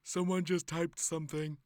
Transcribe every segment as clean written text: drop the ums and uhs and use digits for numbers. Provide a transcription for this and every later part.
Someone just typed something.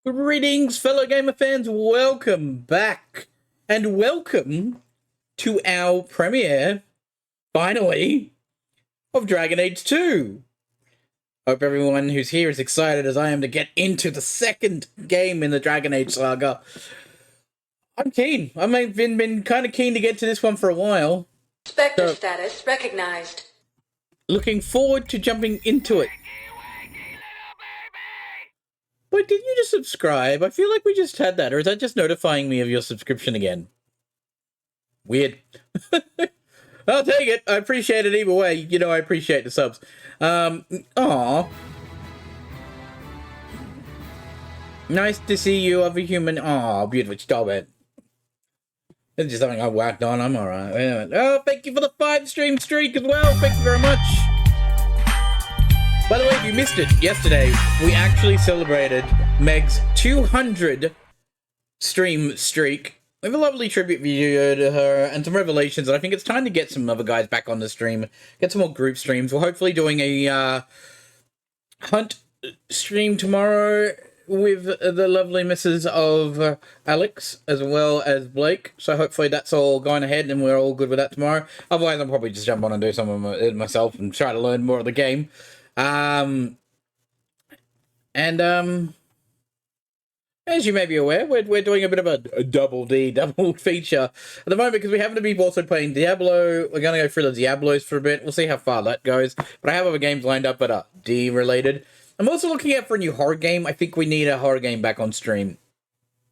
Greetings, fellow gamer fans. Welcome back, and welcome to our premiere, finally, of Dragon Age 2. Hope everyone who's here is excited as I am to get into the second game in the Dragon Age saga. I'm keen. I've been kind of keen to get to this one for a while. Spectre status recognized. Looking forward to jumping into it. Wait, did you just subscribe? I feel like we just had that, or is that just notifying me of your subscription again? Weird. I'll take it. I appreciate it either way. You know, I appreciate the subs. Aw. Nice to see you, other human. Aw, beautiful. Stop it. This is just something I whacked on. I'm alright. Wait a minute. Oh, thank you for the 5-stream streak as well. Thank you very much. By the way, if you missed it, yesterday, we actually celebrated Meg's 200 stream streak. We have a lovely tribute video to her and some revelations, and I think it's time to get some other guys back on the stream, get some more group streams. We're hopefully doing a hunt stream tomorrow with the lovely misses of Alex as well as Blake, so hopefully that's all going ahead and we're all good with that tomorrow. Otherwise, I'll probably just jump on and do some of it myself and try to learn more of the game. As you may be aware, we're doing a bit of a double feature at the moment because we happen to be also playing Diablo. We're going to go through the Diablos for a bit. We'll see how far that goes. But I have other games lined up that are D-related. I'm also looking out for a new horror game. I think we need a horror game back on stream.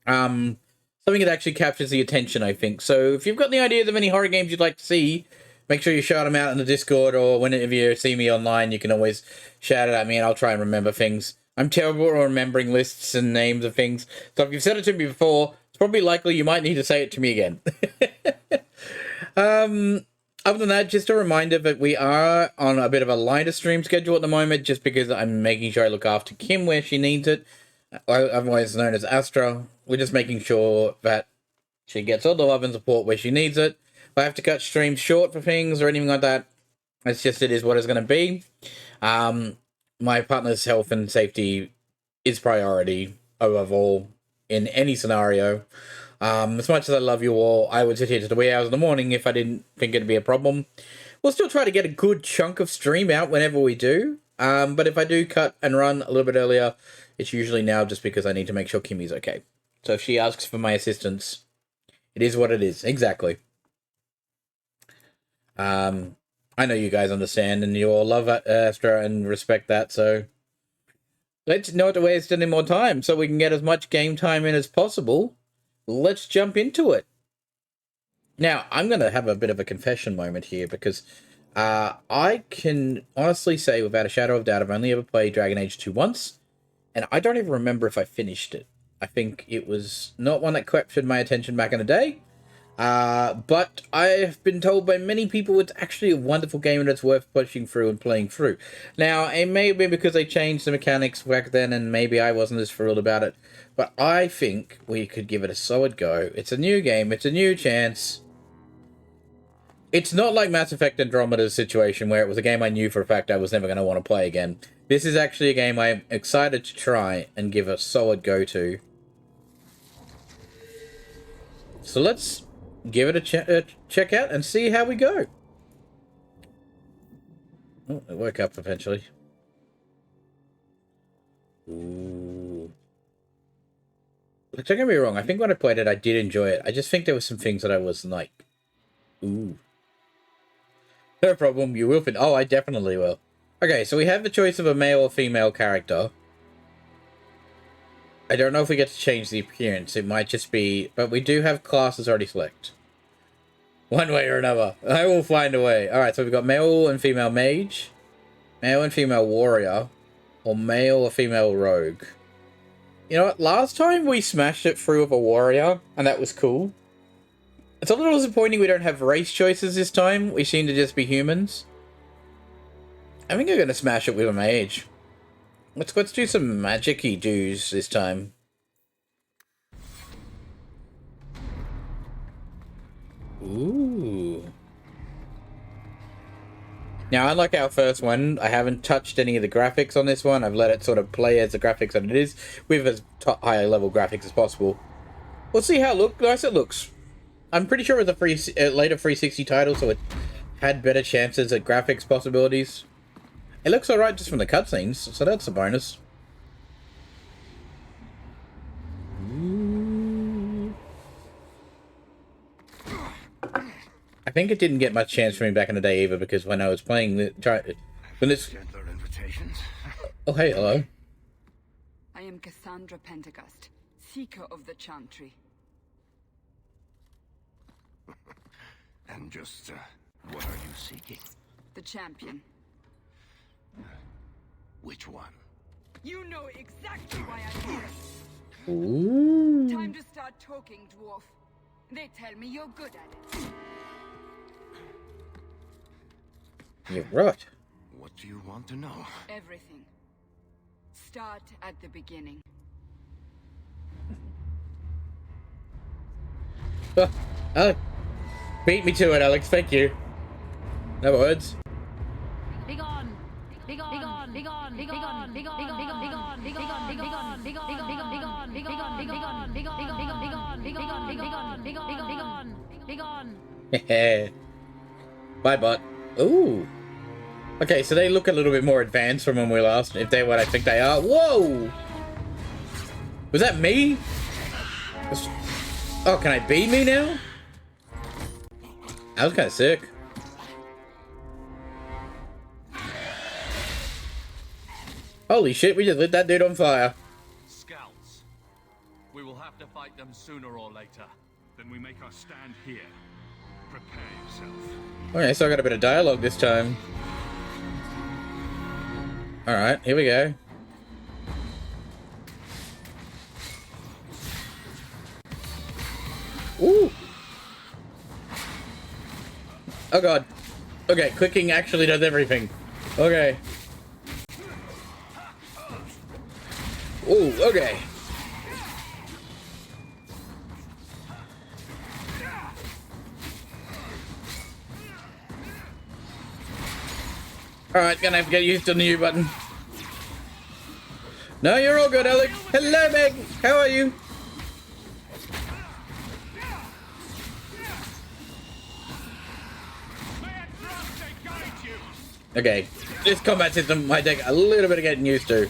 Something that actually captures the attention, I think. So if you've got any ideas of any horror games you'd like to see, make sure you shout them out in the Discord, or whenever you see me online, you can always shout it at me and I'll try and remember things. I'm terrible at remembering lists and names of things, so if you've said it to me before, it's probably likely you might need to say it to me again. Other than that, just a reminder that we are on a bit of a lighter stream schedule at the moment, just because I'm making sure I look after Kim where she needs it, otherwise known as Astra. We're just making sure that she gets all the love and support where she needs it. If I have to cut streams short for things or anything like that, it's just, it is what it's going to be. My partner's health and safety is priority above all in any scenario. As much as I love you all, I would sit here to the wee hours in the morning if I didn't think it'd be a problem. We'll still try to get a good chunk of stream out whenever we do. But if I do cut and run a little bit earlier, it's usually now just because I need to make sure Kimmy's okay. So if she asks for my assistance, it is what it is. Exactly. I know you guys understand, and you all love Astra and respect that, so let's not waste any more time so we can get as much game time in as possible. Let's jump into it. Now, I'm going to have a bit of a confession moment here because I can honestly say without a shadow of doubt I've only ever played Dragon Age 2 once, and I don't even remember if I finished it. I think it was not one that captured my attention back in the day, but I've been told by many people it's actually a wonderful game and it's worth pushing through and playing through. Now, it may be because they changed the mechanics back then and maybe I wasn't as thrilled about it, but I think we could give it a solid go. It's a new game, it's a new chance. It's not like Mass Effect Andromeda's situation where it was a game I knew for a fact I was never going to want to play again. This is actually a game I'm excited to try and give a solid go to. So let's give it a check out and see how we go. Oh, it woke up eventually. Ooh. Look, don't get me wrong, I think when I played it I did enjoy it. I just think there were some things that I wasn't like, ooh. No problem, you will fit. Oh, I definitely will. Okay, so we have the choice of a male or female character. I don't know if we get to change the appearance. It might just be... But we do have classes already selected. One way or another. I will find a way. Alright, so we've got male and female mage. Male and female warrior. Or male or female rogue. You know what? Last time we smashed it through with a warrior. And that was cool. It's a little disappointing we don't have race choices this time. We seem to just be humans. I think we're going to smash it with a mage. Let's do some magic-y do's this time. Ooh. Now, unlike our first one, I haven't touched any of the graphics on this one. I've let it sort of play as the graphics that it is, with as higher level graphics as possible. We'll see how nice it looks. I'm pretty sure it was a later 360 title, so it had better chances at graphics possibilities. It looks alright just from the cutscenes, so that's a bonus. Ooh. I think it didn't get much chance for me back in the day either, because when I was playing when this... Oh, hey, hello. I am Cassandra Pentagast, Seeker of the Chantry. And just, what are you seeking? The champion. Which one? You know exactly why I'm here. Ooh. Time to start talking, dwarf. They tell me you're good at it. You're right. What do you want to know? Everything. Start at the beginning. Alex, beat me to it, Alex. Thank you. No words. Bye, bot. Ooh. Okay, so they look a little bit more advanced from when we last... If they're what I think they are. Whoa! Was that me? Oh, can I be me now? That was kind of sick. Holy shit, we just lit that dude on fire. Scouts. We will have to fight them sooner or later. Then we make our stand here. Prepare yourself. Okay, so I got a bit of dialogue this time. Alright, here we go. Ooh! Oh god. Okay, clicking actually does everything. Okay. Ooh, okay. Alright, gonna have to get used to the new button. No, you're all good, Alex. Hello, Meg. How are you? Okay, this combat system might take a little bit of getting used to.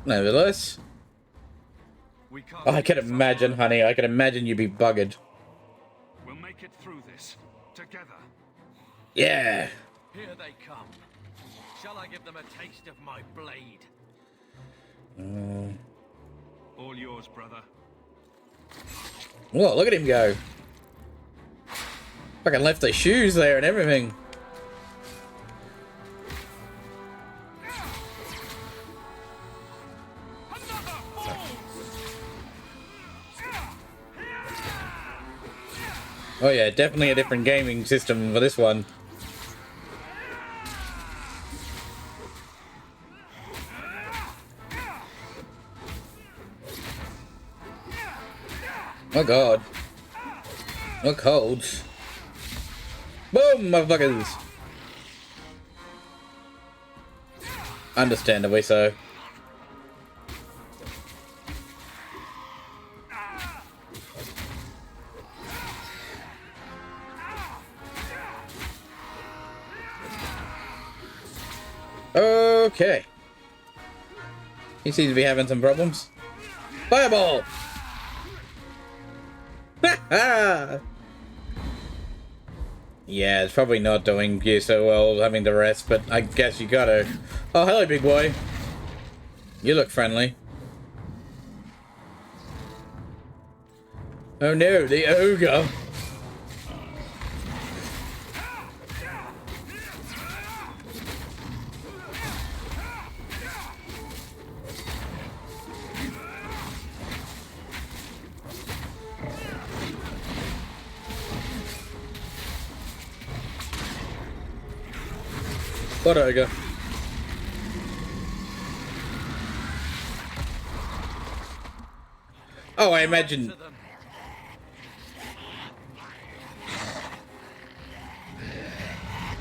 Nevertheless. Oh, I can imagine, honey. I can imagine you'd be buggered. We'll it through this. Together. Yeah. Here they come. Shall I give them a taste of my blade? All yours, brother. Whoa, look at him go. Fucking left their shoes there and everything. Oh yeah, definitely a different gaming system for this one. Oh god. Look cold. Boom, motherfuckers. Understandably so. Okay. He seems to be having some problems. Fireball! Yeah, it's probably not doing you so well having to rest, but I guess you gotta. Oh, hello, big boy. You look friendly. Oh no, the ogre. What ogre? Oh, I imagine.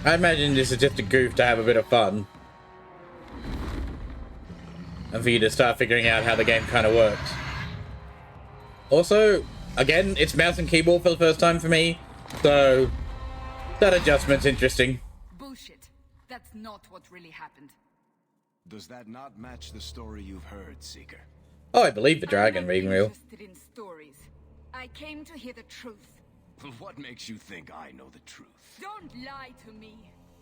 I imagine this is just a goof to have a bit of fun. And for you to start figuring out how the game kind of works. Also, again, it's mouse and keyboard for the first time for me, so that adjustment's interesting. Bullshit. That's not what really happened. Does that not match the story you've heard, Seeker? Oh, I believe the I'm dragon not being real. interested in stories. I came to hear the truth. What makes you think I know the truth? Don't lie to me.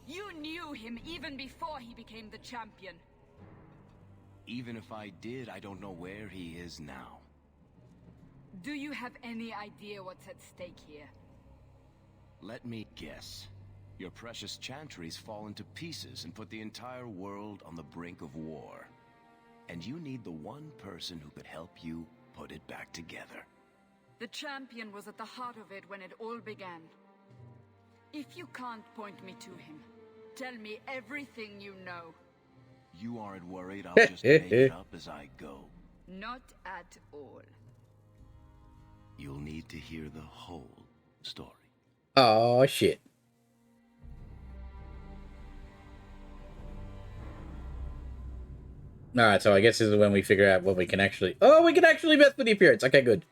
You knew him even before he became the champion. Even if I did, I don't know where he is now. Do you have any idea what's at stake here? Let me guess. Your precious chantries fall into pieces and put the entire world on the brink of war. And you need the one person who could help you put it back together. The champion was at the heart of it when it all began. If you can't point me to him, tell me everything you know. You aren't worried I'll just make it up as I go? Not at all. You'll need to hear the whole story. Oh shit. Alright, so I guess this is when we figure out what we can actually... Oh, we can actually mess with the appearance. Okay, good.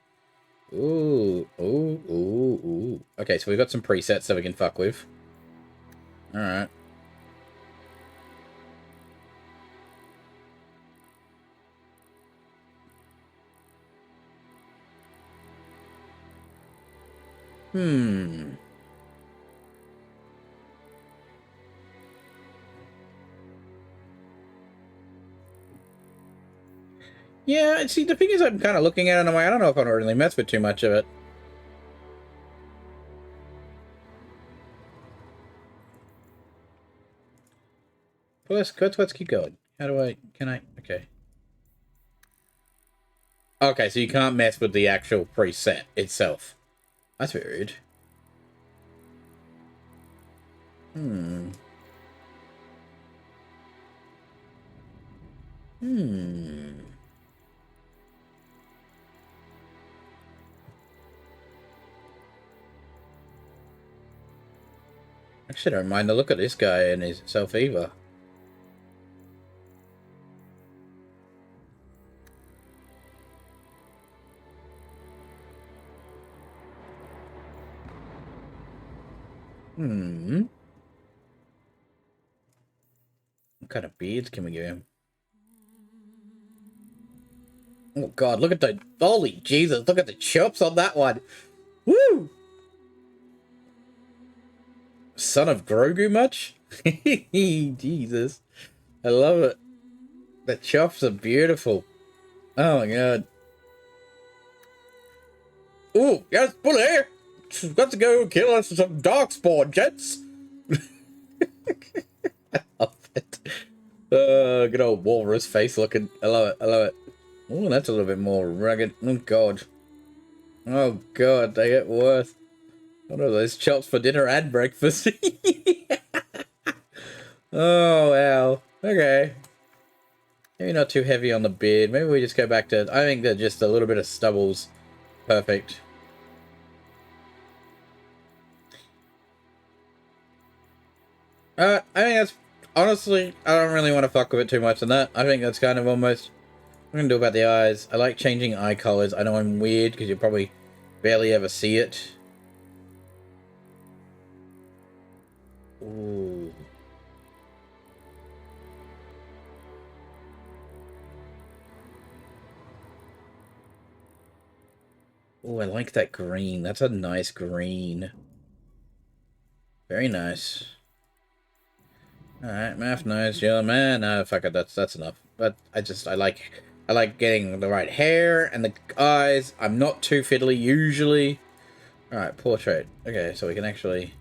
Ooh, ooh, ooh, ooh. Okay, so we've got some presets that we can fuck with. Alright. Yeah, see, the thing is, I'm kind of looking at it and I'm like, I don't know if I don't really mess with too much of it. Let's keep going. How do I, okay. Okay, so you can't mess with the actual preset itself. That's weird. Actually, I don't mind the look of this guy and his self either. What kind of beads can we give him? Oh god, look at the... Holy Jesus, look at the chops on that one! Woo! Son of Grogu much? Jesus. I love it. The chops are beautiful. Oh my god. Ooh, yes, bully! Let's go kill us some darkspawn, gents! I love it. Good old walrus face looking. I love it, I love it. Ooh, that's a little bit more rugged. Oh god. Oh god, they get worse. What are those chops for dinner and breakfast? Oh, wow. Okay. Maybe not too heavy on the beard. Maybe we just go back to... I think that just a little bit of stubble's perfect. I think that's... Honestly, I don't really want to fuck with it too much on that. I think that's kind of almost... I'm going to do about the eyes. I like changing eye colors. I know I'm weird because you probably barely ever see it. Ooh. Oh, I like that green. That's a nice green. Very nice. Alright, math knows, yellow man. No, fuck it, that's enough. But I like getting the right hair and the eyes. I'm not too fiddly usually. Alright, portrait. Okay, so we can actually...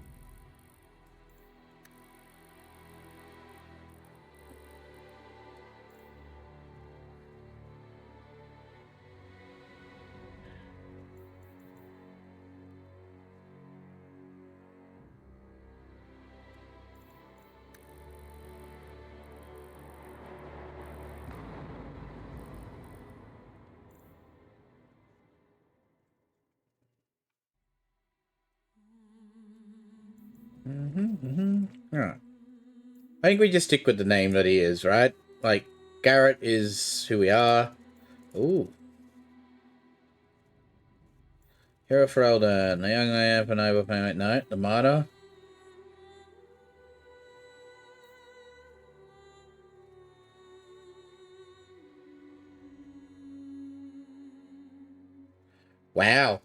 Yeah. I think we just stick with the name that he is, right? Like, Garrett is who we are. Ooh. Hero Ferelden, the young lamp and overpayment knight, the martyr. Wow.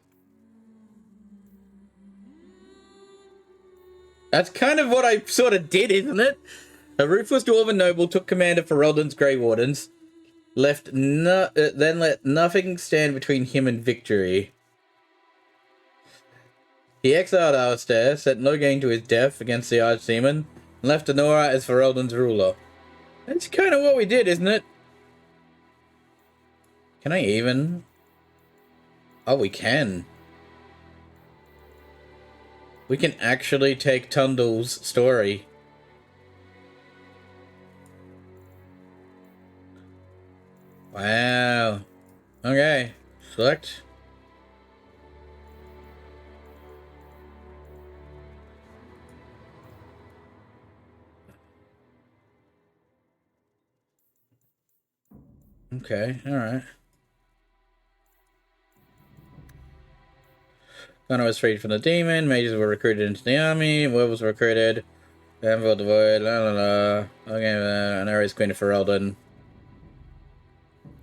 That's kind of what I sort of did, isn't it? A ruthless dwarven noble took command of Ferelden's Grey Wardens, then let nothing stand between him and victory. He exiled Alistair, set Logain to his death against the Archdemon, and left Anora as Ferelden's ruler. That's kind of what we did, isn't it? Can I even? Oh, we can. We can actually take Tundle's story. Wow. Okay. Select. Okay, alright. Gunnar was freed from the demon, mages were recruited into the army, werewolves were recruited, Anvil devoid, la la la. Okay, Anora is Queen of Ferelden.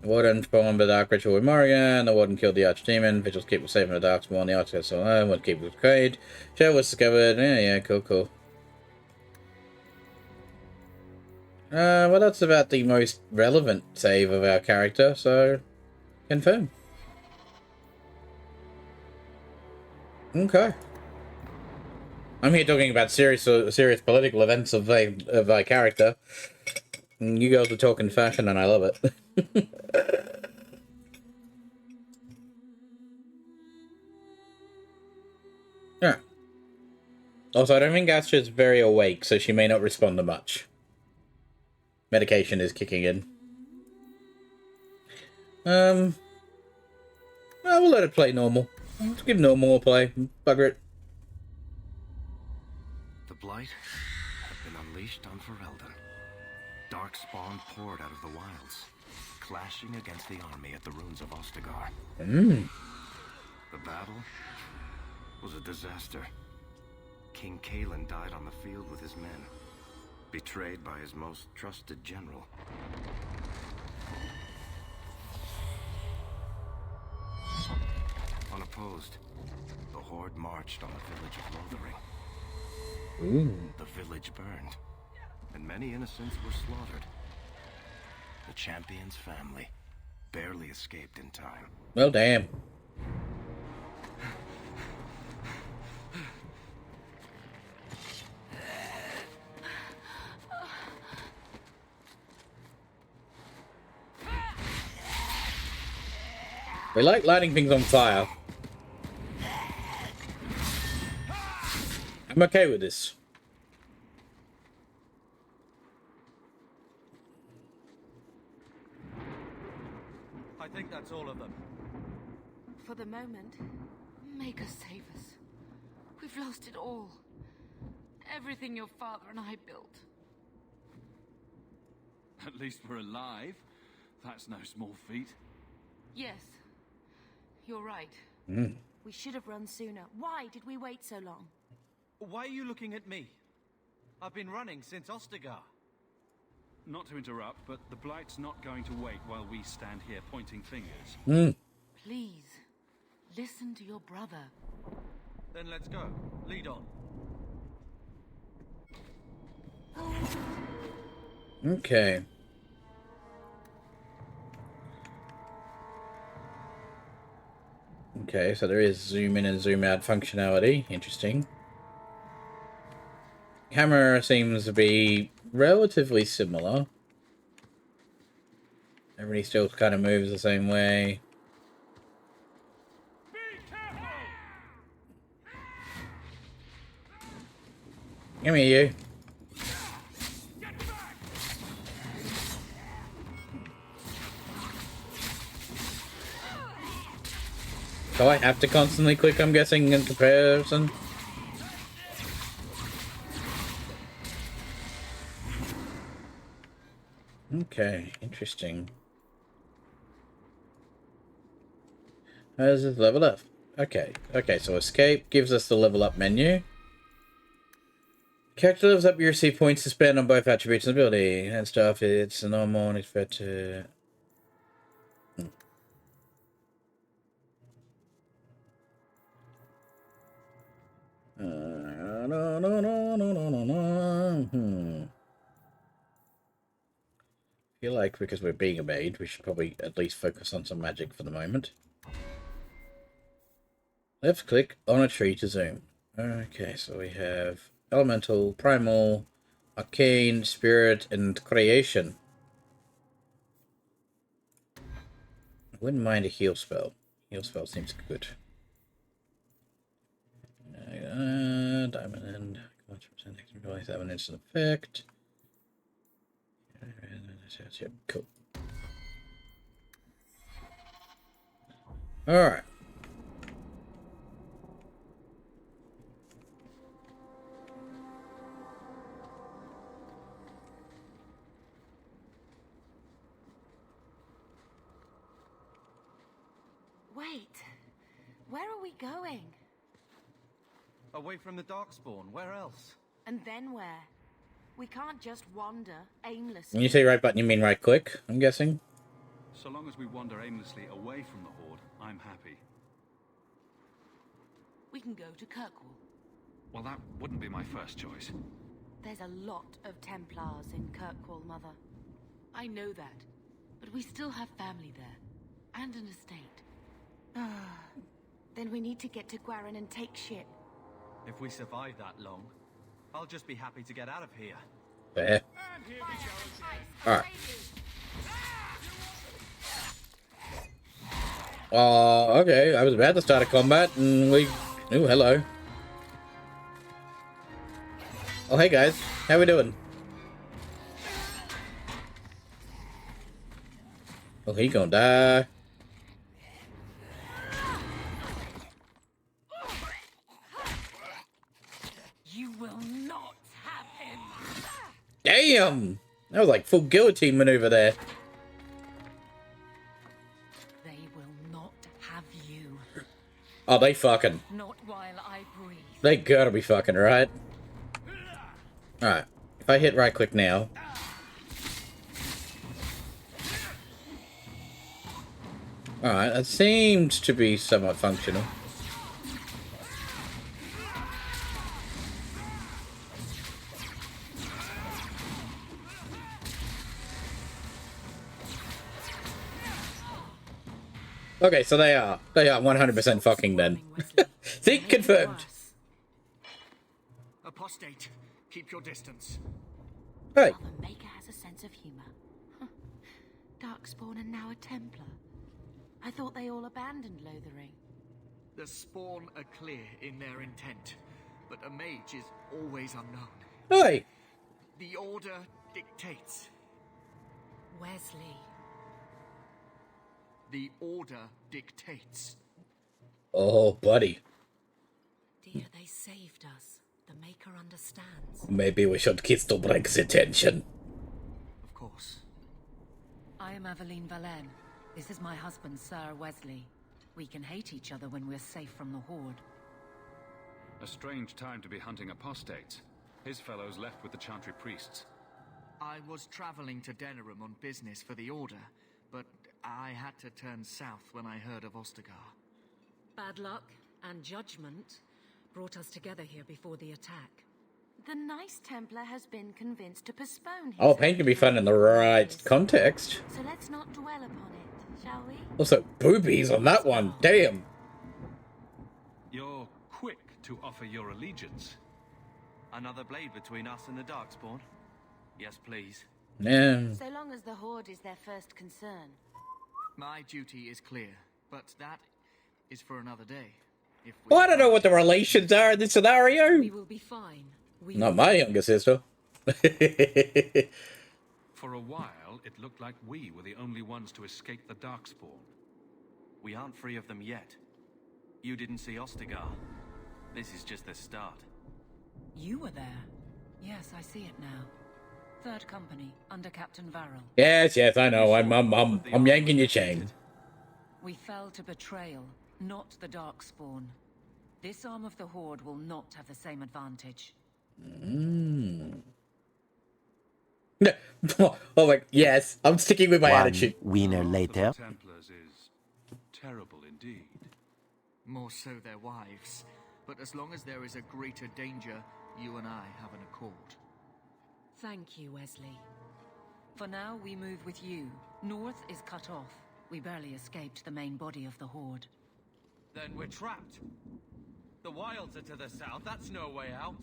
The Warden performed the dark ritual with Morrigan, the Warden killed the Archdemon, Vigil's Keep was saved from the Darkspawn, the Archers so alive, Warden Keep was created, Shell was discovered, yeah, cool. Well, that's about the most relevant save of our character, so confirm. Okay. I'm here talking about serious political events of my character. And you guys are talking fashion, and I love it. Yeah. Also, I don't think Astra's very awake, so she may not respond to much. Medication is kicking in. Well, we'll let it play normal. Let's give normal a play. Bugger it. The Blight had been unleashed on Ferelden. Darkspawn poured out of the wilds, clashing against the army at the ruins of Ostagar. The battle was a disaster. King Cailan died on the field with his men, betrayed by his most trusted general. Unopposed, the Horde marched on the village of Lothering. Ooh. The village burned, and many innocents were slaughtered. The champion's family barely escaped in time. Well, damn. We like lighting things on fire. I'm okay with this. I think that's all of them. For the moment, make us save us. We've lost it all. Everything your father and I built. At least we're alive. That's no small feat. Yes, you're right. We should have run sooner. Why did we wait so long? Why are you looking at me? I've been running since Ostagar. Not to interrupt, but the Blight's not going to wait while we stand here pointing fingers. Please, listen to your brother. Then let's go. Lead on. Okay. Okay, so there is zoom in and zoom out functionality. Interesting. Camera seems to be relatively similar. Everybody still kind of moves the same way. Be careful! Give me you. Get back! Do I have to constantly click, I'm guessing, in comparison? Okay, interesting. How does this level up? Okay, so escape gives us the level up menu. Character levels up, you receive points to spend on both attributes and ability. And stuff, it's normal and it's better. I feel like because we're being obeyed, we should probably at least focus on some magic for the moment. Left click on a tree to zoom. Okay, so we have elemental, primal, arcane, spirit, and creation. I wouldn't mind a heal spell. Heal spell seems good. Diamond end. Have an instant effect. Cool. Alright. Wait. Where are we going? Away from the Darkspawn. Where else? And then where? We can't just wander aimlessly. When you say right button, you mean right click, I'm guessing? So long as we wander aimlessly away from the Horde, I'm happy. We can go to Kirkwall. Well, that wouldn't be my first choice. There's a lot of Templars in Kirkwall, Mother. I know that, but we still have family there, and an estate. Then we need to get to Gwarin and take ship. If we survive that long, I'll just be happy to get out of here. Fair. And here we go again. Alright. Okay, I was about to start a combat and we... Ooh, hello. Oh, hey guys. How we doing? Oh, he gonna die. You will not have him. Damn! That was like full guillotine maneuver there. They will not have you. Oh, they fucking... Not while I breathe. They gotta be fucking right. Alright. If I hit right click now... Alright, that seemed to be somewhat functional. Okay, so they are 100% fucking then. See, confirmed. Apostate, keep your distance. Hey, Well, the Maker has a sense of humor. Darkspawn and now a Templar. I thought they all abandoned Lothering. The Spawn are clear in their intent, but a mage is always unknown. hey. The Order dictates. Wesley. The Order dictates. Oh, buddy. Dear, they saved us. The Maker understands. Maybe we should kiss to break the tension. Of course. I am Aveline Valenne. This is my husband, Sir Wesley. We can hate each other when we're safe from the Horde. A strange time to be hunting apostates. His fellows left with the Chantry priests. I was traveling to Denerim on business for the Order, but I had to turn south when I heard of Ostagar. Bad luck and judgment brought us together here before the attack. The nice Templar has been convinced to postpone his Oh, pain can be fun in the right context. So let's not dwell upon it, shall we? Also, boobies on that one. Damn. You're quick to offer your allegiance. Another blade between us and the Darkspawn? Yes, please. Yeah. So long as the Horde is their first concern. My duty is clear, but that is for another day. If we Well, I don't know what the relations are in this scenario. We will be fine. We Not my younger sister. For a while, it looked like we were the only ones to escape the Darkspawn. We aren't free of them yet. You didn't see Ostagar. This is just the start. You were there. Yes, I see it now. Third Company, under Captain Varel. Yes, I know. I'm yanking your chain. We fell to betrayal, not the Darkspawn. This arm of the Horde will not have the same advantage. Oh my, yes. I'm sticking with my One attitude. winner later. The Templars is terrible indeed. more so their wives. But as long as there is a greater danger, you and I have an accord. Thank you, Wesley. For now, we move with you. North is cut off. We barely escaped the main body of the Horde. Then we're trapped. The wilds are to the south. That's no way out.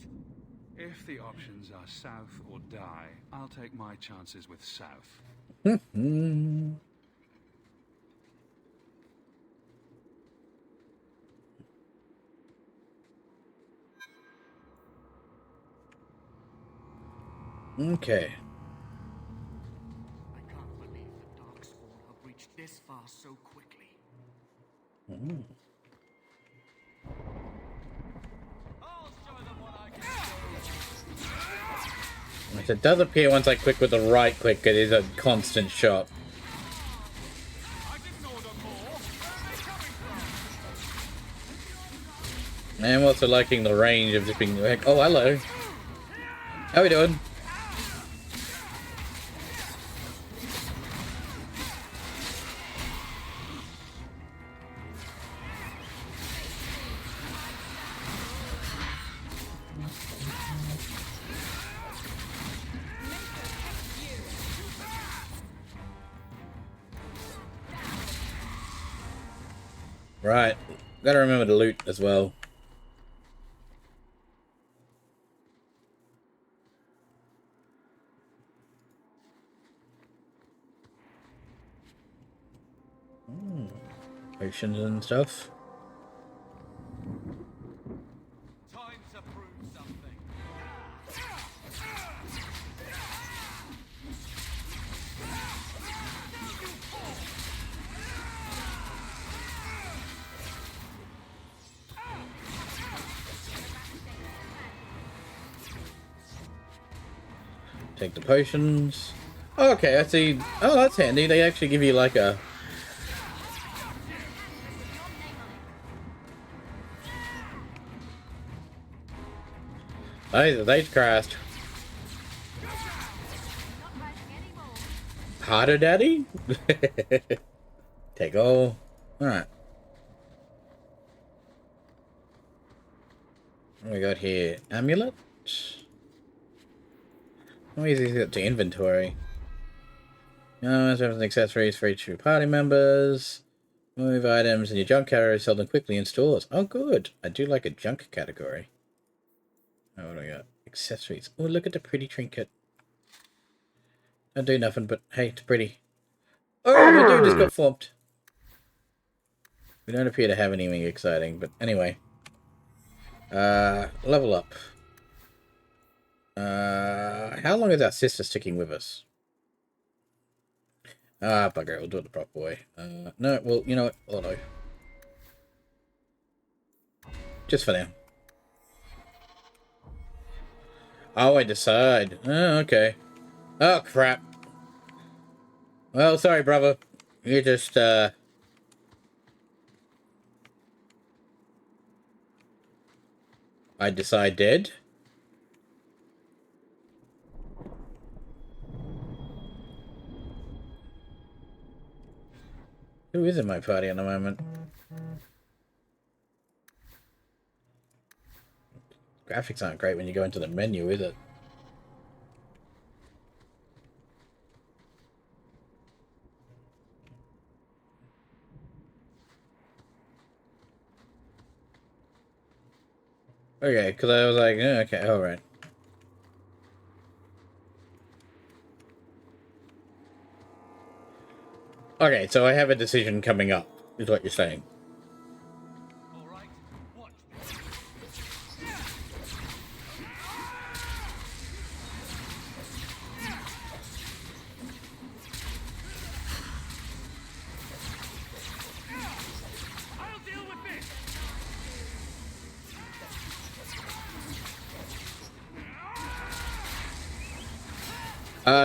If the options are south or die, I'll take my chances with south. Okay. I can't believe the Darkspawn have reached this far so quickly. I'll show them what I can do. It does appear once I click with the right click, it is a constant shot. I didn't order more. Where are they coming from? And I'm also liking the range of just being like, oh, hello. How we doing? Right. Gotta remember to loot as well. Potions and stuff. Time to prove something. Take the potions. Okay, I see. Oh, that's handy. They actually give you like a... Hey, they crashed. Harder, daddy? Take all. Alright. What we got here? Amulet? How easy is it to inventory? No, there's accessories for each of your party members. Move items in your junk category, sell them quickly in stores. Oh, good. I do like a junk category. Oh, what do we got? Accessories. Oh, look at the pretty trinket. Don't do nothing, but hey, it's pretty. Oh, my dude just got flopped. We don't appear to have anything exciting, but anyway. Level up. How long is our sister sticking with us? Ah, bugger it, we'll do it the proper way. No, well, you know what? Auto. Just for now. Oh, I decide. Oh, okay. Oh, crap. Well, sorry, brother. You just, I decide dead. Who is in my party at the moment? Graphics aren't great when you go into the menu, is it? Okay, because I was like, okay, alright. Okay, so I have a decision coming up, is what you're saying.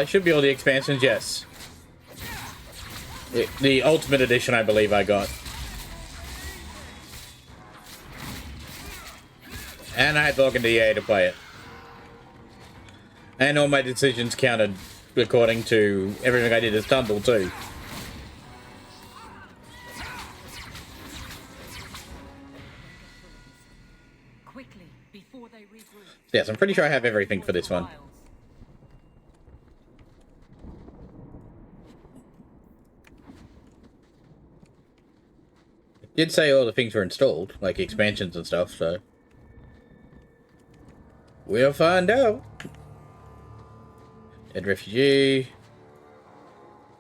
Should be all the expansions, yes. The Ultimate Edition, I believe I got. And I had to log into EA to play it. And all my decisions counted according to everything I did as Tundle, too. Quickly, before they regroup. Yes, I'm pretty sure I have everything for this one. Did say all the things were installed, like expansions and stuff, so we'll find out. Dead refugee.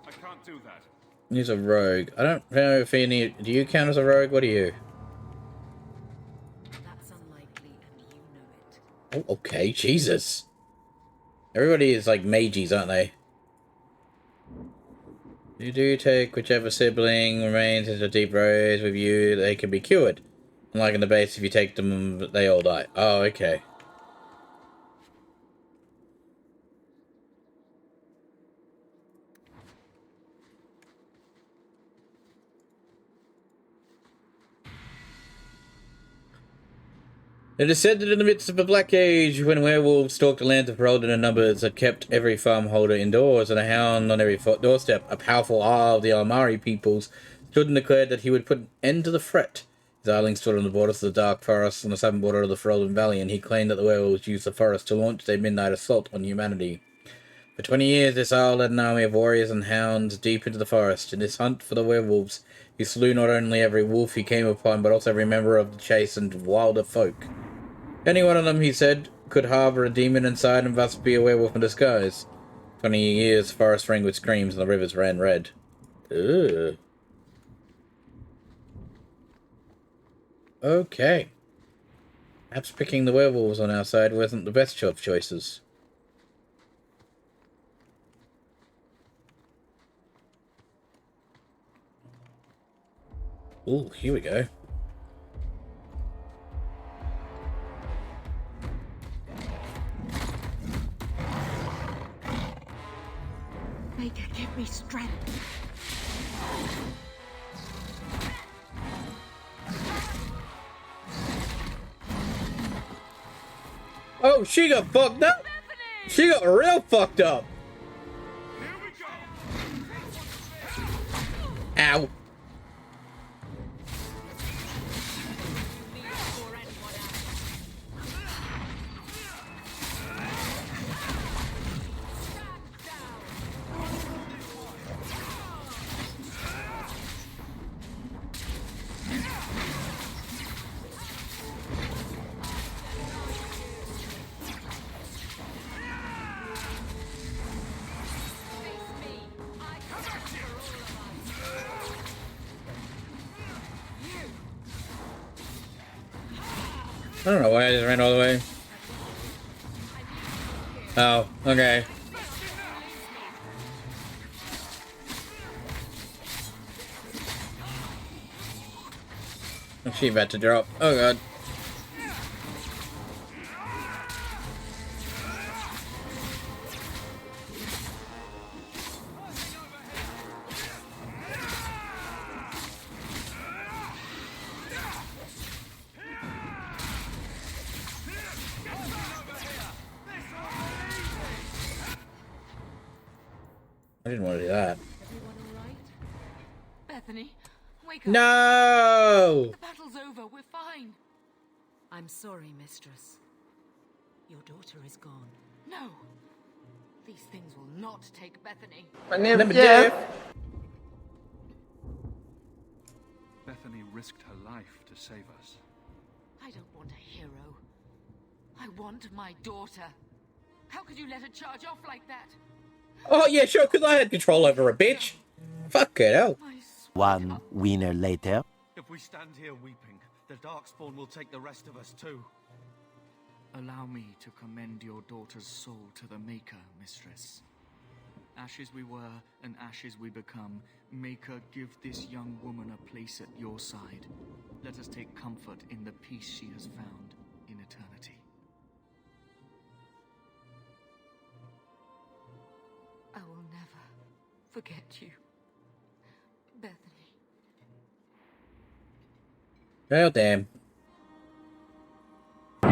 I can't do that. He's a rogue. I don't know if any. Do you count as a rogue? What are you? That's unlikely, and you know it. Oh, okay, Jesus. Everybody is like mages, aren't they? You do take whichever sibling remains into deep rose with you, they can be cured. Unlike in the base, if you take them, they all die. Oh, okay. It is said that in the midst of a black age, when werewolves stalked the lands of Ferelden in numbers that kept every farm holder indoors and a hound on every doorstep, a powerful Arl of the Almari peoples stood and declared that he would put an end to the threat. His Arling stood on the borders of the dark forest on the southern border of the Ferelden Valley, and he claimed that the werewolves used the forest to launch their midnight assault on humanity. For 20 years, this Arl led an army of warriors and hounds deep into the forest. In this hunt for the werewolves, he slew not only every wolf he came upon, but also every member of the chase and wilder folk. Any one of them, he said, could harbour a demon inside and thus be a werewolf in disguise. 20 years, the forest rang with screams and the rivers ran red. Ugh. Okay. Perhaps picking the werewolves on our side wasn't the best of choices. Ooh, here we go. Make her give me strength. Oh, she got fucked up! She got real fucked up! Ow. I don't know why I just ran all the way. Oh, okay. Is she about to drop? Oh god. I didn't want to do that. Everyone all right? Bethany, wake up. No! The battle's over. We're fine. I'm sorry, mistress. Your daughter is gone. No. These things will not take Bethany. My name's Never Jeff. did. Bethany risked her life to save us. I don't want a hero. I want my daughter. How could you let her charge off like that? Oh yeah, sure, because I had control over a bitch. Fuck it, hell. My One winner later. If we stand here weeping, the Darkspawn will take the rest of us too. Allow me to commend your daughter's soul to the Maker, mistress. Ashes we were, and ashes we become. Maker, give this young woman a place at your side. Let us take comfort in the peace she has found in eternity. I will never forget you, Bethany. Well, damn. Wow,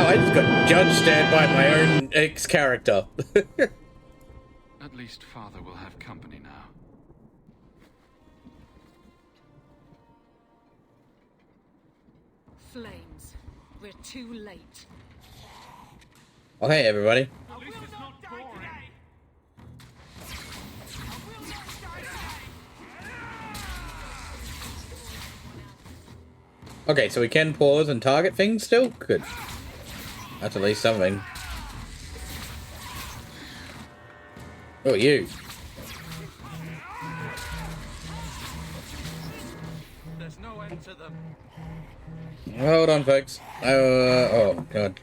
I just got judge stared by my own ex-character. At least Father will have company now. Flames. We're too late. Oh, hey, everybody. Okay, so we can pause and target things still? Good. That's at least something. Oh, you. There's no end to them. Hold on, folks. Oh, God.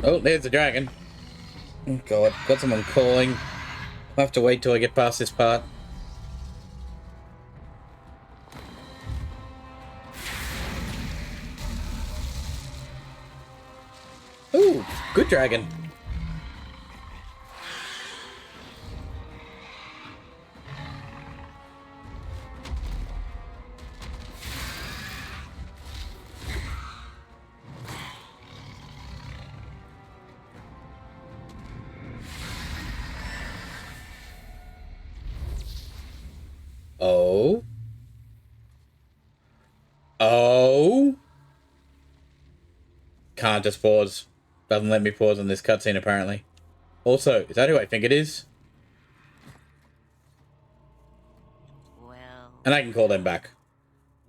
Oh, there's the dragon. Oh, God. Got someone calling. I'll have to wait till I get past this part. Ooh, good dragon. Oh. Oh. Can't just pause. Doesn't let me pause on this cutscene, apparently. Also, is that who I think it is? Well, And I can call them back.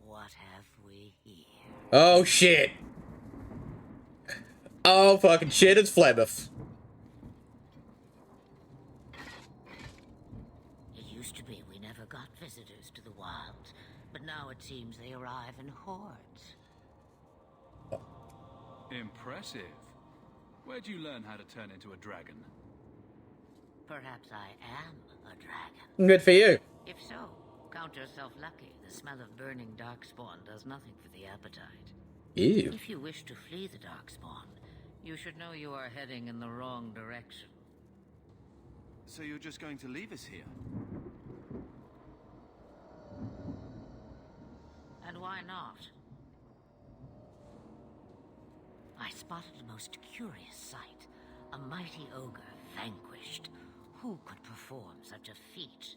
what have we here? Oh, shit. Oh, fucking shit, it's Flemeth. It used to be we never got visitors to the wilds, but now it seems they arrive in hordes. Impressive. Where'd you learn how to turn into a dragon? Perhaps I am a dragon. Good for you. If so, count yourself lucky. The smell of burning darkspawn does nothing for the appetite. Ew. If you wish to flee the darkspawn, you should know you are heading in the wrong direction. So you're just going to leave us here? And why not? I spotted a most curious sight. A mighty ogre vanquished. Who could perform such a feat?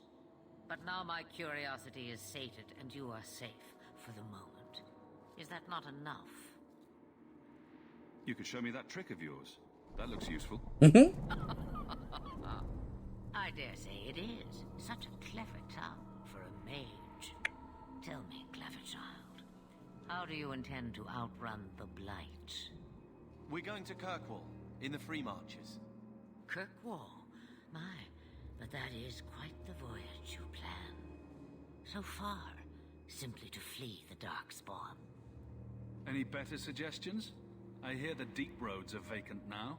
But now my curiosity is sated and you are safe for the moment. Is that not enough? You could show me that trick of yours. That looks useful. I dare say it is. Such a clever tongue for a mage. Tell me, clever child, how do you intend to outrun the Blight? We're going to Kirkwall, in the Free Marches. Kirkwall? My, but that is quite the voyage you planned. so far? Simply to flee the Darkspawn. Any better suggestions? I hear the deep roads are vacant now.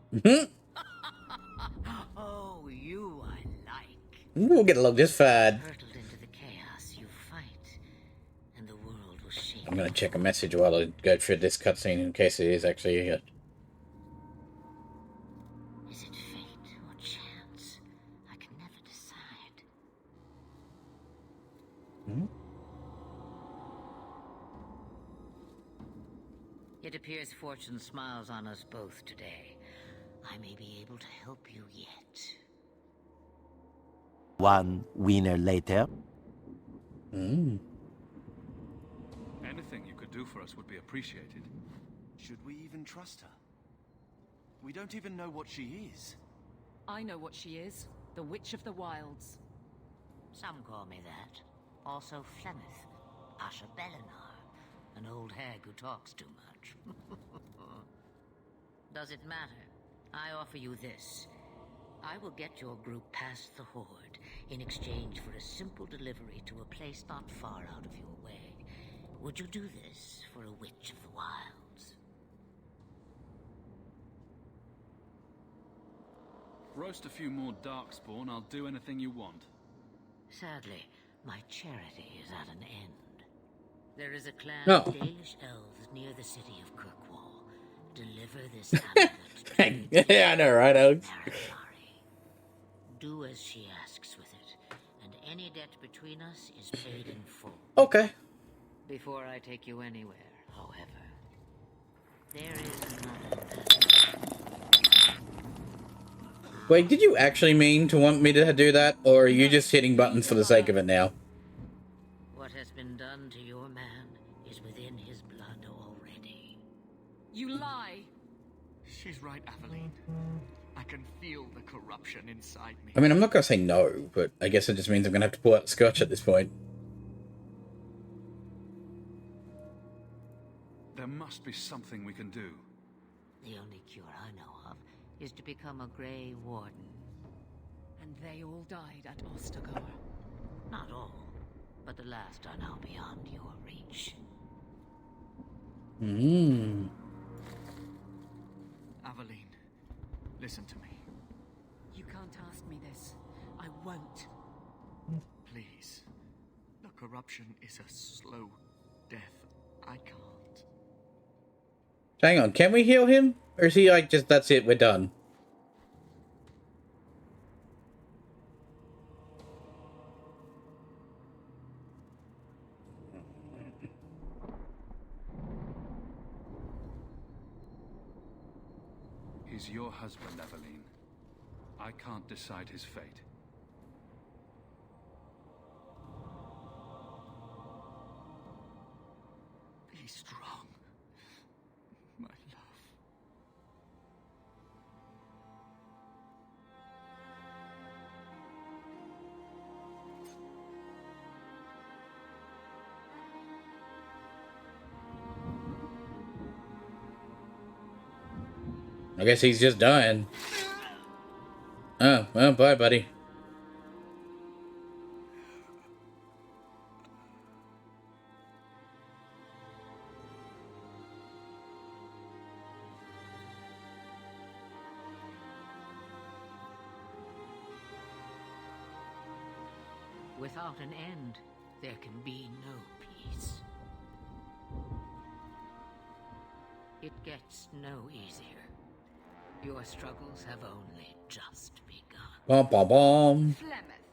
Oh, you I like. We'll get along just fine. Hurtled into the chaos you fight, and the world will shake. I'm gonna check a message while I go through this cutscene in case it is actually it. Is it fate or chance? I can never decide. It appears fortune smiles on us both today. I may be able to help you yet. 1 winner later. Anything you could do for us would be appreciated. Should we even trust her? We don't even know what she is. I know what she is. The Witch of the Wilds. Some call me that. Also Flemeth, Asha Belinar, an old hag who talks too much. Does it matter? I offer you this. I will get your group past the Horde in exchange for a simple delivery to a place not far out of your way. Would you do this for a Witch of the Wilds? Roast a few more Darkspawn, I'll do anything you want. Sadly, my charity is at an end. There is a clan Oh. of Dalish elves near the city of Kirkwall. Deliver this amulet. Yeah, I know, right, Alex? Marishari. Do as she asks with it, and any debt between us is paid in full. Okay. Before I take you anywhere, however, there is another. Wait, did you actually mean to want me to do that, or are you just hitting buttons for the sake of it now? What has been done to your man is within his blood already. You lie! She's right, Aveline. I can feel the corruption inside me. I mean, I'm not gonna say no, but I guess it just means I'm gonna have to pull out the scotch at this point. There must be something we can do. The only cure I know of is to become a Grey Warden. And they all died at Ostagar. Not all, but the last are now beyond your reach. Aveline, listen to me. You can't ask me this. I won't. Please. The corruption is a slow death. I can't. Hang on, can we heal him? Or is he like, just, that's it, we're done? He's your husband, Aveline. I can't decide his fate. Be strong, my love. I guess he's just dying. Oh, well, bye, buddy. Without an end, there can be no peace. It gets no easier. Your struggles have only just begun. Bom, bom, bom. Flemeth,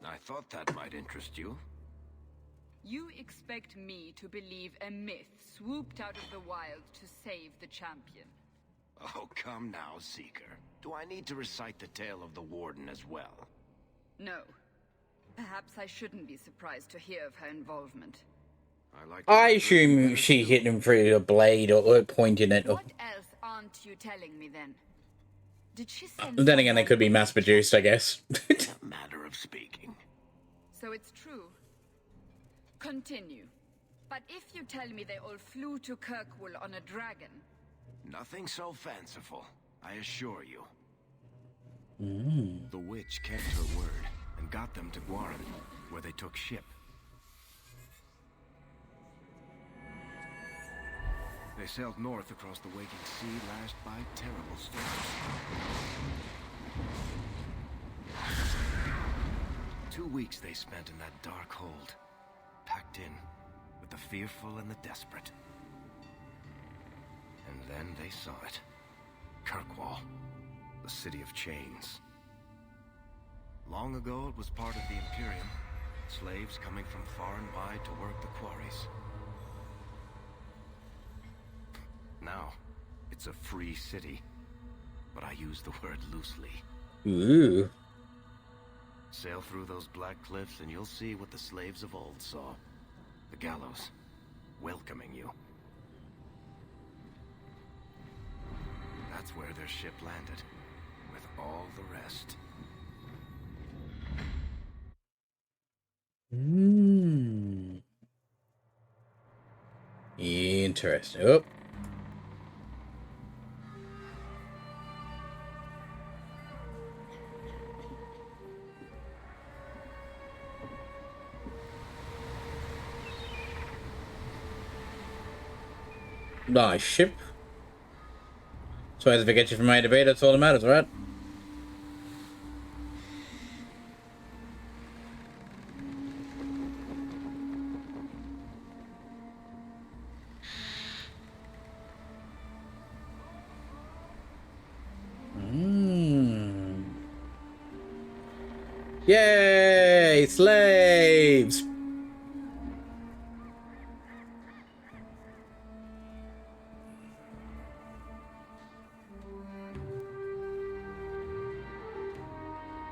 I thought that might interest you. you expect me to believe a myth swooped out of the wild to save the champion? Oh, come now, Seeker. Do I need to recite the tale of the Warden as well? No. Perhaps I shouldn't be surprised to hear of her involvement. I assume she hit him through a blade or pointing it. Or... What else aren't you telling me then? Did she send Then again, they someone could be mass produced, I guess. A matter of speaking. So it's true. Continue. But if you tell me they all flew to Kirkwall on a dragon... Nothing so fanciful, I assure you. The witch kept her word and got them to Guaran, where they took ship They sailed north across the waking sea, lashed by terrible storms. 2 weeks they spent in that dark hold, packed in with the fearful and the desperate. And then they saw it. Kirkwall, the city of chains. Long ago it was part of the Imperium, slaves coming from far and wide to work the quarries. Now, it's a free city, but I use the word loosely. Ooh. Sail through those black cliffs and you'll see what the slaves of old saw. The gallows, welcoming you. That's where their ship landed, with all the rest. Interesting. Oh. Nice ship. So as if I get you from A to B, that's all that matters, right? Yay! Slaves!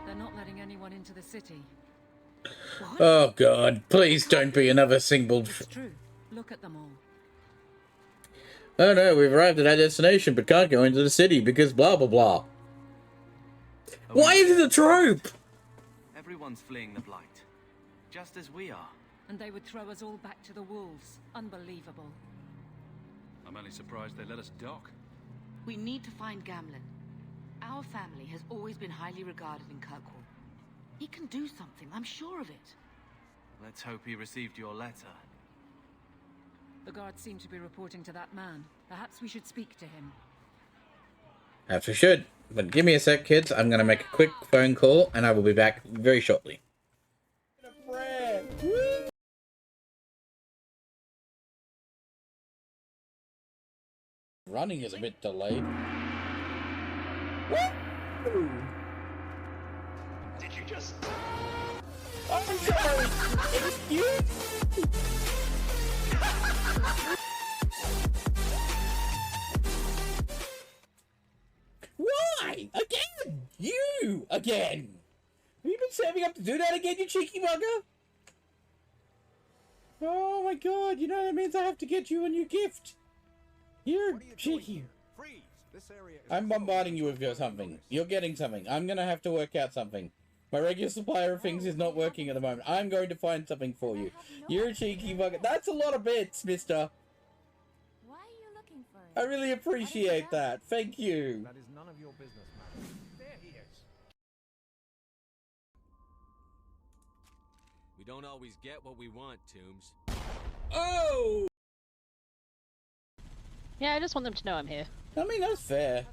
They're not letting anyone into the city. What? Oh god, please don't be another single... It's true. Look at them all. Oh no, we've arrived at our destination but can't go into the city because blah blah blah. Why is it a trope? Everyone's fleeing the Blight. Just as we are. And they would throw us all back to the wolves. Unbelievable. I'm only surprised they let us dock. We need to find Gamlen. Our family has always been highly regarded in Kirkwall. He can do something, I'm sure of it. Let's hope he received your letter. The guards seem to be reporting to that man. Perhaps we should speak to him. Perhaps we should. But give me a sec, kids. I'm going to make a quick phone call and I will be back very shortly. Running is a bit delayed. Woo! Did you just... I'm sorry! Excuse me! Why? Again? You! Again! Have you been saving up to do that again, you cheeky bugger? Oh my god, you know that means I have to get you a new gift. You're cheeky. Freeze! This area is... I'm bombarding you with something. You're getting something. I'm gonna have to work out something. My regular supplier of things is not working at the moment. I'm going to find something for you. You're a cheeky bugger. That's a lot of bits, mister. Why are you looking for it? I really appreciate that. Thank you. That is none of your business, madam. There he is. We don't always get what we want, Tombs. Oh! Yeah, I just want them to know I'm here. I mean, that's fair.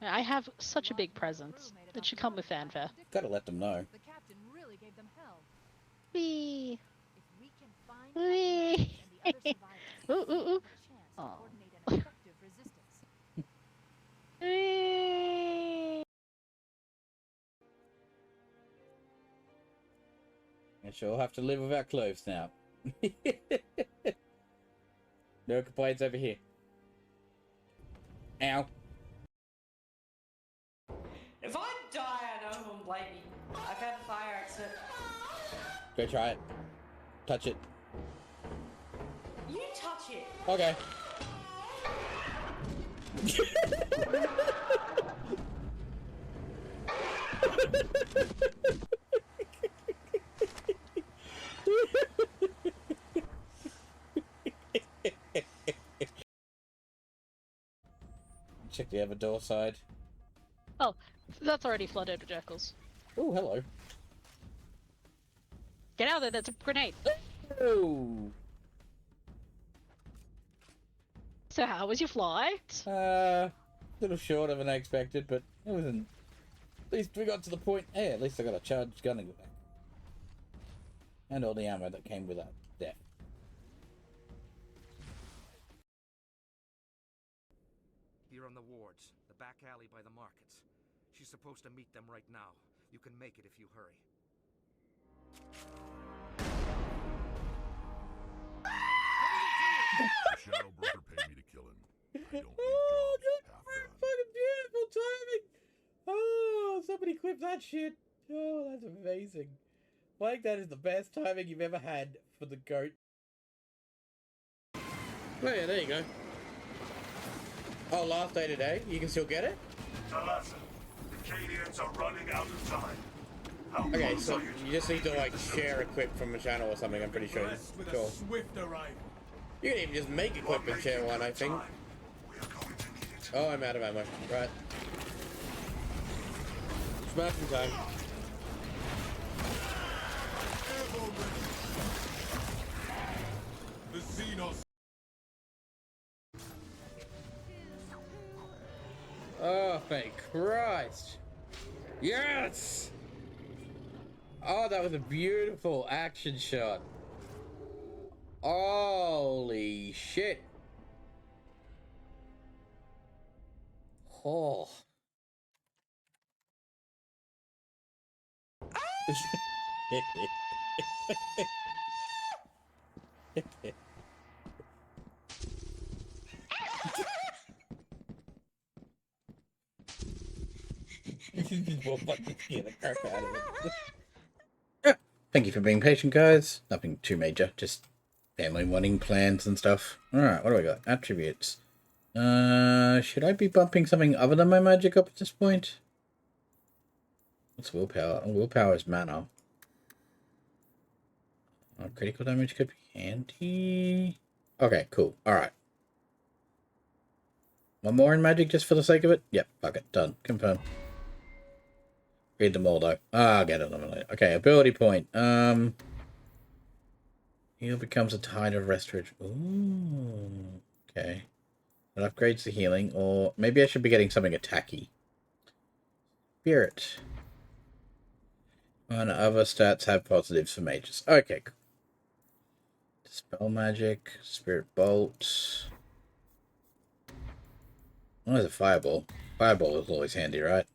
I have such a big presence. It should come with fanfare. Gotta let them know. The captain really gave them hell. Wee! If we can find Wee! and the other survivors, Ooh, ooh, ooh. chance to Oh. coordinate an effective resistance. Wee! I sure have to live without clothes now. No complaints over here. Ow. If I die, I know who'll blame me. I've had a fire exit. Go try it. Touch it. You touch it. Okay. Check the other door side. Oh, that's already flooded with jackals. Oh, hello. Get out of there, that's a grenade. Oh! So how was your flight? A little shorter than I expected, but it wasn't. At least we got to the point. Hey, at least I got a charged gun to go back. And all the ammo that came with that death. Here on the wards, the back alley by the markets. She's supposed to meet them right now. You can make it if you hurry. Shadow Broker paid me to kill him. I don't Oh, that's fucking beautiful timing! Oh, somebody clip that shit. Oh, that's amazing. Like, that is the best timing you've ever had for the goat. Oh yeah, there you go. Oh, last day today? You can still get it? Talassa, the Cadians are running out of time. How Okay, close so are you to you just need to like share a clip from a channel or something, I'm pretty sure. Sure. swift arrival? You can even just make a clip and share one, I think. Oh, I'm out of ammo. Right. Smashing time. The Xenos. Oh, thank Christ. Yes! Oh, that was a beautiful action shot. Holy shit. Oh. Thank you for being patient, guys. Nothing too major, just family wanting plans and stuff. Alright, what do we got? Attributes. Should I be bumping something other than my magic up at this point? What's willpower? Oh, willpower is mana. Oh, critical damage could be handy. Okay, cool. Alright. One more in magic just for the sake of it? Yep, fuck it. Done. Confirm. Read them all though. Ah, I'll get it later. Okay, ability point. Heal becomes a tide of restoration. Ooh. Okay. That upgrades the healing, or maybe I should be getting something attacky. Spirit. And other stats have positives for mages. Okay. Dispel magic, spirit bolt. Oh, there's a fireball. Fireball is always handy, right?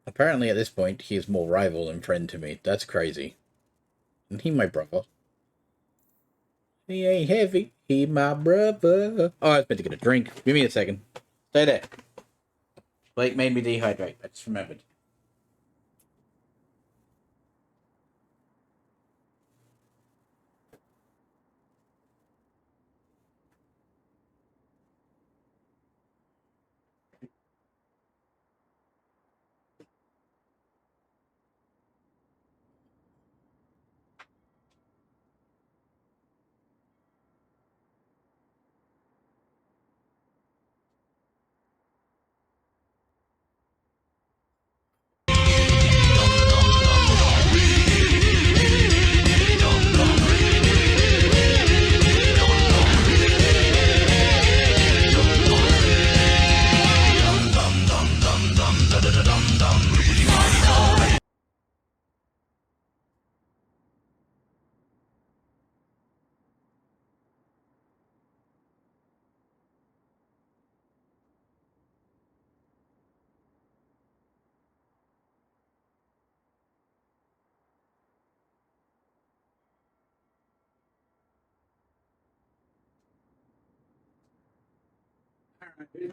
Apparently at this point, he is more rival than friend to me. That's crazy. And he my brother. He ain't heavy. He my brother. Oh, I was meant to get a drink. Give me a second. Stay there. Blake made me dehydrate. I just remembered.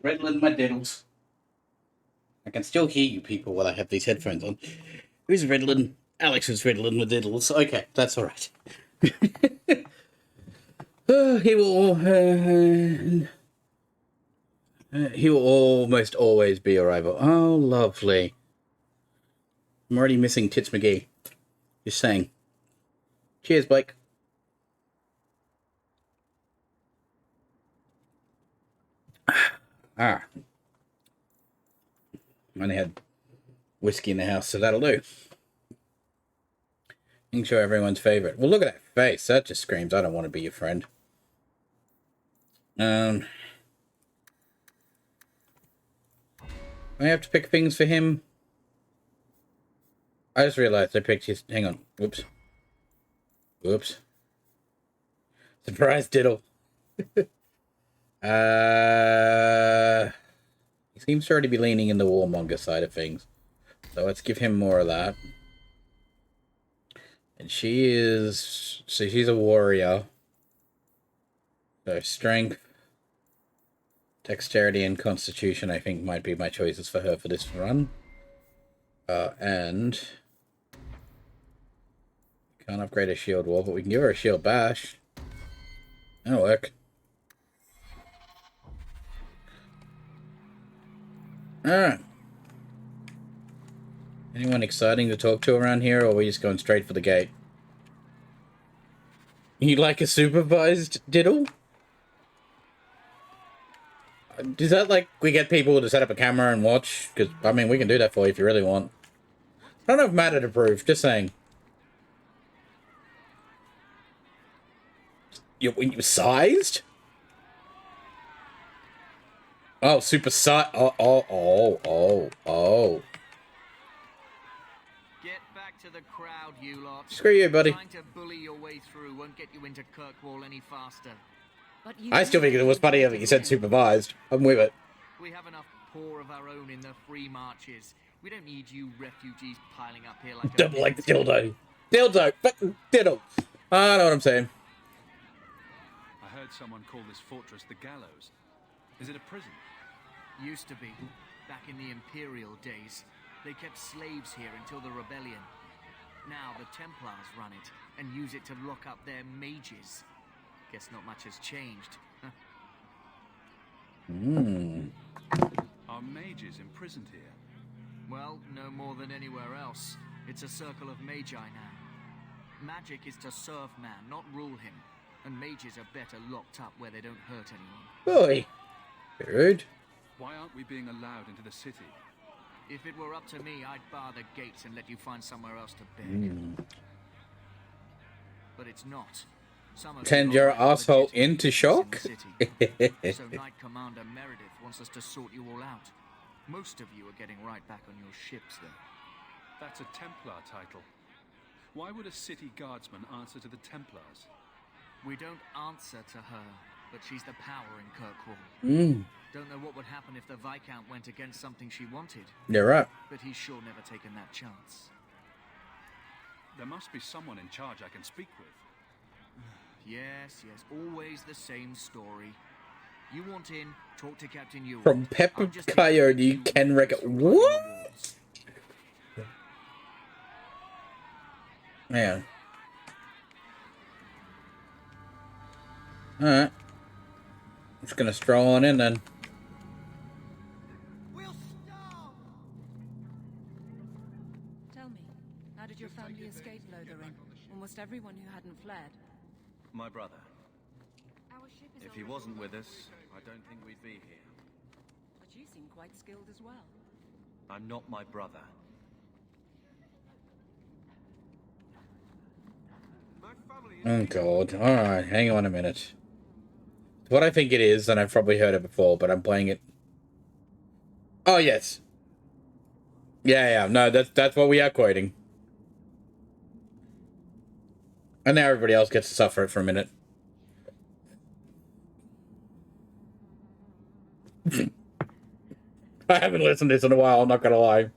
Riddling my diddles. I can still hear you people while I have these headphones on. Who's riddling? Alex is riddling my diddles. Okay, that's alright. He will almost always be a rival. Oh, lovely. I'm already missing Tits McGee. Just saying. Cheers, Blake. Ah. Only had whiskey in the house, so that'll do. Making sure everyone's favourite. Well, look at that face. That just screams, I don't want to be your friend. I have to pick things for him. I just realized I picked his... Hang on. Whoops. Whoops. Surprise diddle. He seems to already be leaning in the warmonger side of things. So let's give him more of that. And she is... So she's a warrior. So strength, dexterity, and constitution, I think, might be my choices for her for this run. And... Can't upgrade a shield wall, but we can give her a shield bash. That'll work. Alright. Anyone exciting to talk to around here, or are we just going straight for the gate? You like a supervised diddle? Is that like we get people to set up a camera and watch? Because, I mean, we can do that for you if you really want. I don't know if Matt would approve, just saying. You sized? Oh, super size. Oh. Get back to the crowd, you lot. Screw you, buddy. Trying to bully your way through won't get you into Kirkwall any faster. But you I still think it was funny that you said supervised. I'm with it. We have enough poor of our own in the free marches. We don't need you refugees piling up here like Double like the dildo. Dildo. Fucking diddle. I know what I'm saying. I heard someone call this fortress the Gallows. Is it a prison? Used to be. Back in the Imperial days. They kept slaves here until the rebellion. Now the Templars run it and use it to lock up their mages. Guess not much has changed. Are mages imprisoned here? Well, no more than anywhere else. It's a circle of magi now. Magic is to serve man, not rule him. And mages are better locked up where they don't hurt anyone. Boy. Good. Why aren't we being allowed into the city? If it were up to me, I'd bar the gates and let you find somewhere else to beg. But it's not. Tend your asshole into shock? So Knight Commander Meredith wants us to sort you all out. Most of you are getting right back on your ships, though. That's a Templar title. Why would a city guardsman answer to the Templars? We don't answer to her, but she's the power in Kirkwall. Don't know what would happen if the Viscount went against something she wanted. You're right. But he's sure never taken that chance. There must be someone in charge I can speak with. Yes, always the same story. You want in, talk to Captain Ewell. From Pepper Coyote, Ken Record. What? Man. Alright. Just gonna stroll on in then. Tell me, how did your family escape Lotharing? Almost everyone who hadn't fled. My brother. If he wasn't with us, I don't think we'd be here. But you seem quite skilled as well. I'm not my brother. Oh god. Alright, hang on a minute. What I think it is, and I've probably heard it before, but I'm playing it. Oh yes. Yeah, no, that's what we are quoting. And now everybody else gets to suffer it for a minute. I haven't listened to this in a while, I'm not gonna lie.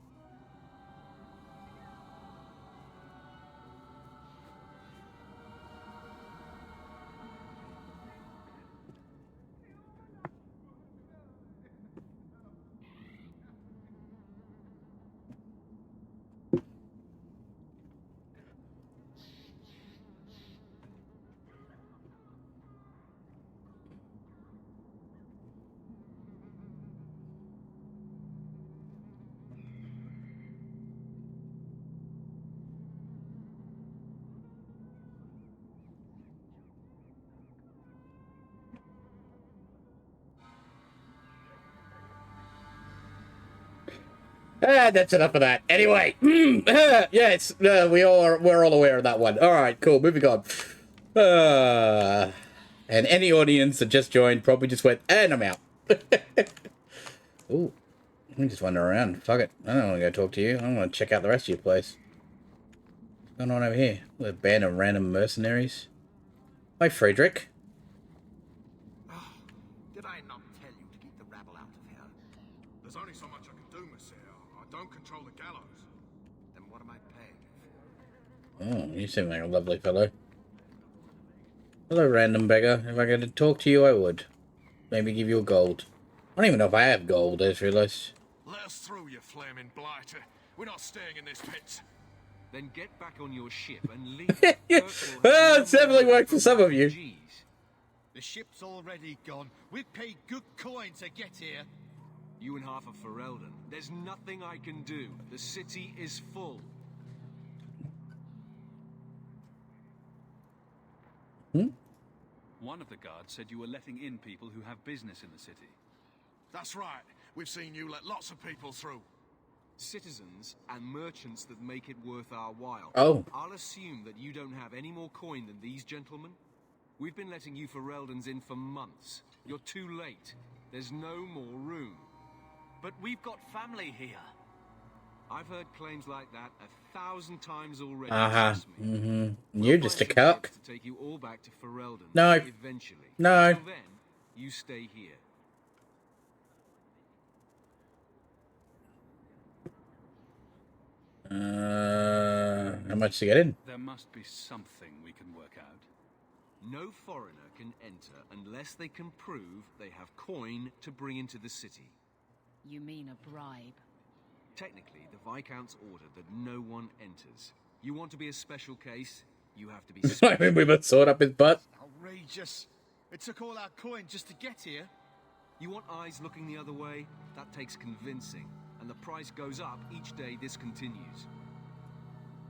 That's enough of that. Anyway, yes, we're all aware of that one. All right, cool. Moving on. And any audience that just joined probably just went, and I'm out. Ooh. Let me just wander around. Fuck it. I don't want to go talk to you. I want to check out the rest of your place. What's going on over here? A band of random mercenaries. Hi, Frederick. Did I not tell you to keep the rabble out of here? There's only so much I can do, Monsieur. I don't control the gallows. Then what am I paying you for? Oh, you seem like a lovely fellow. Hello, random beggar. If I could talk to you, I would. Maybe give you a gold. I don't even know if I have gold, I just realised. Let us through, you flaming blighter. We're not staying in this pit. Then get back on your ship and leave. Oh, it's definitely worked for some of you. The ship's already gone. We've paid good coin to get here. You and half of Ferelden. There's nothing I can do. The city is full. One of the guards said you were letting in people who have business in the city. That's right. We've seen you let lots of people through. Citizens and merchants that make it worth our while. Oh. I'll assume that you don't have any more coin than these gentlemen. We've been letting you Fereldans in for months. You're too late. There's no more room. But we've got family here. I've heard claims like that 1,000 times already. Uh-huh. Mm-hmm. You're just a To cock. take you all back to Ferelden. No. Eventually. No. Until then, you stay here. How much to get in? There must be something we can work out. No foreigner can enter unless they can prove they have coin to bring into the city. You mean a bribe? Technically, the Viscount's ordered that no one enters. You want to be a special case, you have to be I special. mean, we must sword up his butt. Outrageous. It took all our coin just to get here. You want eyes looking the other way? That takes convincing. And the price goes up each day this continues.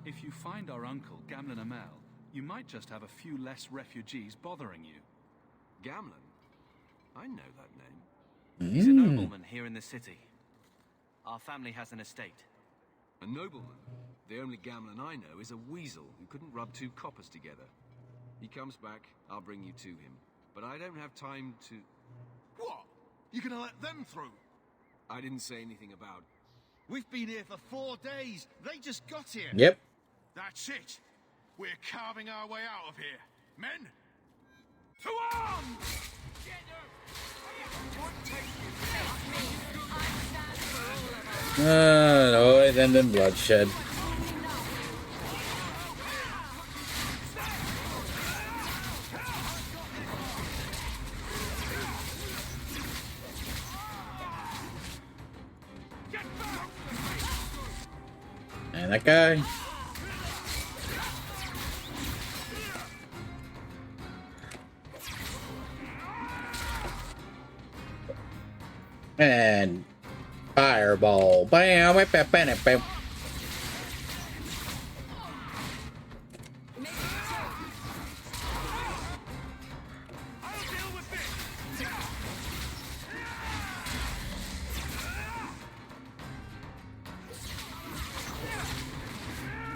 If you find our uncle, Gamlen Amel, you might just have a few less refugees bothering you. Gamlen? I know that name. He's a nobleman here in the city. Our family has an estate. A nobleman? The only Gamlen I know is a weasel who couldn't rub two coppers together. He comes back, I'll bring you to him. But I don't have time to... What? You're gonna let them through? I didn't say anything about... We've been here for 4 days. They just got here. Yep. That's it. We're carving our way out of here. Men, to arms! Always end in bloodshed. And that guy. And fireball. Bam, bam, bam, bam, bam.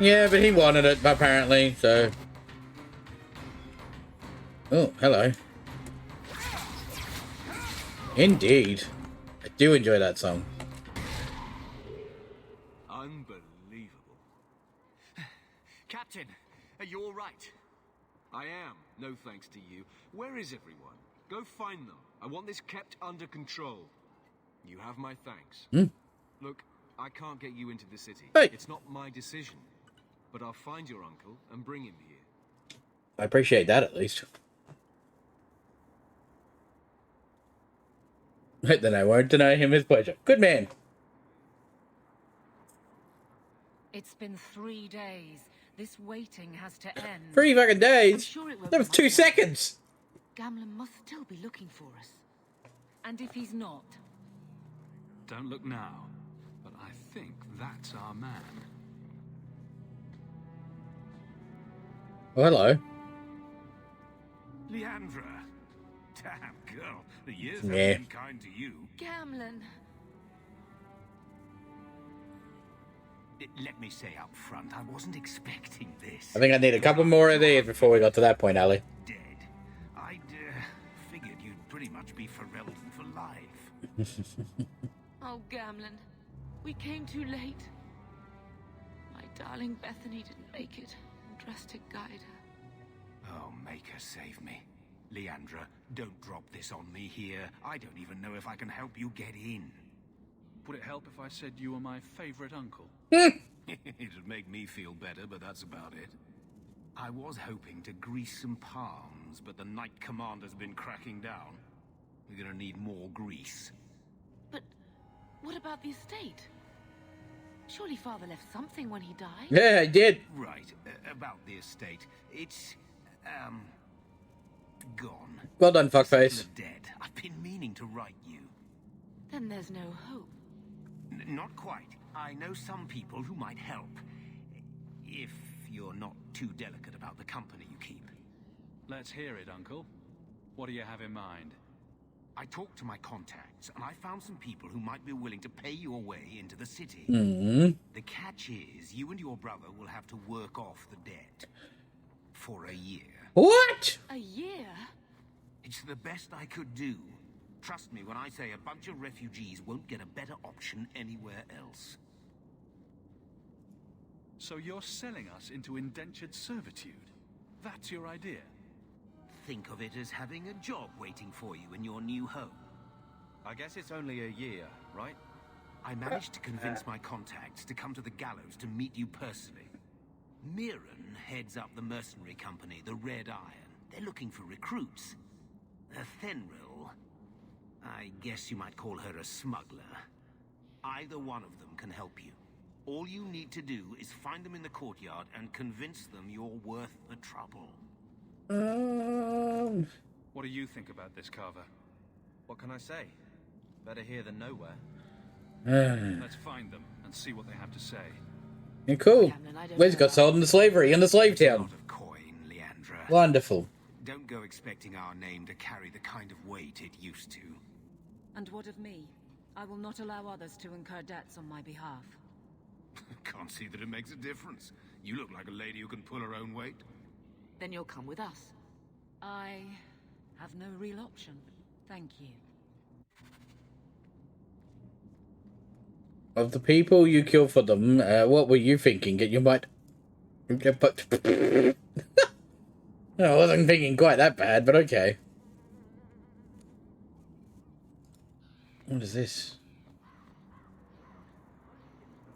Yeah, but he wanted it, apparently, so... Oh, hello. Indeed. I do enjoy that song. Unbelievable. Captain, are you all right? I am, no thanks to you. Where is everyone? Go find them. I want this kept under control. You have my thanks. Look, I can't get you into the city. Hey. It's not my decision. But I'll find your uncle and bring him here. I appreciate that, at least. Then I won't deny him his pleasure. Good man. It's been 3 days. This waiting has to end. 3 fucking days? I'm sure it won't That was be 2 long. seconds. Gamlen must still be looking for us. And if he's not? Don't look now, but I think that's our man. Oh, hello. Leandra. Damn, girl. The years have Yeah. been kind to you. Gamlen. Let me say up front, I wasn't expecting this. I think I need a couple more of these before we got to that point, Ali. Dead. I'd be Ferelden for life. Oh, Gamlen, we came too late. My darling Bethany didn't make it. Drastic guide her. Oh, make her save me. Leandra, don't drop this on me here. I don't even know if I can help you get in. Would it help if I said you were my favorite uncle? It'd make me feel better, but that's about it. I was hoping to grease some palms, but the Knight Commander's been cracking down. We're gonna need more grease. But what about the estate? Surely Father left something when he died? Yeah, I did. Right, about the estate. It's, gone. Well done, fuckface. Still dead. I've been meaning to write you. Then there's no hope. Not quite. I know some people who might help. If you're not too delicate about the company you keep. Let's hear it, Uncle. What do you have in mind? I talked to my contacts, and I found some people who might be willing to pay your way into the city. Mm-hmm. The catch is, you and your brother will have to work off the debt. For a year. What? A year? It's the best I could do. Trust me when I say a bunch of refugees won't get a better option anywhere else. So you're selling us into indentured servitude? That's your idea? Think of it as having a job waiting for you in your new home. I guess it's only a year, right? I managed to convince my contacts to come to the gallows to meet you personally. Mirren heads up the mercenary company, the Red Iron. They're looking for recruits. Fenrir, I guess you might call her a smuggler. Either one of them can help you. All you need to do is find them in the courtyard and convince them you're worth the trouble. What do you think about this, Carver? What can I say? Better here than nowhere. Let's find them and see what they have to say. Yeah, cool. Liz got sold into slavery in the slave town. Coin, Leandra. Wonderful. Don't go expecting our name to carry the kind of weight it used to. And what of me? I will not allow others to incur debts on my behalf. Can't see that it makes a difference. You look like a lady who can pull her own weight. Then you'll come with us. I have no real option. Thank you. Of the people you kill for them, what were you thinking? You might... But... I wasn't thinking quite that bad, but okay. What is this?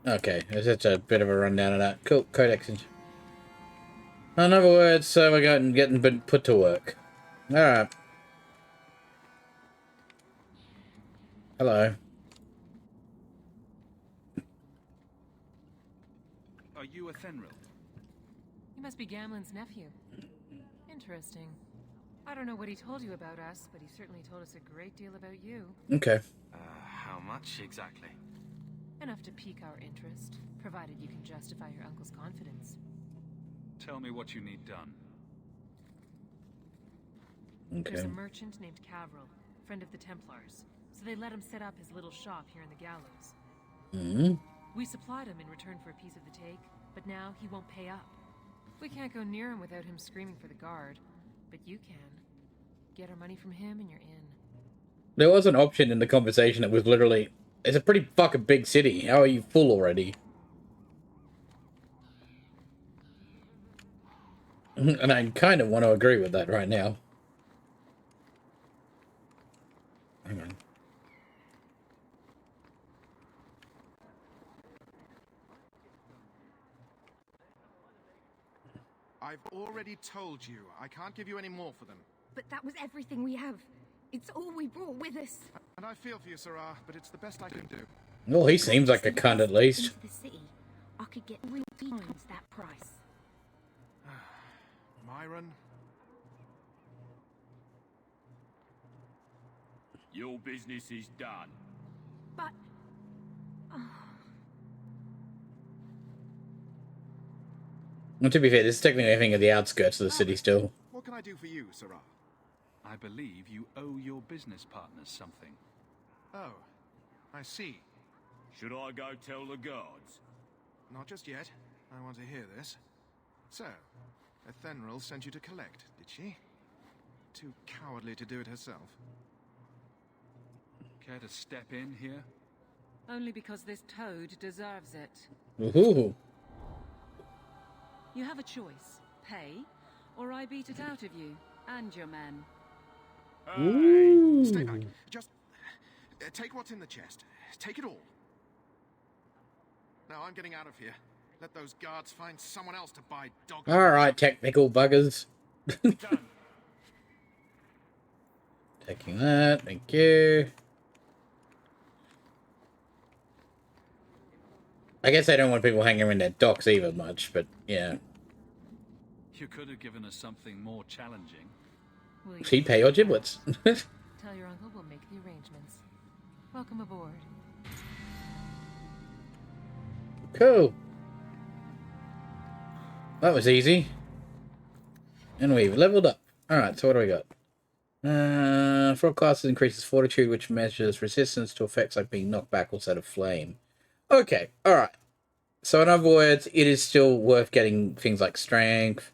Okay, it's just a bit of a rundown of that. Cool, codex. In other words, so we're getting put to work. Alright. Hello. Are you a Fenrir? You must be Gamlen's nephew. Interesting. I don't know what he told you about us, but he certainly told us a great deal about you. Okay. How much exactly? Enough to pique our interest, provided you can justify your uncle's confidence. Tell me what you need done. Okay. There's a merchant named Cavril, friend of the Templars, so they let him set up his little shop here in the gallows. Mm-hmm. We supplied him in return for a piece of the take, but now he won't pay up. We can't go near him without him screaming for the guard, but you can. Get our money from him and you're in. There was an option in the conversation that was literally, it's a pretty fucking big city. How are you full already? And I kind of want to agree with that right now. Hang on. I've already told you, I can't give you any more for them. But that was everything we have. It's all we brought with us. And I feel for you, Sarah, but it's the best I can do. Well, he seems like a cunt at least. Into the city, I could get 3 times that price. Myron? Your business is done. But... Well, to be fair, this is technically a thing at the outskirts of the city still. What can I do for you, Sarah? I believe you owe your business partners something. Oh, I see. Should I go tell the guards? Not just yet. I want to hear this. So, Ethenril sent you to collect, did she? Too cowardly to do it herself. Care to step in here? Only because this toad deserves it. Ooh. You have a choice. Pay, or I beat it out of you and your men. Ooh. Stay back. Just take what's in the chest. Take it all. Now I'm getting out of here. Let those guards find someone else to buy dog. Alright, technical buggers. Taking that, thank you. I guess I don't want people hanging around their docks either much, but yeah. You could have given us something more challenging. She'd pay your giblets. Tell your uncle we'll make the arrangements. Welcome aboard. Cool. That was easy. And we've leveled up. Alright, so what do we got? For all classes increases fortitude, which measures resistance to effects like being knocked back or set aflame. Okay, alright. So in other words, it is still worth getting things like strength.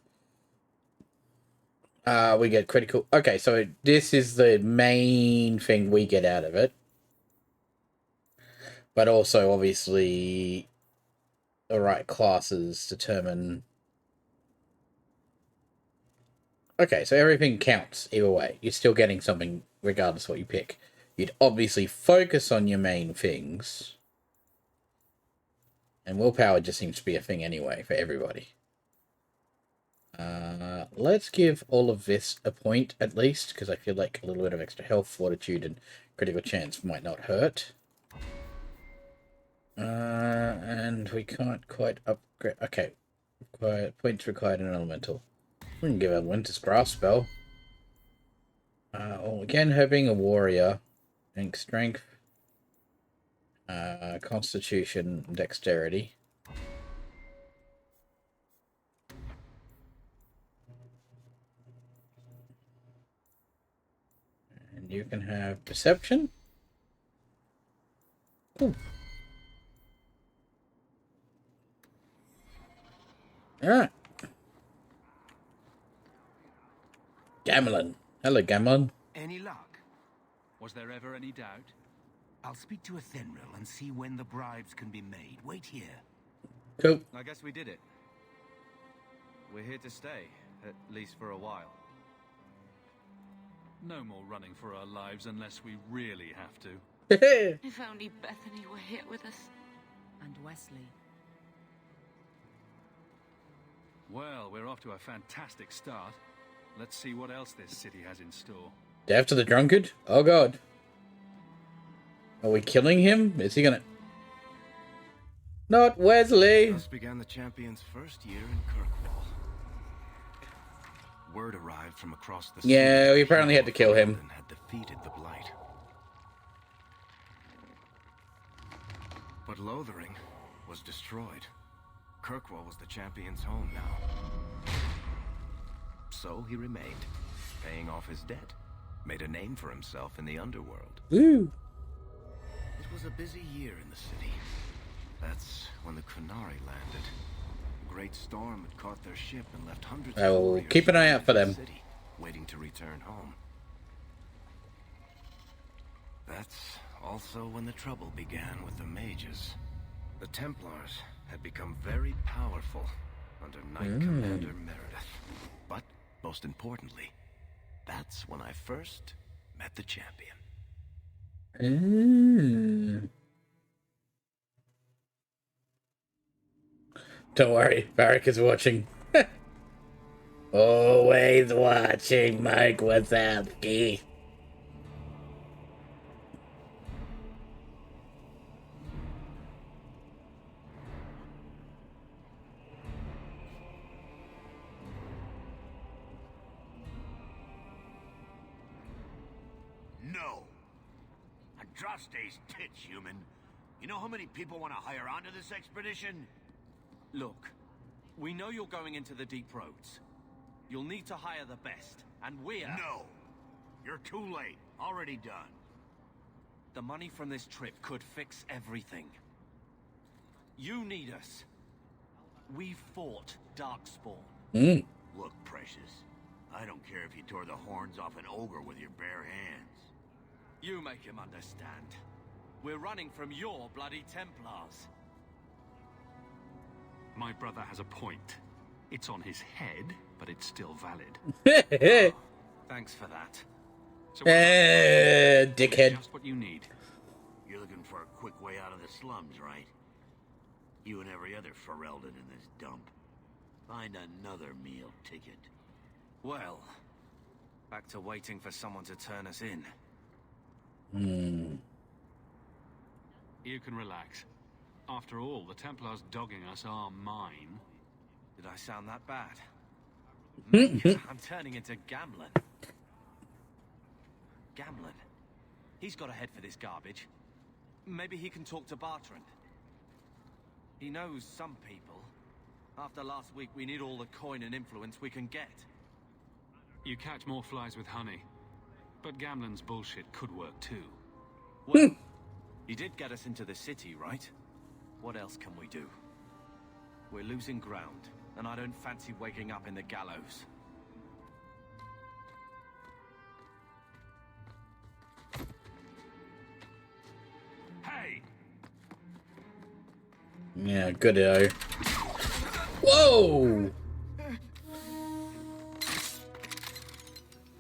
We get critical. Okay, so this is the main thing we get out of it. But also, obviously, the right classes determine... Okay, so everything counts either way. You're still getting something regardless of what you pick. You'd obviously focus on your main things. And willpower just seems to be a thing anyway for everybody. Let's give all of this a point at least, because I feel like a little bit of extra health, fortitude, and critical chance might not hurt. And we can't quite upgrade. Okay, points required in elemental. We can give a Winter's Grasp spell. Again, her being a warrior, I think strength, constitution, dexterity. And you can have perception. Cool. Alright. Gamlen. Hello, Gamlen. Any luck? Was there ever any doubt? I'll speak to Athenril and see when the bribes can be made. Wait here. Cool. I guess we did it. We're here to stay, at least for a while. No more running for our lives unless we really have to. If only Bethany were here with us. And Wesley. Well, we're off to a fantastic start. Let's see what else this city has in store. Death to the drunkard? Oh god. Are we killing him? Is he gonna... Not Wesley! Thus began the champion's first year in Kirkwall. Word arrived from across the sea. Yeah, we apparently had to kill him. Had defeated the Blight. But Lothering was destroyed. Kirkwall was the champion's home now. So he remained, paying off his debt. Made a name for himself in the underworld. Woo! It was a busy year in the city. That's when the Qunari landed. A great storm had caught their ship and left hundreds I of will warriors keep an eye out for them. in the city, waiting to return home. That's also when the trouble began with the mages. The Templars had become very powerful under Knight Commander Meredith. But, most importantly, that's when I first met the champion. Don't worry, Varric is watching. Always watching, Mike Wazowski. No. Andraste's tits, human. You know how many people want to hire onto this expedition? Look, we know you're going into the deep roads. You'll need to hire the best, and we're... No. You're too late. Already done. The money from this trip could fix everything. You need us. We fought Darkspawn. Look, Precious. I don't care if you tore the horns off an ogre with your bare hands. You make him understand. We're running from your bloody Templars. My brother has a point. It's on his head, but it's still valid. Thanks for that. So dickhead. Just what you need. You're looking for a quick way out of the slums, right? You and every other Ferelden in this dump. Find another meal ticket. Well, back to waiting for someone to turn us in. You can relax. After all, the Templars dogging us are mine. Did I sound that bad? Mate, I'm turning into Gamlen. Gamlen? He's got a head for this garbage. Maybe he can talk to Bartrand. He knows some people. After last week, we need all the coin and influence we can get. You catch more flies with honey. But Gamlen's bullshit could work too. Well, he did get us into the city, right? What else can we do? We're losing ground, and I don't fancy waking up in the gallows. Hey! Yeah, good. Whoa!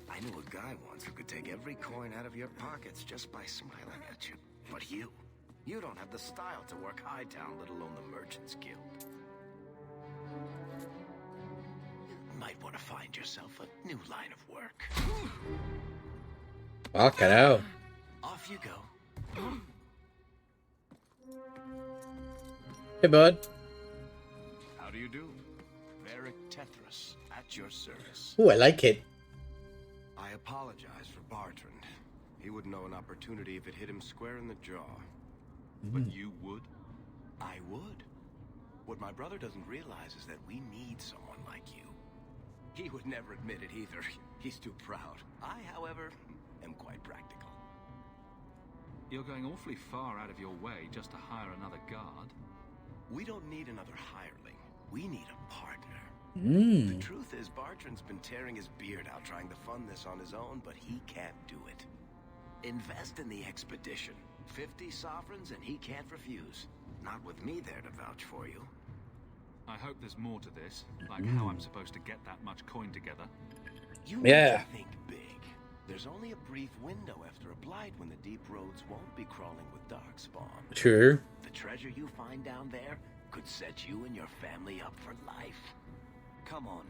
I knew a guy once who could take every coin out of your pockets just by smiling at you. But you don't have the style to work Hightown, let alone the Merchants Guild. You might want to find yourself a new line of work. Fuck it out. Off you go. Hey, bud. How do you do? Varric Tethras, at your service. Ooh, I like it. I apologize for Bartrand. He would know an opportunity if it hit him square in the jaw. But you would? I would. What my brother doesn't realize is that we need someone like you. He would never admit it either. He's too proud. I, however, am quite practical. You're going awfully far out of your way just to hire another guard. We don't need another hireling. We need a partner. The truth is, Bartrand's been tearing his beard out trying to fund this on his own, but he can't do it. Invest in the expedition. 50 sovereigns and he can't refuse. Not with me there to vouch for you. I hope there's more to this, like how I'm supposed to get that much coin together. You need to think big. There's only a brief window after a blight when the deep roads won't be crawling with darkspawn. True. The treasure you find down there could set you and your family up for life. Come on.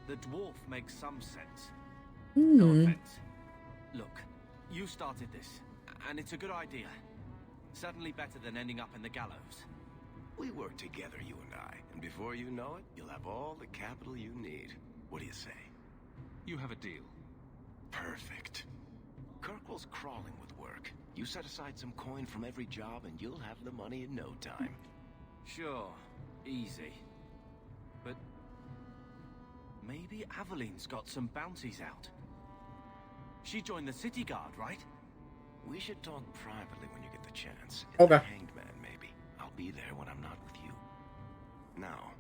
The dwarf makes some sense. Hmm. No offense. Look, you started this, and it's a good idea. Certainly better than ending up in the gallows. We work together, you and I, and before you know it, you'll have all the capital you need. What do you say? You have a deal. Perfect. Kirkwall's crawling with work. You set aside some coin from every job and you'll have the money in no time. Sure, easy. But maybe Aveline's got some bounties out. She joined the city guard, right? We should talk privately when you get the chance. Okay. Hanged man, maybe. I'll be there when I'm not with you. Now,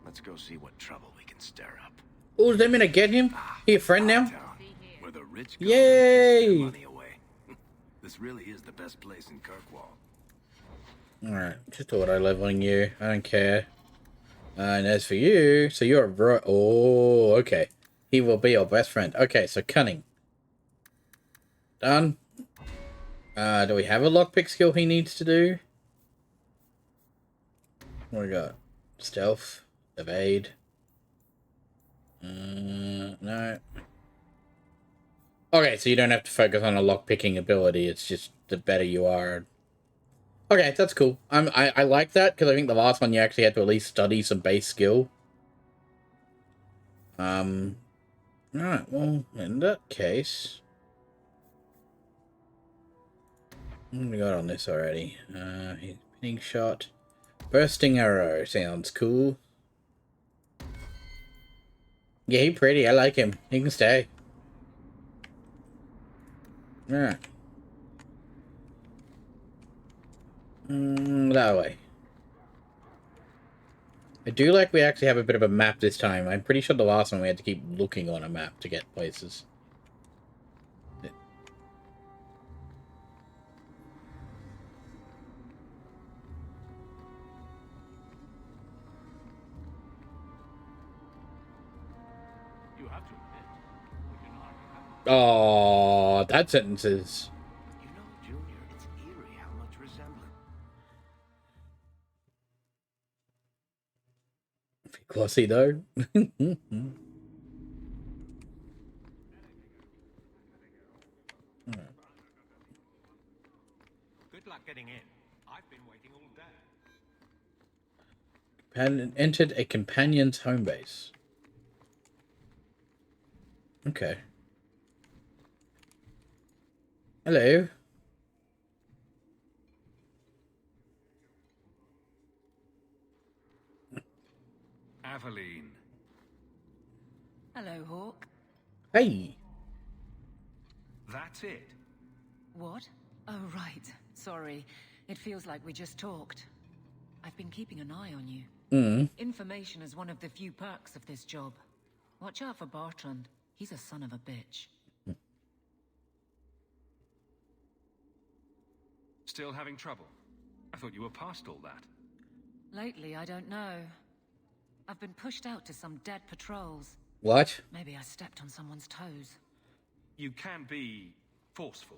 let's go see what trouble we can stir up. Oh, does that mean I get him? He a friend now? Where the rich Yay! money away. This really is the best place in Kirkwall. Alright, just auto leveling you. I don't care. And as for you, so you're a bro. Oh, okay. He will be your best friend. Okay, so cunning. Done. Do we have a lockpick skill he needs to do? What do we got? Stealth. Evade. No. Okay, so you don't have to focus on a lockpicking ability. It's just the better you are. Okay, that's cool. I like that because I think the last one you actually had to at least study some base skill. Alright, well, in that case, what do we got on this already? Hitting shot, bursting arrow sounds cool. Yeah, he's pretty. I like him. He can stay. Alright. That way. I do like we actually have a bit of a map this time. I'm pretty sure the last one we had to keep looking on a map to get places. Oh, that sentence is... You know, Junior, it's eerie how much resemblance. Glossy, though. Good luck getting in. I've been waiting all day. Entered a companion's home base. Okay. Hello. Aveline. Hello, Hawk. Hey. That's it. What? Oh, right. Sorry. It feels like we just talked. I've been keeping an eye on you. Information is one of the few perks of this job. Watch out for Bartrand. He's a son of a bitch. Still having trouble? I thought you were past all that. Lately, I don't know. I've been pushed out to some dead patrols. What? Maybe I stepped on someone's toes. You can be forceful.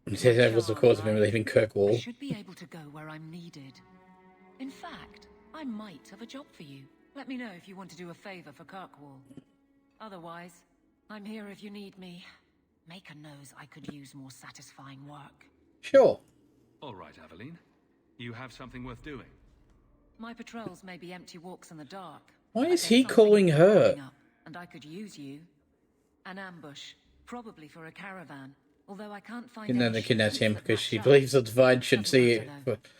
That was the cause of him leaving Kirkwall. I should be able to go where I'm needed. In fact, I might have a job for you. Let me know if you want to do a favor for Kirkwall. Otherwise, I'm here if you need me. Maker knows I could use more satisfying work. Sure. All right, Aveline. You have something worth doing. My patrols may be empty walks in the dark. Why but is there's he something calling her? coming up, and I could use you. An ambush, probably for a caravan. Although I can't find And then any they kidnapped him that because match she up. believes that Divine should see it.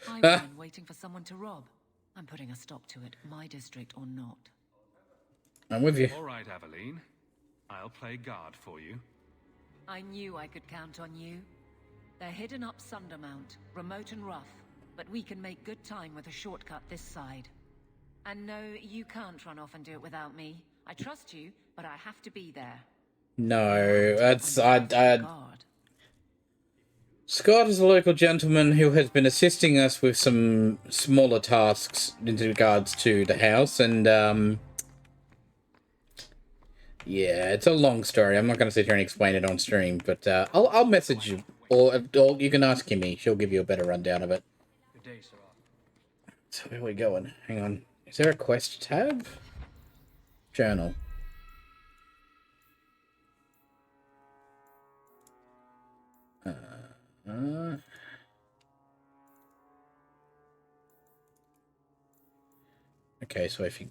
Highwayman waiting for someone to rob. I'm putting a stop to it, my district or not. I'm with you. All right, Aveline. I'll play guard for you. I knew I could count on you. They're hidden up Sundermount, remote and rough, but we can make good time with a shortcut this side. And no, you can't run off and do it without me. I trust you, but I have to be there. No, that's... Scott is a local gentleman who has been assisting us with some smaller tasks in regards to the house, and, yeah, it's a long story. I'm not going to sit here and explain it on stream, but, I'll message you, or you can ask Kimmy. She'll give you a better rundown of it. Good day, sir. So where are we going? Hang on. Is there a quest tab? Journal. Okay, so if you...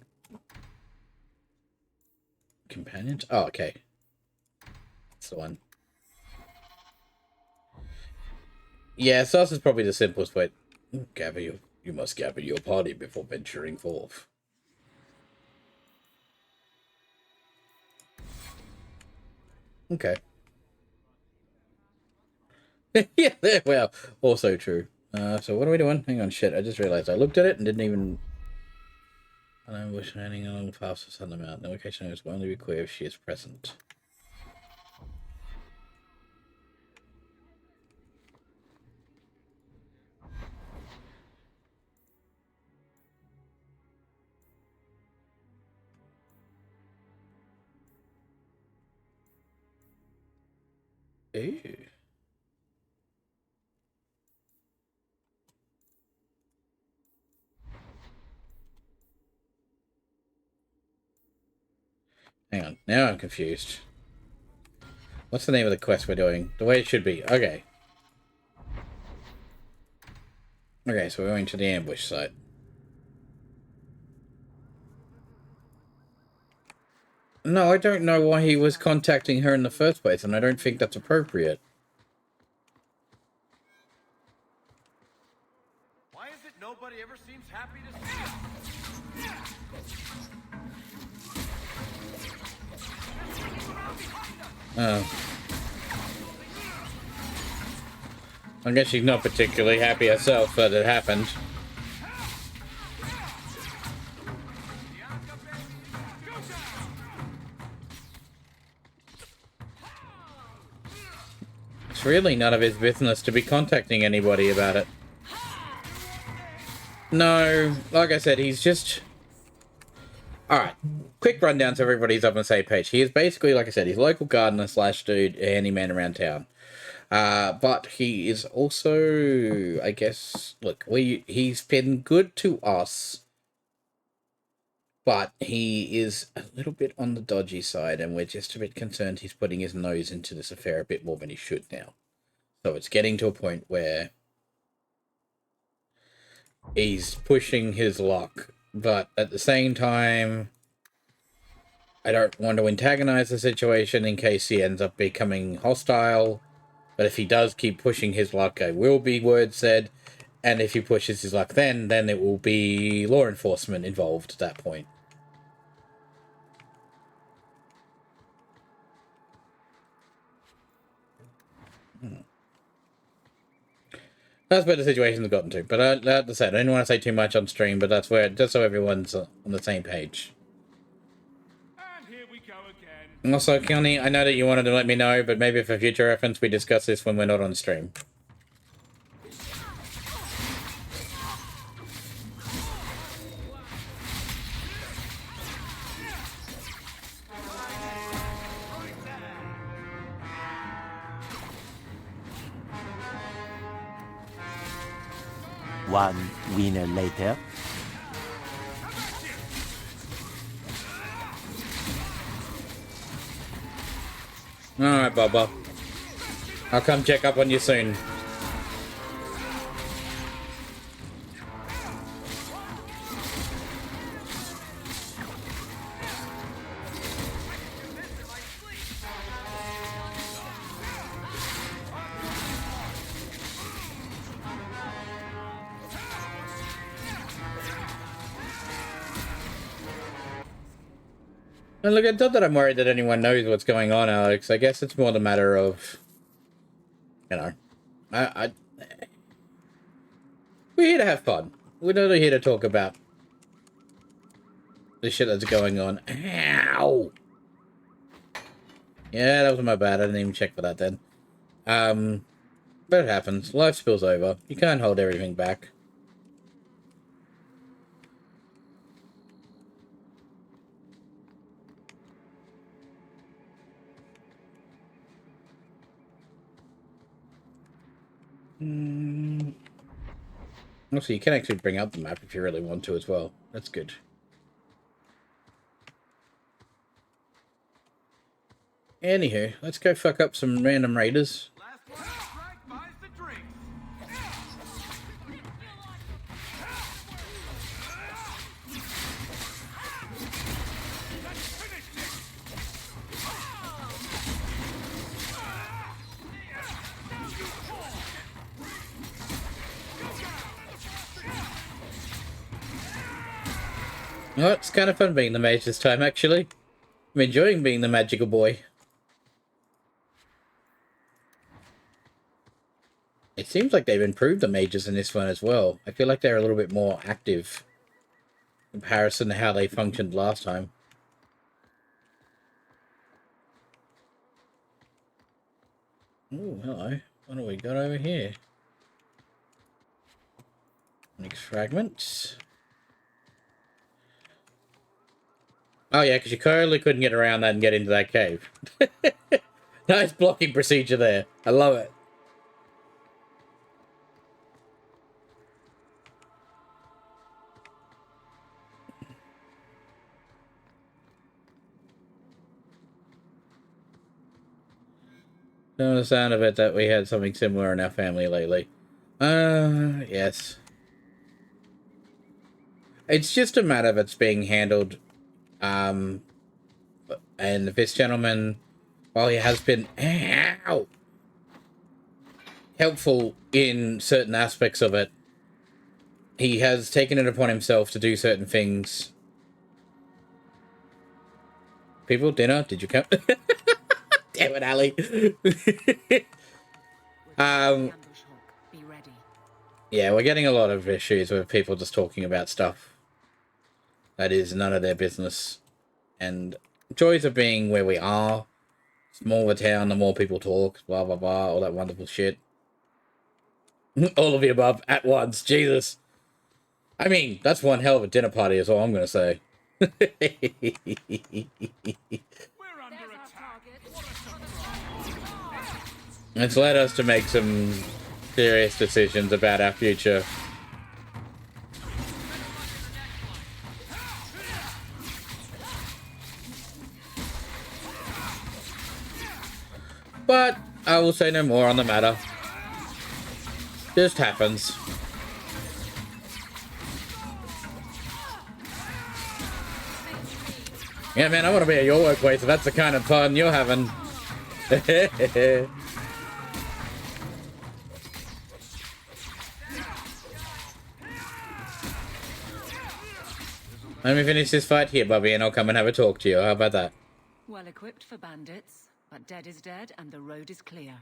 Companions? Oh, okay. That's the one. Yeah, so this is probably the simplest way. You must gather your party before venturing forth. Okay. Yeah, well, also true. So what are we doing? Hang on, shit, I just realized I looked at it and didn't even... An ambush landing along the path of Sundermount. The location is only be clear if she is present. Ooh. Hang on, now I'm confused. What's the name of the quest we're doing? The way it should be. Okay. Okay, so we're going to the ambush site. No, I don't know why he was contacting her in the first place, and I don't think that's appropriate. Why is it nobody ever seems happy to see us? Oh. I guess she's not particularly happy herself that it happened. It's really none of his business to be contacting anybody about it. No, like I said, he's just... Alright, quick rundown so everybody's up on the same page. He is basically, like I said, he's a local gardener / dude, handyman around town. But he is also, I guess, look, he's been good to us, but he is a little bit on the dodgy side, and we're just a bit concerned he's putting his nose into this affair a bit more than he should now. So it's getting to a point where he's pushing his luck, but at the same time, I don't want to antagonize the situation in case he ends up becoming hostile. But if he does keep pushing his luck, I will be word said. And if he pushes his luck then it will be law enforcement involved at that point. That's where the situation's gotten to. But like I said, I didn't want to say too much on stream, but that's where, just so everyone's on the same page. And here we go again. Also, Keone, I know that you wanted to let me know, but maybe for future reference, we discuss this when we're not on stream. One winner later. Alright, Bubba. I'll come check up on you soon. And look, it's not that I'm worried that anyone knows what's going on, Alex. I guess it's more the matter of, you know, we're here to have fun. We're not here to talk about the shit that's going on. Ow! Yeah, that was my bad. I didn't even check for that then. But it happens. Life spills over. You can't hold everything back. Also, you can actually bring up the map if you really want to as well. That's good. Anywho, let's go fuck up some random raiders. Well, it's kind of fun being the mage this time, actually. I'm enjoying being the magical boy. It seems like they've improved the mages in this one as well. I feel like they're a little bit more active in comparison to how they functioned last time. Oh, hello. What do we got over here? Next fragments. Oh yeah, because you clearly couldn't get around that and get into that cave. Nice blocking procedure there. I love it. From the sound of it, that we had something similar in our family lately. Yes. It's just a matter of it's being handled. And this gentleman, while he has been helpful in certain aspects of it, he has taken it upon himself to do certain things. People, dinner? Did you come? Damn it, Ali. Yeah, we're getting a lot of issues with people just talking about stuff that is none of their business. And joys of being where we are. Smaller town, the more people talk, blah, blah, blah, all that wonderful shit. All of the above at once, Jesus. I mean, that's one hell of a dinner party is all I'm going to say. It's led us to make some serious decisions about our future. But I will say no more on the matter. Just happens. Yeah, man, I want to be at your workplace if that's the kind of fun you're having. Let me finish this fight here, Bobby, and I'll come and have a talk to you. How about that? Well equipped for bandits, but dead is dead and the road is clear.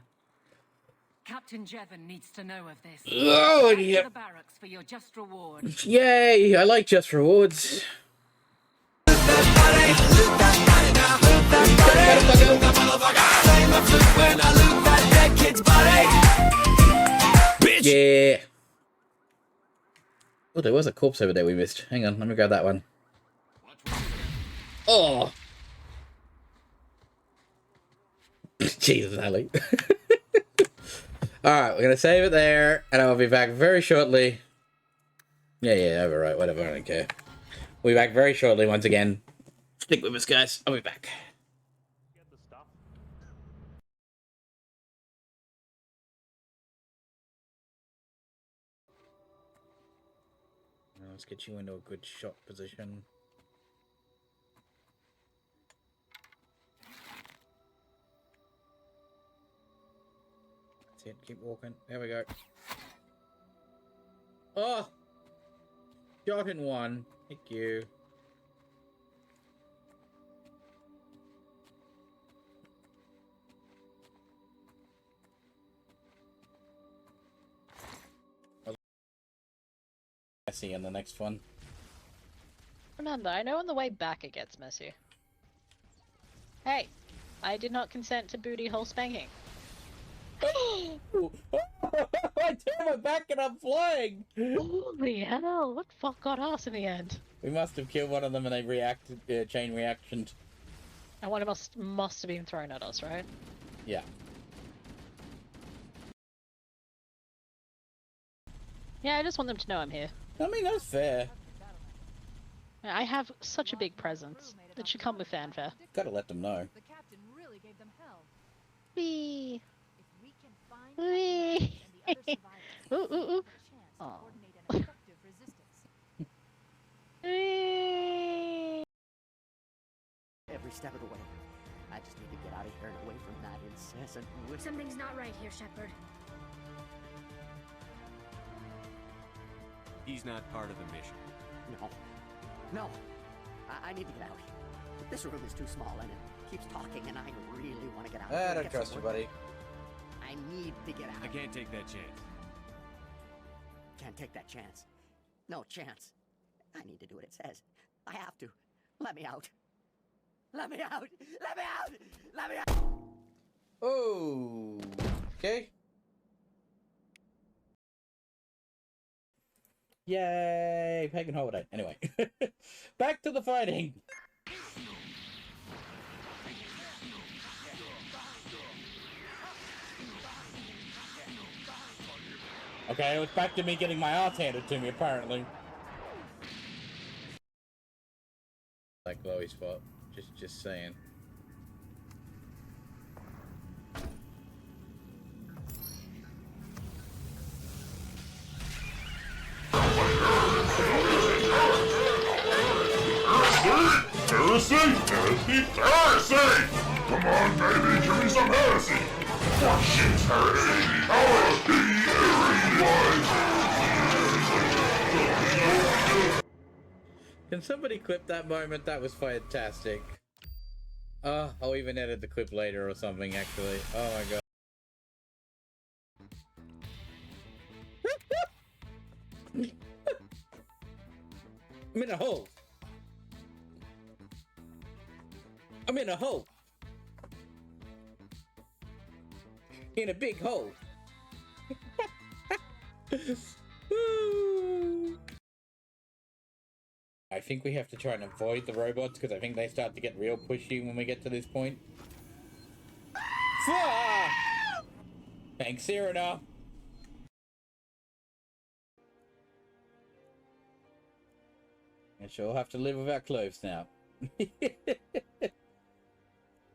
Captain Jevon needs to know of this. Oh, Back to yeah. the barracks for your just reward. Yay! I like just rewards. Yeah. Oh, there was a corpse over there we missed. Hang on, let me grab that one. Oh! Jesus, Ali. Alright, we're gonna save it there, and I'll be back very shortly. Yeah, alright, whatever, I don't care. We'll be back very shortly once again. Stick with us, guys. I'll be back. Let's get you into a good shot position. That's it, keep walking. There we go. Oh! Shot in one. Thank you. Messy in the next one. Remember, I know on the way back it gets messy. Hey, I did not consent to booty hole spanking. I turned my back and I'm flying! Holy hell, what fuck got us in the end? We must have killed one of them and they reacted, chain reaction. And one of us must have been thrown at us, right? Yeah. Yeah, I just want them to know I'm here. I mean, that's fair. I have such a big presence. That should come with fanfare. Gotta let them know. The captain really gave them hell. Wee. If we can find Wee. and the other survivors, Ooh, ooh, ooh. chance to Oh. coordinate an effective resistance. Wee. Every step of the way. I just need to get out of here and away from that incessant whisper. Something's not right here, Shepard. He's not part of the mission. No. I need to get out. This room is too small and it keeps talking and I really want to get out. I don't trust you, buddy. I need to get out. I can't take that chance. Can't take that chance. No chance. I need to do what it says. I have to. Let me out. Let me out. Let me out. Let me out. Oh. Okay. Yay! Pagan holiday. Anyway. Back to the fighting! Okay, it's back to me getting my ass handed to me, apparently. Like glowy spot. Just saying. Heresy! Heresy! Heresy! Come on, baby, give me some heresy! What shit's heresy? Can somebody clip that moment? That was fantastic. I'll even edit the clip later or something, actually. Oh my god. I'm in a hole. I'm in a hole. In a big hole. Woo. I think we have to try and avoid the robots, because I think they start to get real pushy when we get to this point. Thanks, Cyrano. I sure have to live without clothes now.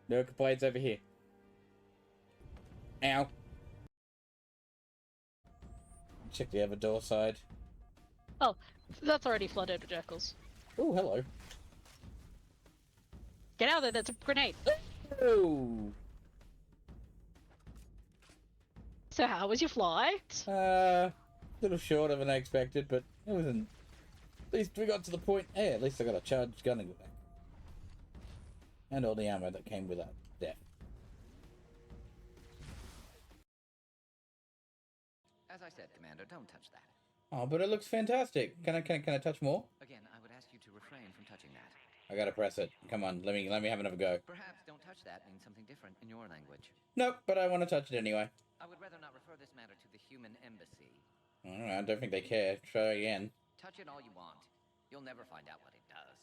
No complaints over here. Ow. Check the other door side. Oh, that's already flooded with jackals. Oh, hello. Get out of there, that's a grenade. Oh. So how was your flight? A little shorter than I expected, but it wasn't. At least we got to the point. Hey, at least I got a charged gun in the back. And all the ammo that came with that death. As I said, Commander, don't touch that. Oh, but it looks fantastic. Can I touch more? Again, I would ask you to refrain from touching that. I gotta press it. Come on, let me have another go. Perhaps don't touch that means something different in your language. Nope, but I want to touch it anyway. I would rather not refer this matter to the human embassy. I don't think they care. Try again. Touch it all you want. You'll never find out what it does.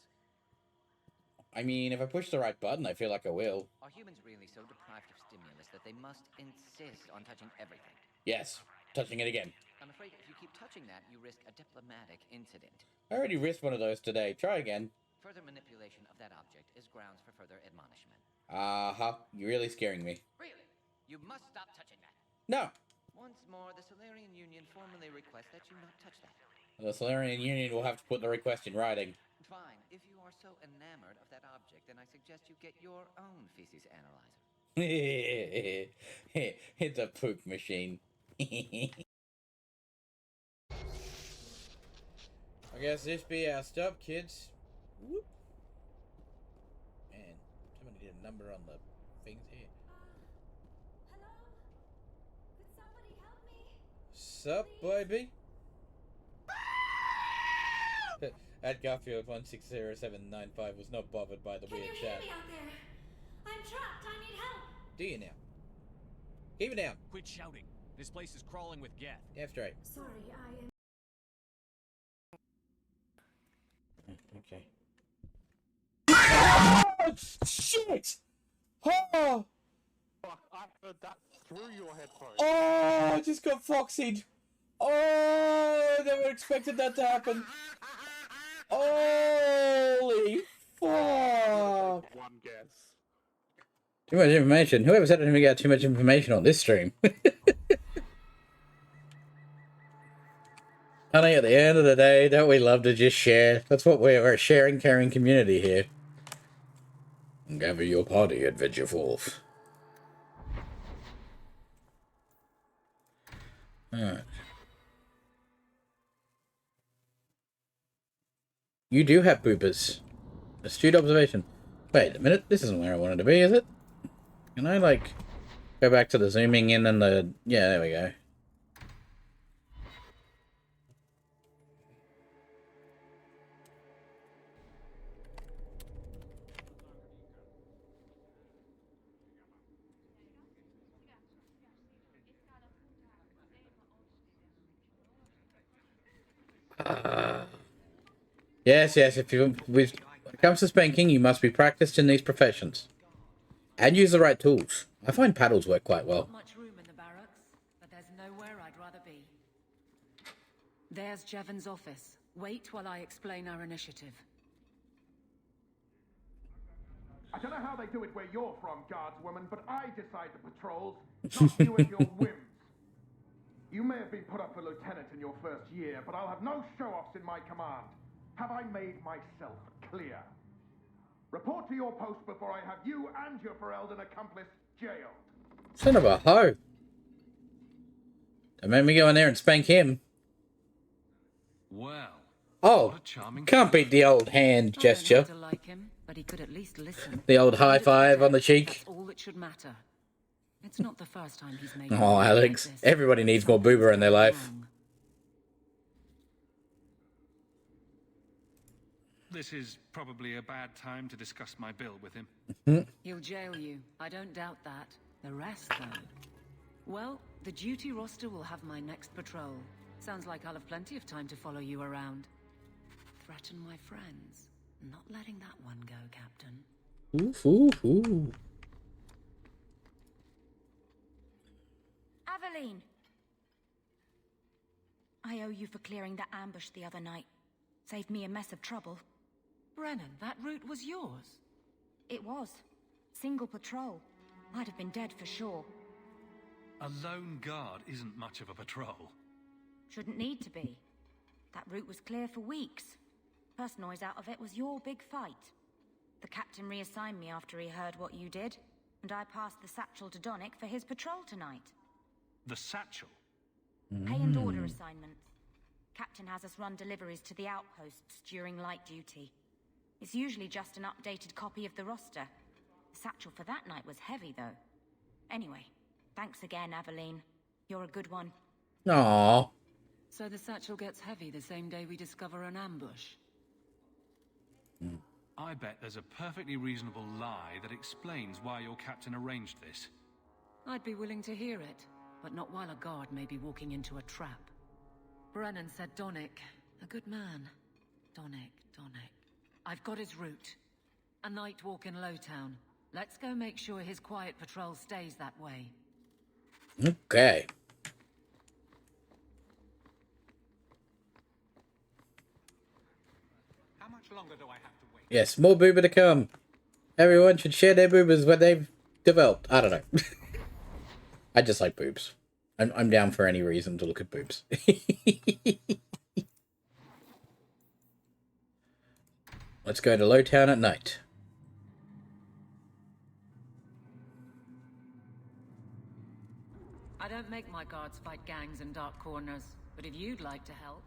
I mean, if I push the right button, I feel like I will. Are humans really so deprived of stimulus that they must insist on touching everything? Yes, touching it again. I'm afraid if you keep touching that, you risk a diplomatic incident. I already risked one of those today. Try again. Further manipulation of that object is grounds for further admonishment. You're really scaring me. Really? You must stop touching that. No! Once more, the Solarian Union formally requests that you not touch that. The Solarian Union will have to put the request in writing. Fine. If you are so enamored of that object, then I suggest you get your own feces analyzer. It's a poop machine. I guess this be our stop, kids. Whoop. Man, somebody did a number on the things here. Hello? Could somebody help me? Sup, baby? At Garfield 160795 was not bothered by the weird chat. Can you hear me out there? I'm trapped. I need help. Do you now? Keep it down. Quit shouting. This place is crawling with Geth. Yeah, straight. Sorry, I am. Okay. Oh, shit! Oh! Fuck, I heard that through your headphones. Oh, I just got foxied. Oh, I never expected that to happen. Holy fuck! One guess. Too much information. Whoever said we got too much information on this stream. Honey, at the end of the day, don't we love to just share? That's what we're a sharing, caring community here. Gather your party, Adventure Forth. Alright. You do have boopers. Astute observation. Wait a minute, this isn't where I wanted to be, is it? Can I, like, go back to the zooming in and the... Yeah, there we go. Yes, if you... when it comes to spanking, you must be practiced in these professions. And use the right tools. I find paddles work quite well. Not much room in the barracks, but there's nowhere I'd rather be. There's Jevon's office. Wait while I explain our initiative. I don't know how they do it where you're from, guardswoman, but I decide the patrols, not you and your whims. You may have been put up for lieutenant in your first year, but I'll have no show-offs in my command. Have I made myself clear? Report to your post before I have you and your Ferelden accomplice jailed. Son of a hoe. Don't make me go in there and spank him. Well. Oh, can't beat the old hand gesture. I don't like him, but he could at least listen. The old high five on the cheek. That's all that should matter. It's not the first time he's made. Oh, Alex. Like Everybody needs more boober in their life. This is probably a bad time to discuss my bill with him. He'll jail you. I don't doubt that. The rest, though. Well, the duty roster will have my next patrol. Sounds like I'll have plenty of time to follow you around. threaten my friends. Not letting that one go, Captain. Oof, oof, oof. Aveline! I owe you for clearing that ambush the other night. Saved me a mess of trouble. Brennan, that route was yours? It was. Single patrol. I'd have been dead for sure. A lone guard isn't much of a patrol. Shouldn't need to be. That route was clear for weeks. First noise out of it was your big fight. The captain reassigned me after he heard what you did, and I passed the satchel to Donnick for his patrol tonight. The satchel? Pay and order assignments. Captain has us run deliveries to the outposts during light duty. It's usually just an updated copy of the roster. The satchel for that night was heavy, though. Anyway, thanks again, Aveline. You're a good one. Aww. So the satchel gets heavy the same day we discover an ambush? I bet there's a perfectly reasonable lie that explains why your captain arranged this. I'd be willing to hear it, but not while a guard may be walking into a trap. Brennan said Donnick, a good man. Donnick. I've got his route. A night walk in Lowtown. Let's go make sure his quiet patrol stays that way. Okay. How much longer do I have to wait? Yes, more booba to come. Everyone should share their boobas when they've developed. I don't know. I just like boobs. I'm down for any reason to look at boobs. Let's go to Lowtown at night. I don't make my guards fight gangs in dark corners, but if you'd like to help...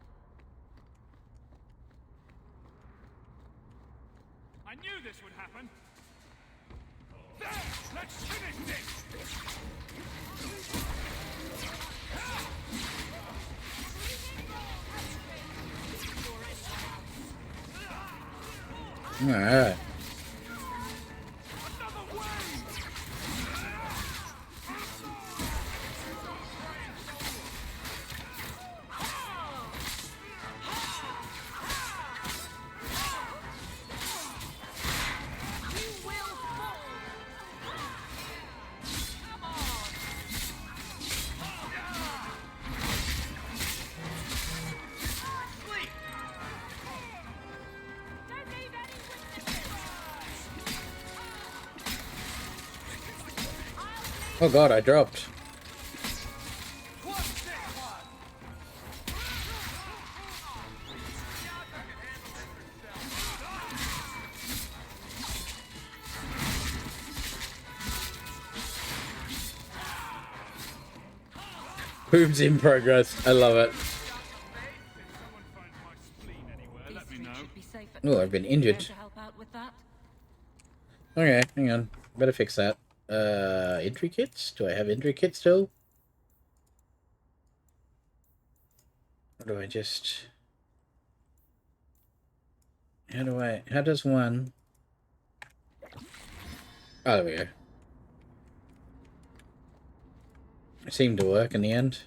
I knew this would happen. There! Let's finish this! Alright. Oh god, I dropped. Boobs in progress. I love it. Oh, I've been injured. Okay, hang on. Better fix that. Entry kits? Do I have entry kits still? Or do I just... How does one... Oh, there we go. It seemed to work in the end.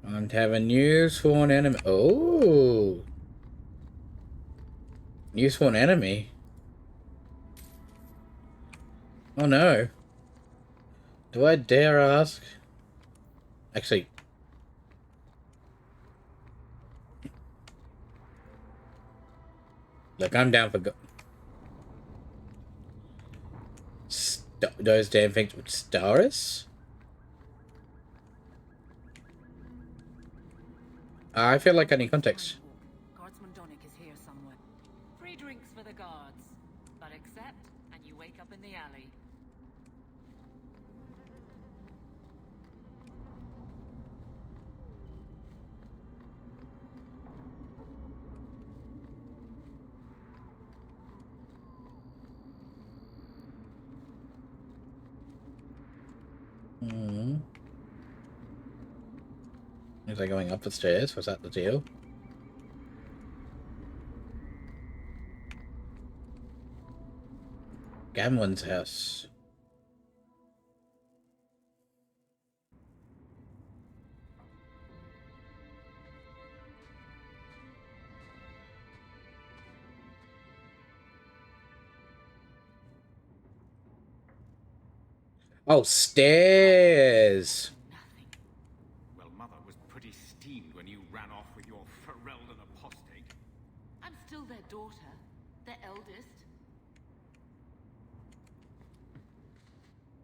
I'm to have a new sworn enemy. Oh! New sworn enemy? Oh no. Do I dare ask? Actually... Look, I'm down for those damn things with Staris? I feel like I need context. Guardsman Donnick is here somewhere. Free drinks for the guards, but accept and you wake up in the alley. Is they going up the stairs? Was that the deal? Gamlen's house. Oh, stairs. Well, Mother was pretty steamed when you ran off with your Ferelden apostate. I'm still their daughter, their eldest.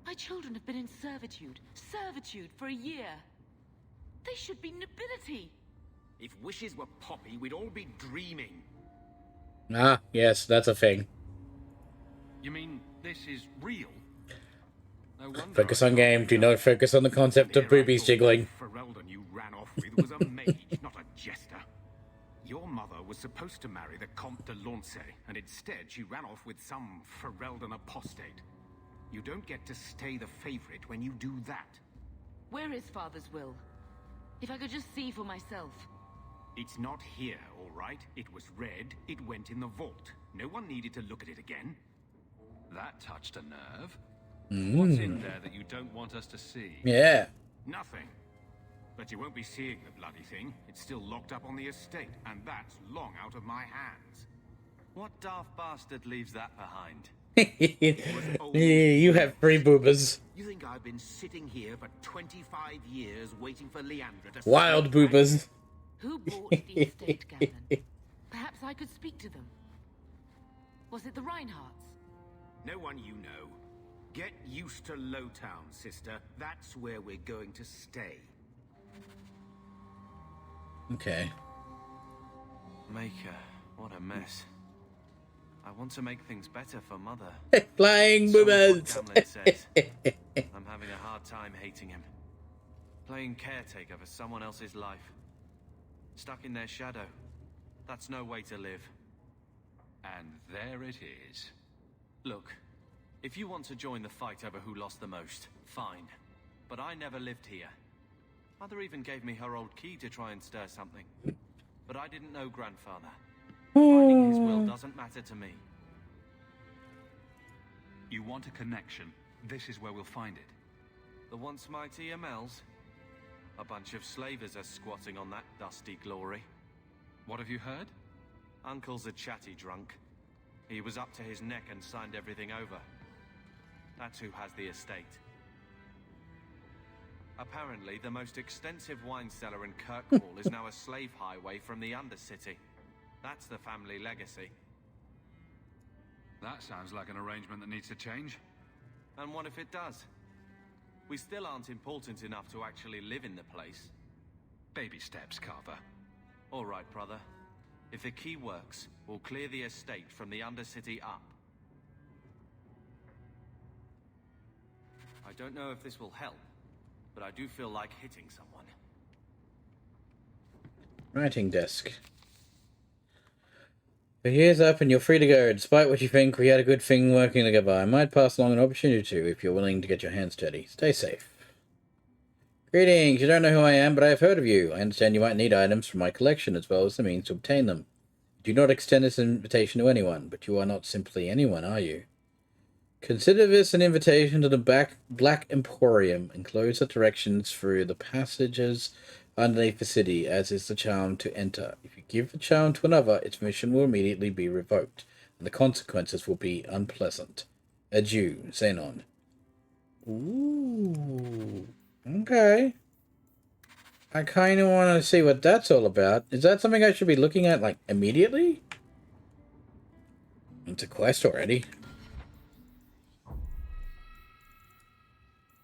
My children have been in servitude for a year. They should be nobility. If wishes were poppy, we'd all be dreaming. Ah, yes, that's a thing. You mean this is real? No wonder Focus on game. Do not focus on the concept of boobies jiggling. Ferelden you ran off with was a mage, not a jester. Your mother was supposed to marry the Comte de Launcey, and instead she ran off with some Ferelden apostate. You don't get to stay the favorite when you do that. Where is Father's will? If I could just see for myself. It's not here, all right? It was read, it went in the vault. No one needed to look at it again. That touched a nerve. Mm. What's in there that you don't want us to see? Yeah. Nothing. But you won't be seeing the bloody thing. It's still locked up on the estate, and that's long out of my hands. What daft bastard leaves that behind? You have free boobas. You think I've been sitting here for 25 years waiting for Leandra to... Wild boobas. Who bought the estate, Gavin? Perhaps I could speak to them. Was it the Reinhardts? No one you know. Get used to Lowtown, sister. That's where we're going to stay. Okay. Maker, what a mess. I want to make things better for Mother. Flying boobas. Gamlen says. I'm having a hard time hating him. Playing caretaker for someone else's life. Stuck in their shadow. That's no way to live. And there it is. Look, if you want to join the fight over who lost the most, fine. But I never lived here. Mother even gave me her old key to try and stir something. But I didn't know Grandfather. Finding his will doesn't matter to me. You want a connection? This is where we'll find it. The once mighty Amels? A bunch of slavers are squatting on that dusty glory. What have you heard? Uncle's a chatty drunk. He was up to his neck and signed everything over. That's who has the estate. Apparently, the most extensive wine cellar in Kirkwall is now a slave highway from the Undercity. That's the family legacy. That sounds like an arrangement that needs to change. And what if it does? We still aren't important enough to actually live in the place. Baby steps, Carver. All right, brother. If the key works, we'll clear the estate from the Undercity up. I don't know if this will help, but I do feel like hitting someone. Writing desk. The year's up and you're free to go. Despite what you think, we had a good thing working together. I might pass along an opportunity to if you're willing to get your hands dirty. Stay safe. Greetings. You don't know who I am, but I have heard of you. I understand you might need items from my collection as well as the means to obtain them. Do not extend this invitation to anyone, but you are not simply anyone, are you? Consider this an invitation to the Black Emporium. Enclose the directions through the passages underneath the city, as is the charm to enter. If you give the charm to another, its mission will immediately be revoked, and the consequences will be unpleasant. Adieu, Xenon. Ooh. Okay. I kind of want to see what that's all about. Is that something I should be looking at, like, immediately? It's a quest already.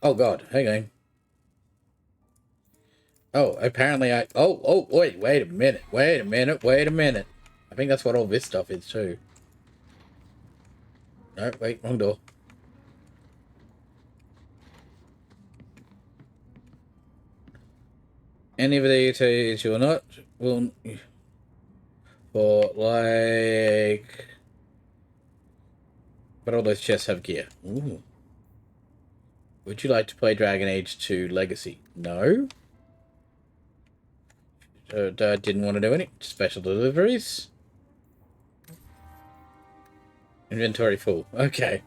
Oh, God. Hang on. Oh, apparently I... Oh, wait a minute. Wait a minute. I think that's what all this stuff is, too. No, wait, wrong door. Any of these you'll not... will... For, like... But all those chests have gear. Ooh. Would you like to play Dragon Age 2 Legacy? No? Didn't want to do any special deliveries. Inventory full. Okay.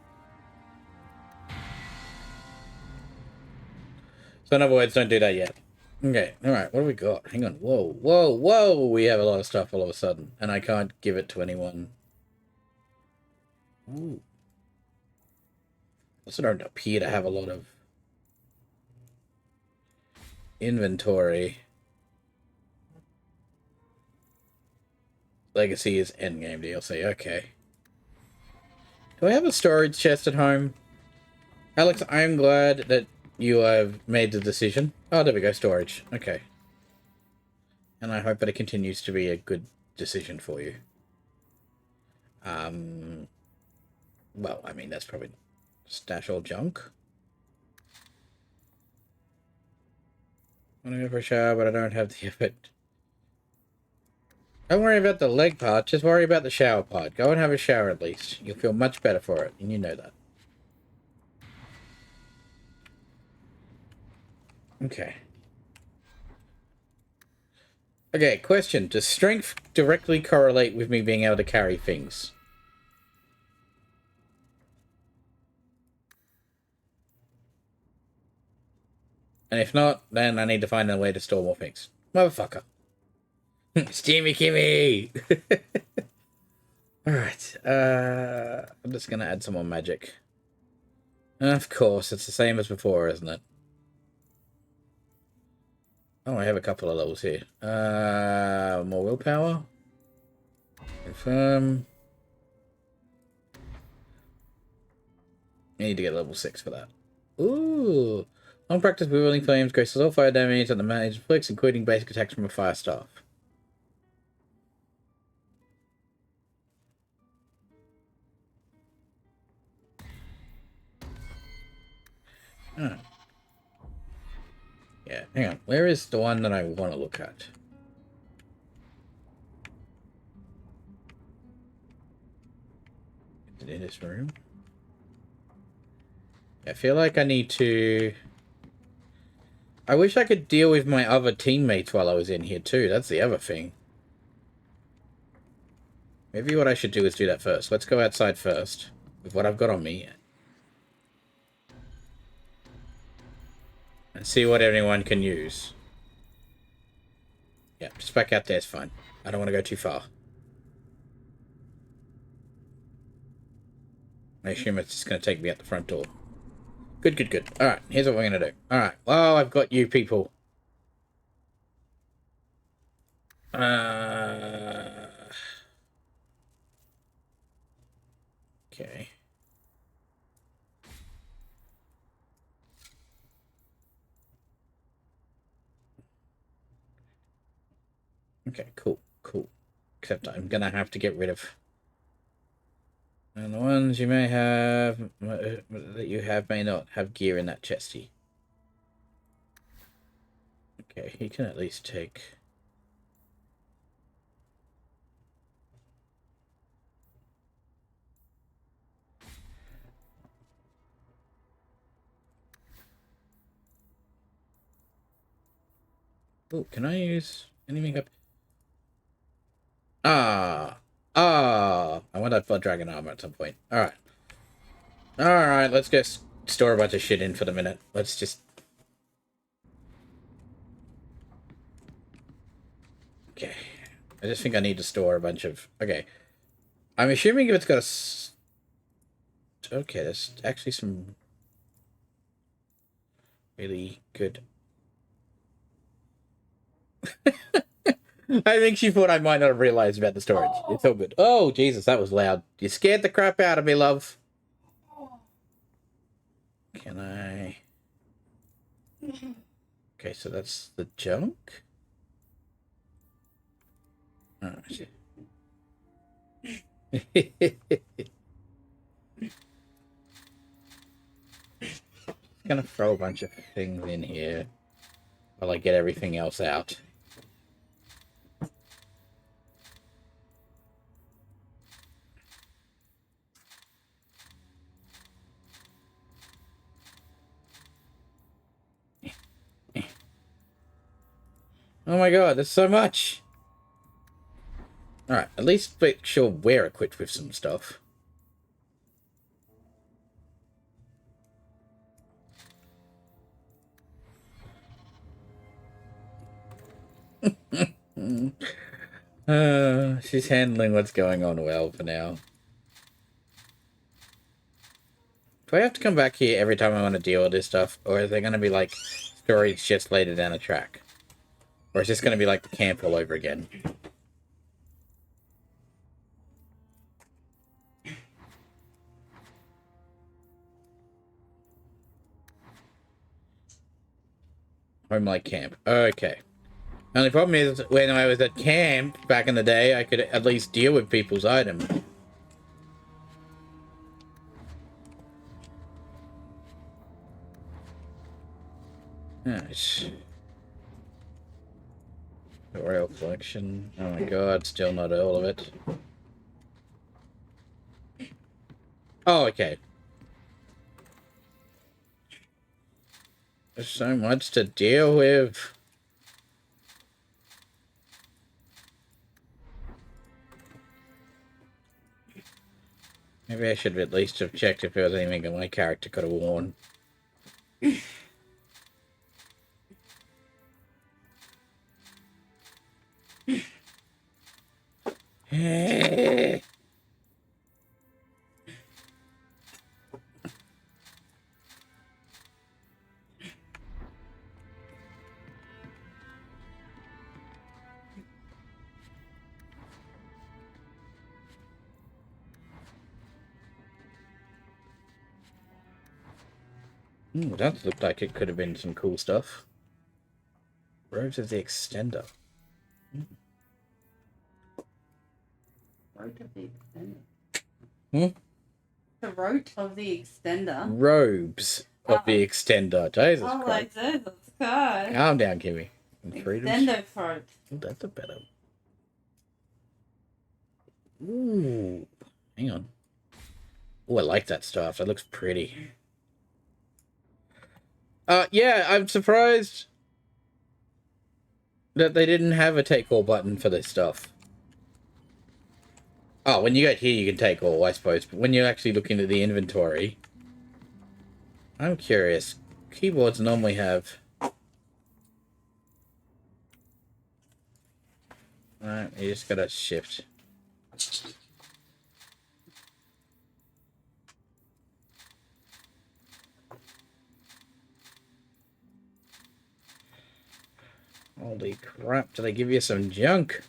So in other words, don't do that yet. Okay, alright, what do we got? Hang on. Whoa. We have a lot of stuff all of a sudden. And I can't give it to anyone. Ooh. Also don't appear to have a lot of Inventory. Legacy is endgame DLC. Okay. Do I have a storage chest at home? Alex, I am glad that you have made the decision. Oh, there we go. Storage. Okay. And I hope that it continues to be a good decision for you. Well, I mean, that's probably stash all junk. I want to go for a shower, but I don't have the effort. Don't worry about the leg part, just worry about the shower part. Go and have a shower at least. You'll feel much better for it, and you know that. Okay. Okay, question. Does strength directly correlate with me being able to carry things? And if not, then I need to find a way to store more things. Motherfucker. Steamy Kimmy! Alright, I'm just gonna add some more magic. Of course, it's the same as before, isn't it? Oh, I have a couple of levels here. More willpower. Confirm. I need to get level 6 for that. Ooh! Long practice with Whirling Flames, graces all fire damage and the mage flicks, including basic attacks from a fire staff. Oh. Yeah, hang on. Where is the one that I want to look at? Is it in this room? I feel like I need to... I wish I could deal with my other teammates while I was in here too. That's the other thing. Maybe what I should do is do that first. Let's go outside first with what I've got on me. And see what anyone can use. Yeah, just back out there is fine. I don't want to go too far. I assume it's just going to take me out the front door. Good, good, good. Alright, here's what we're going to do. Alright, well, I've got you people. Okay. Okay, cool, cool. Except I'm gonna have to get rid of... And the ones you may have... that you have may not have gear in that chesty. Okay, he can at least take... Oh, can I use anything up? I want that Blood Dragon armor at some point. Alright. Alright, let's go store a bunch of shit in for the minute. Let's just... Okay. I just think I need to store a bunch of... Okay. I'm assuming if it's got a... Okay, there's actually some... really good... I think she thought I might not have realized about the storage. It's all good. Oh, Jesus, that was loud. You scared the crap out of me, love. Can I... Okay, so that's the junk? Oh, shit. Gonna throw a bunch of things in here while I get everything else out. Oh my god, there's so much! Alright, at least make sure we're equipped with some stuff. She's handling what's going on well for now. Do I have to come back here every time I want to deal with this stuff? Or is there going to be, like, story's just later down the track? Or is this going to be like the camp all over again? Homelight camp. Okay. Only problem is, when I was at camp back in the day, I could at least deal with people's items. Nice. The Royal Collection. Oh my god, still not all of it. Oh, okay. There's so much to deal with. Maybe I should at least have checked if there was anything that my character could have worn. That looked like it could have been some cool stuff. Robes of the Extender. Rote of the Extender. Hmm? The rote of the Extender. Robes of the Extender. Jesus Oh, Christ. like Jesus Christ. Calm down, Kimmy. Extender throat. Oh, that's a better. Ooh. Hang on. Oh, I like that stuff. That looks pretty. Yeah, I'm surprised that they didn't have a take all button for this stuff. Oh, when you get here, you can take all, I suppose. But when you're actually looking at the inventory, I'm curious. Keyboards normally have... Alright, you just gotta shift. Holy crap, did they give you some junk?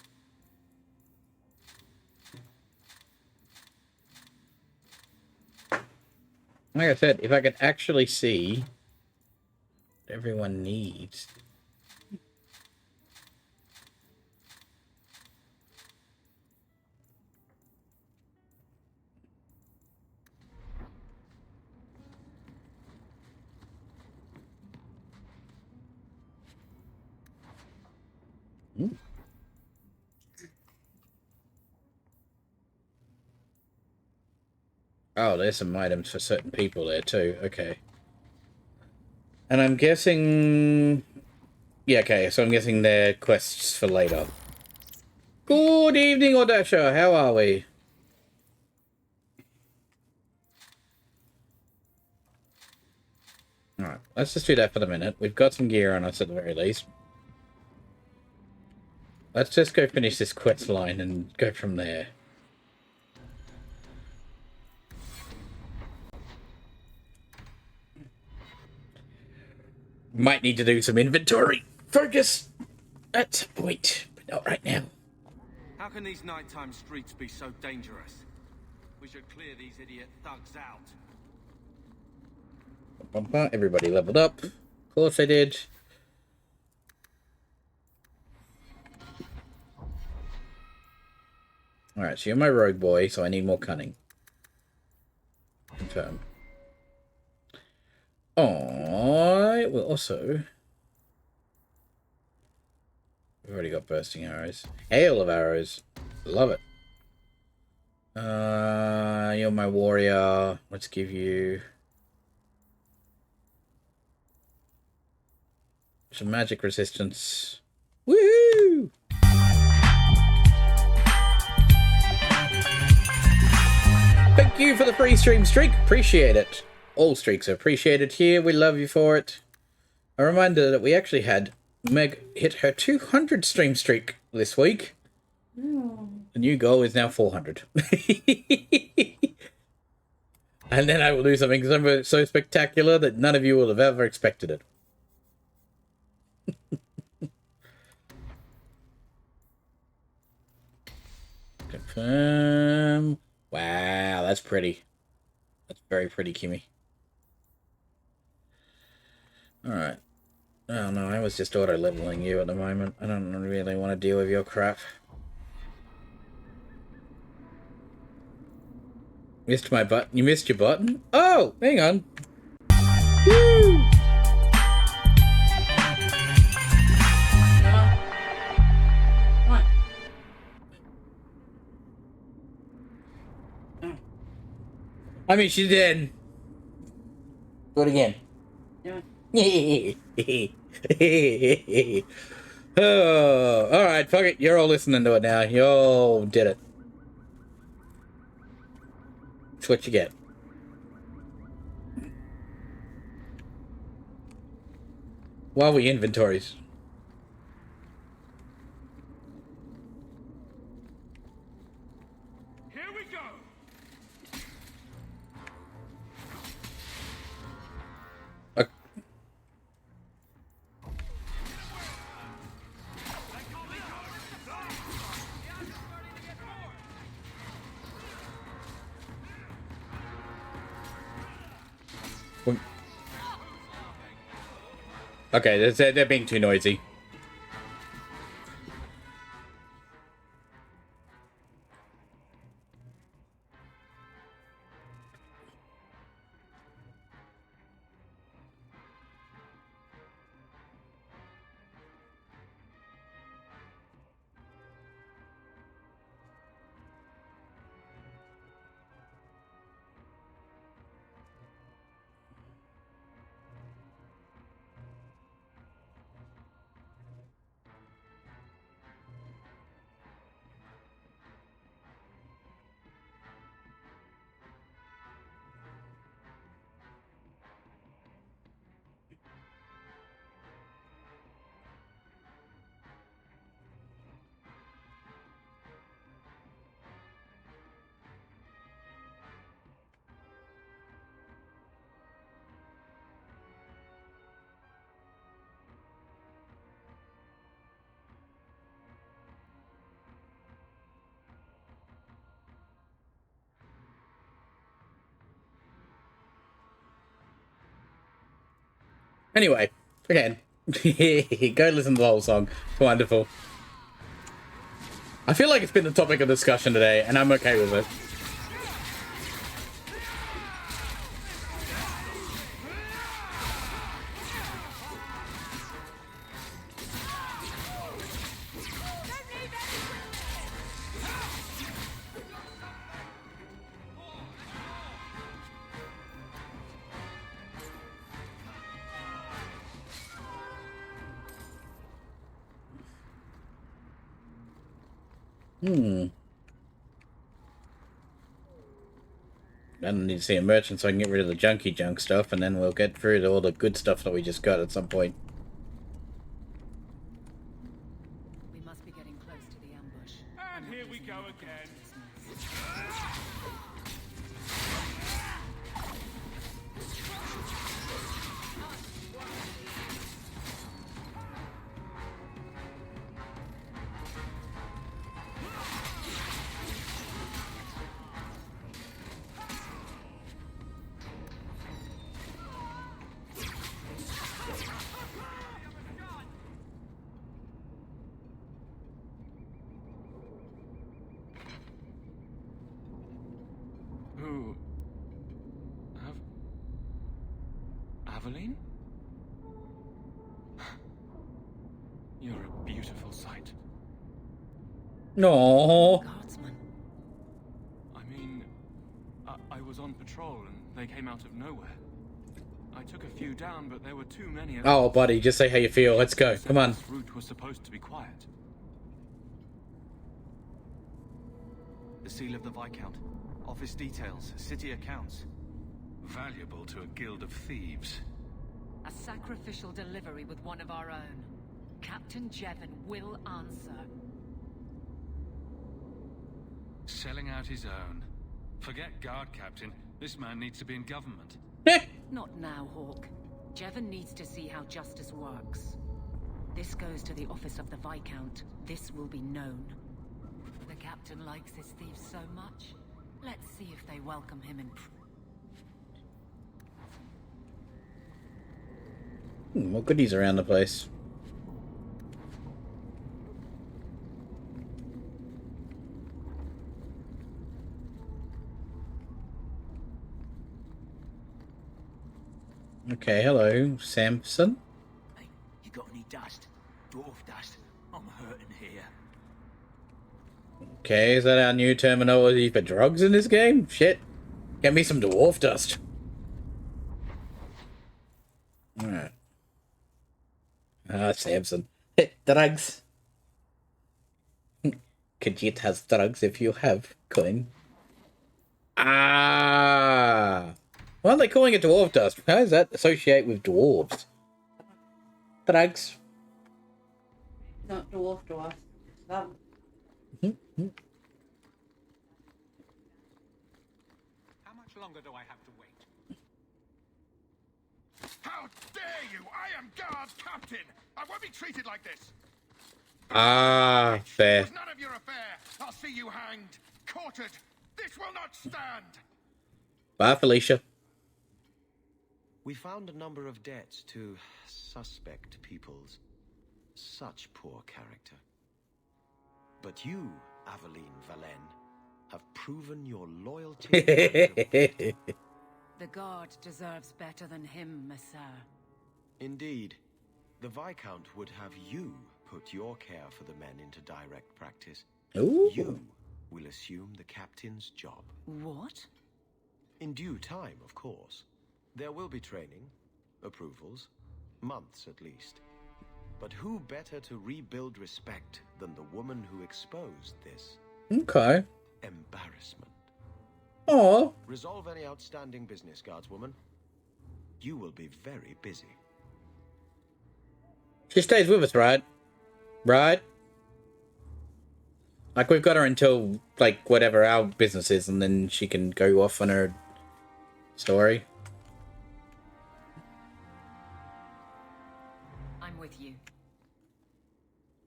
Like I said, if I could actually see what everyone needs. Oh, there's some items for certain people there too. Okay. And I'm guessing... Yeah, okay, so I'm guessing they're quests for later. Good evening, Audasha. How are we? Alright, let's just do that for the minute. We've got some gear on us at the very least. Let's just go finish this quest line and go from there. Might need to do some inventory focus at some point, but not right now. How can these nighttime streets be so dangerous? We should clear these idiot thugs out. Everybody leveled up. Of course I did. Alright, so you're my rogue boy, so I need more cunning. Confirm. I will also... We've already got bursting arrows. Hail of arrows. Love it. You're my warrior. Let's give you... some magic resistance. Woohoo! Thank you for the free stream streak. Appreciate it. All streaks are appreciated here. We love you for it. A reminder that we actually had Meg hit her 200 stream streak this week. The new goal is now 400. And then I will do something so spectacular that none of you will have ever expected it. Confirm. Wow, that's pretty. That's very pretty, Kimmy. Alright. Oh no, I was just auto-leveling you at the moment. I don't really want to deal with your crap. Missed my button? You missed your button? Oh, hang on. Woo! I mean, she did. Do it again. Oh, alright, fuck it. You're all listening to it now. You all did it. That's what you get. While we inventories. Here we go. Okay, they're being too noisy. Anyway, again, go listen to the whole song. It's wonderful. I feel like it's been the topic of discussion today, and I'm okay with it. I need to see a merchant so I can get rid of the junky junk stuff, and then we'll get through to all the good stuff that we just got at some point. We must be getting close to the ambush. And here we go again. Who? Aveline? You're a beautiful sight. No. Guardsman. I mean, I was on patrol and they came out of nowhere. I took a few down, but there were too many. Oh, buddy, just say how you feel. Let's go. Come on. This route was supposed to be quiet. The seal of the Viscount. Office details, city accounts. Valuable to a guild of thieves. A sacrificial delivery with one of our own. Captain Jevon will answer. Selling out his own. Forget guard captain. This man needs to be in government. Not now, Hawk. Jevon needs to see how justice works. This goes to the office of the Viscount. This will be known. The captain captain likes his thieves so much. Let's see if they welcome him in. More goodies around the place. Okay, hello, Samson. Hey, you got any dust? Dwarf dust? I'm hurting here. Okay, is that our new terminology for drugs in this game? Shit. Get me some dwarf dust. Alright. Ah, Samson. Drugs. Khajiit has drugs if you have coin. Ah. Why are they calling it dwarf dust? How does that associate with dwarves? Drugs. Not dwarf. That. How much longer do I have to wait? How dare you! I am guard captain! I won't be treated like this! Ah, fair. It's none of your affair! I'll see you hanged, quartered! This will not stand! Bye, Felicia. We found a number of debts to suspect peoples. Such poor character. But you, Aveline Valen, have proven your loyalty. The guard deserves better than him, Messere. Indeed. The Viscount would have you put your care for the men into direct practice. Ooh. You will assume the captain's job. What? In due time, of course. There will be training, approvals, months at least. But who better to rebuild respect than the woman who exposed this Okay. embarrassment? Oh. Resolve any outstanding business, guardswoman. You will be very busy. She stays with us, right? Right? Like, we've got her until, like, whatever our business is, and then she can go off on her story. I'm with you.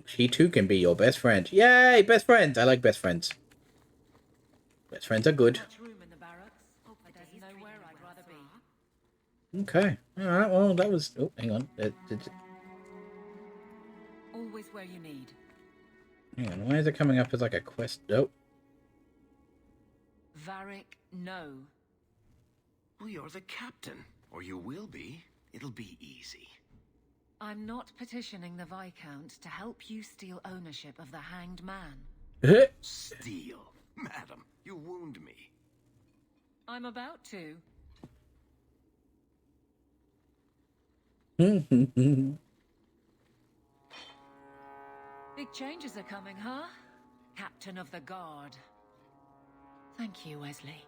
She too can be your best friend. Yay, best friends! I like best friends. Best friends are good. Much room in the barracks, but there's nowhere I'd rather be. Okay. Alright, well, that was... Oh, hang on. Always where you need. Hang on, why is it coming up as, like, a quest? Oh. Varric, no. Well, you're the captain. Or you will be. It'll be easy. I'm not petitioning the Viscount to help you steal ownership of the Hanged Man. Steal? Madam, you wound me. I'm about to. Big changes are coming, huh? Captain of the Guard. Thank you, Wesley.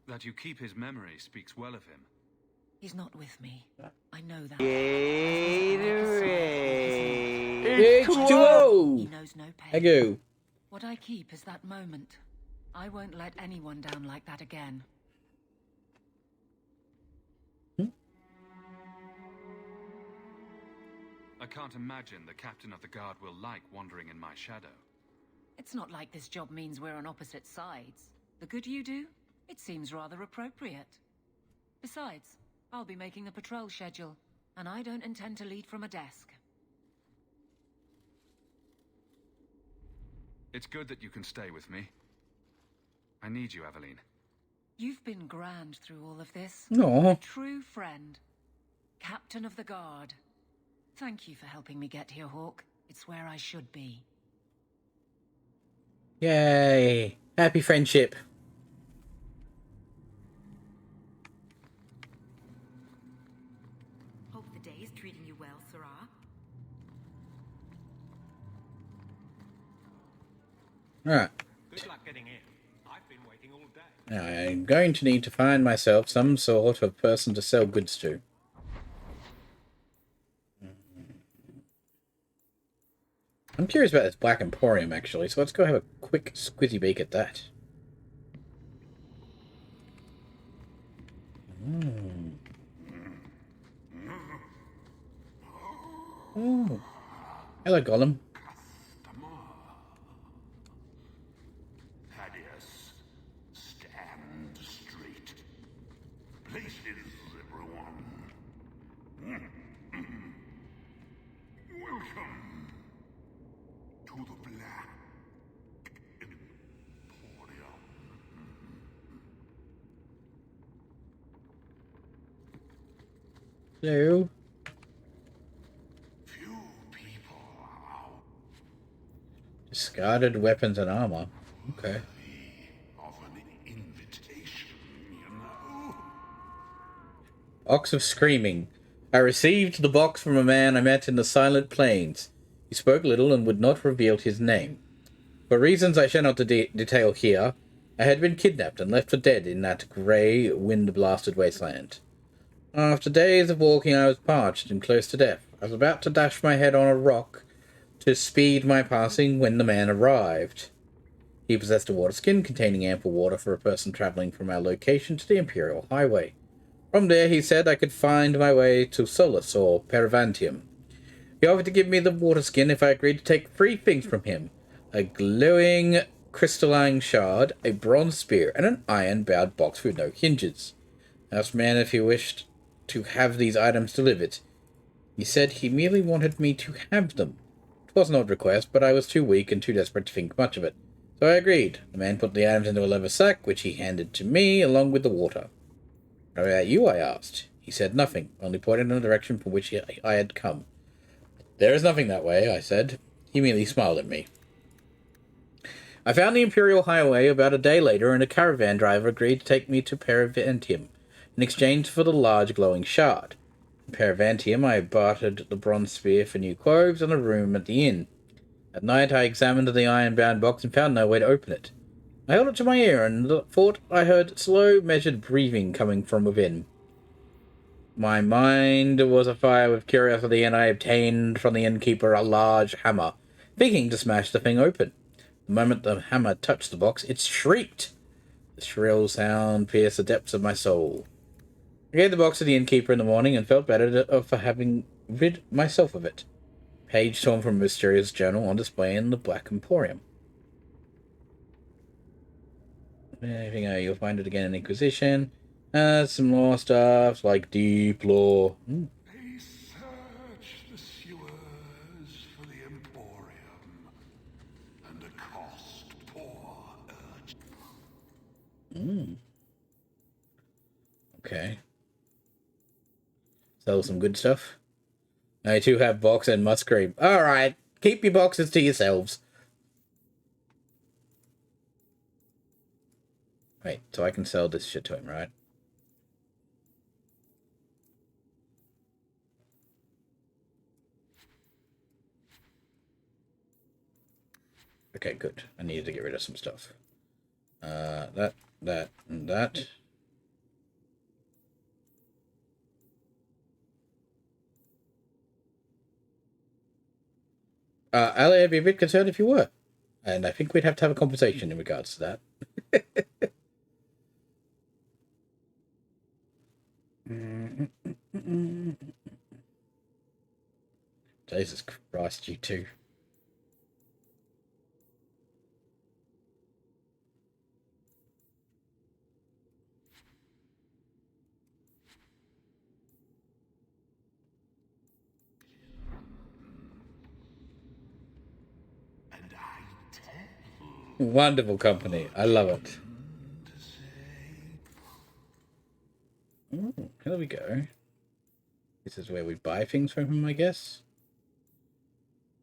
That you keep his memory speaks well of him. He's not with me. I know that. H2O! He knows no pain. Ego. What I keep is that moment. I won't let anyone down like that again. I can't imagine the captain of the guard will like wandering in my shadow. It's not like this job means we're on opposite sides. The good you do, it seems rather appropriate. Besides, I'll be making the patrol schedule, and I don't intend to lead from a desk. It's good that you can stay with me. I need you, Aveline. You've been grand through all of this. Aw. A true friend. Captain of the Guard. Thank you for helping me get here, Hawke. It's where I should be. Yay. Happy friendship. Hope the day is treating you well, Sirrah. Alright. Good luck getting in. I've been waiting all day. I'm going to need to find myself some sort of person to sell goods to. I'm curious about this Black Emporium, actually, so let's go have a quick squizzy beak at that. Ooh. Hello, Gollum. Thaddeus, stand straight. Places, everyone. Welcome to the Black Emporium. Hello. Discarded weapons and armor. Okay. Box of Screaming. I received the box from a man I met in the Silent Plains. He spoke little and would not reveal his name. For reasons I shall not detail here, I had been kidnapped and left for dead in that grey, wind-blasted wasteland. After days of walking, I was parched and close to death. I was about to dash my head on a rock to speed my passing when the man arrived. He possessed a water skin containing ample water for a person travelling from our location to the Imperial Highway. From there, he said I could find my way to Solus or Paravantium. He offered to give me the water skin if I agreed to take 3 things from him: a glowing crystalline shard, a bronze spear, and an iron-bound box with no hinges. I asked the man if he wished to have these items delivered. He said he merely wanted me to have them. It was an odd request, but I was too weak and too desperate to think much of it. So I agreed. The man put the items into a leather sack, which he handed to me, along with the water. "How about you?" I asked. He said nothing, only pointed in the direction from which I had come. "There is nothing that way," I said. He merely smiled at me. I found the Imperial Highway about a day later, and a caravan driver agreed to take me to Paravantium in exchange for the large glowing shard. In Paravantium, I bartered the bronze spear for new clothes and a room at the inn. At night, I examined the iron-bound box and found no way to open it. I held it to my ear and thought I heard slow, measured breathing coming from within. My mind was afire with curiosity, and I obtained from the innkeeper a large hammer, thinking to smash the thing open. The moment the hammer touched the box, it shrieked. The shrill sound pierced the depths of my soul. I gave the box to the innkeeper in the morning and felt better for having rid myself of it. Page torn from a mysterious journal on display in the Black Emporium. Anything you'll find it again in Inquisition. Some more stuff like deep lore. They search the sewers for the Emporium and accost poor urchins. Okay. Sell some good stuff. I too have box and Muscream. Alright, keep your boxes to yourselves. Wait, so I can sell this shit to him, right? Okay, good. I needed to get rid of some stuff. That, and that. Ali, I'd be a bit concerned if you were. And I think we'd have to have a conversation in regards to that. Jesus Christ, you two. Wonderful company. I love it. Ooh, here we go. This is where we buy things from him, I guess.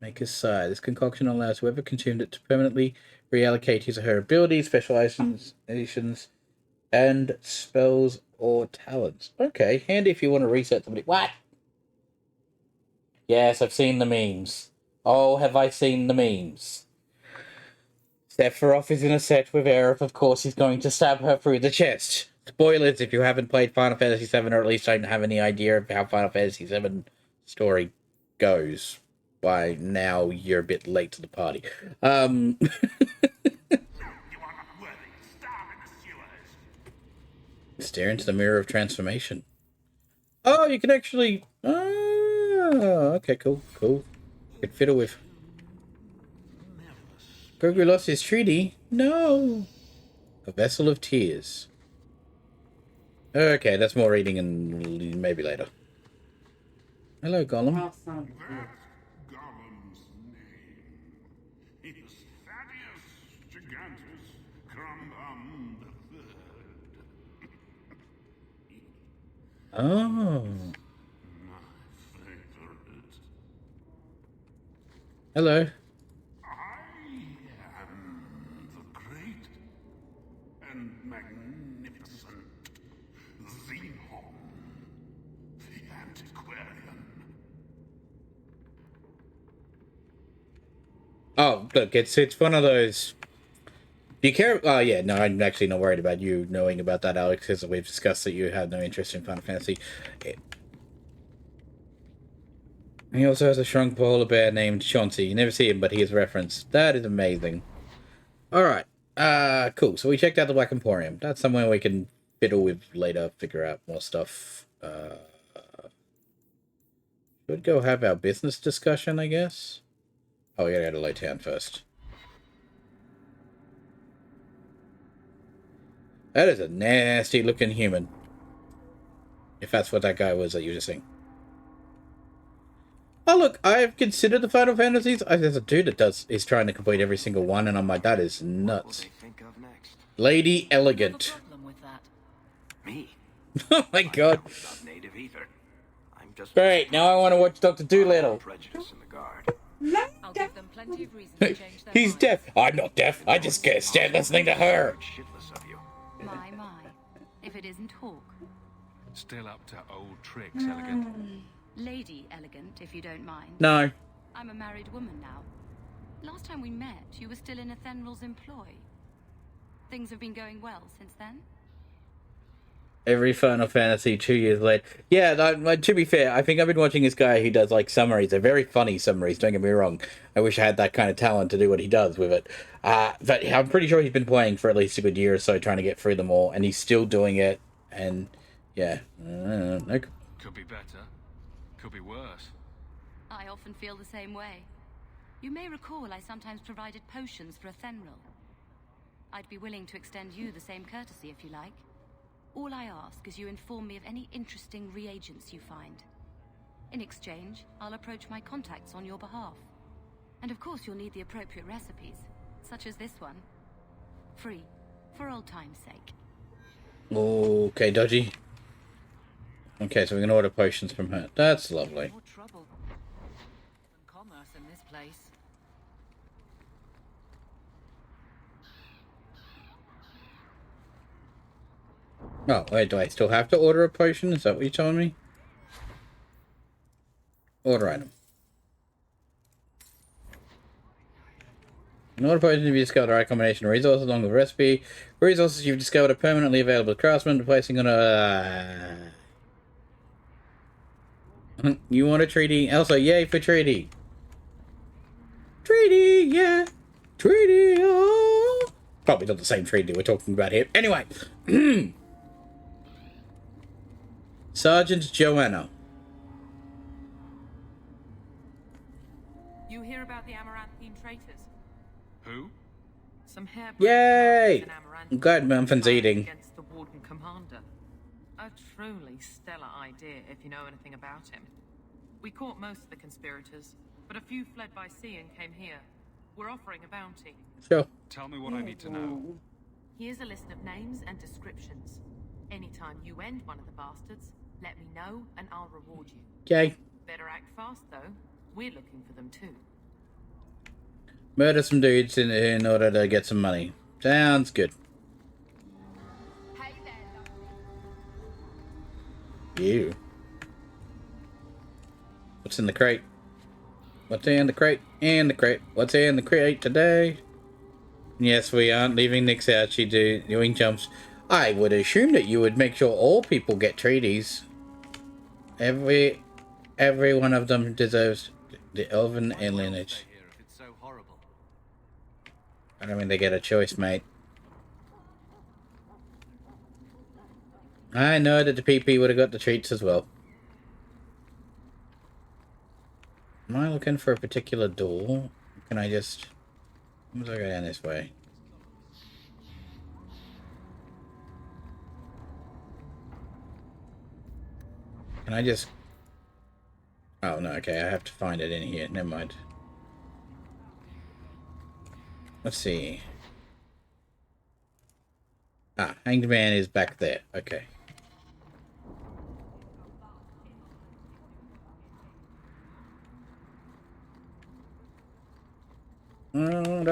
Maker's Side. This concoction allows whoever consumed it to permanently reallocate his or her abilities, specializations, and spells or talents. Okay, handy if you want to reset somebody. What? Yes, I've seen the memes. Oh, have I seen the memes? Sephiroth is in a set with Aerith. Of course, he's going to stab her through the chest. Spoilers if you haven't played Final Fantasy VII, or at least don't have any idea of how Final Fantasy VII story goes. By now, you're a bit late to the party. Stare into the mirror of transformation. Oh, you can actually... Oh, okay, cool. Could fiddle with. Grogu lost his treaty? No! A Vessel of Tears. Okay, that's more reading and maybe later. Hello, Gollum. That sounded good. Gollum's name is Thaddeus Gigantus Crumbum III. Oh. My favorite. Hello. I am the great and magnificent Xenon, the antiquarian. Oh, look, it's one of those. Do you care? Oh, yeah, no, I'm actually not worried about you knowing about that, Alex, because we've discussed that you have no interest in Final Fantasy. He also has a shrunk polar bear named Chauncey. You never see him, but he is referenced. That is amazing. Alright, cool. So we checked out the Black Emporium. That's somewhere we can fiddle with later, figure out more stuff. Should go have our business discussion, I guess. Oh, we gotta go to Lowtown first. That is a nasty looking human. If that's what that guy was that you were just saying. Oh look, I've considered the Final Fantasies. There's a dude that is trying to complete every single one, and I'm like, that is nuts. Lady Elegant. Me? Oh my god. Not native either. I'm just Great, now I want to watch Dr. Doolittle. prejudice in the guard. I'll give them plenty of reason to change their He's minds. deaf. I'm not deaf. I just can't stand listening to her. Shitless of you. My. If it isn't Hawk. Still up to old tricks, Elegant. Lady Elegant, if you don't mind. No. I'm a married woman now. Last time we met, you were still in Athenral's employ. Things have been going well since then? Every Final Fantasy 2 years later. Yeah, to be fair, I think I've been watching this guy who does like summaries. They're very funny summaries, don't get me wrong. I wish I had that kind of talent to do what he does with it. But I'm pretty sure he's been playing for at least a good year or so, trying to get through them all, and he's still doing it. And yeah, Could be better. Could be worse. I often feel the same way. You may recall I sometimes provided potions for Athenral. I'd be willing to extend you the same courtesy if you like. All I ask is you inform me of any interesting reagents you find. In exchange, I'll approach my contacts on your behalf. And of course you'll need the appropriate recipes, such as this one. Free, for old time's sake. Okay, dodgy. Okay, so we can order potions from her. That's lovely. More trouble than commerce in this place. Oh, wait, do I still have to order a potion? Is that what you're telling me? Order item. In order potion, you've discovered the right combination of resources along with the recipe. Resources you've discovered are permanently available to craftsmen, placing on a... You want a treaty? Elsa, yay for treaty! Treaty, yeah! Treaty, oh! Probably not the same treaty we're talking about here. Anyway! Sergeant Joanna. You hear about the Amaranthine traitors? Who? Some hair. Yay! I'm glad Mumphin's eating. Against the Warden Commander. A truly stellar idea, if you know anything about him. We caught most of the conspirators, but a few fled by sea and came here. We're offering a bounty. Sure. Tell me what I need to know. Here's a list of names and descriptions. Anytime you end one of the bastards, let me know and I'll reward you. Okay. Better act fast though. We're looking for them too. Murder some dudes in order to get some money. Sounds good. Hey there, You. What's in the crate? What's in the crate? In the crate. What's in the crate today? Yes, we aren't leaving Nyx out. She doing jumps. I would assume that you would make sure all people get treaties. Every one of them deserves the elven lineage. I don't mean they get a choice, mate. I know that the PP would have got the treats as well. Am I looking for a particular door. Can I just... How do I go down this way? Can I just... Oh, no, okay, I have to find it in here. Never mind. Let's see. Ah, Hanged Man is back there. Okay. And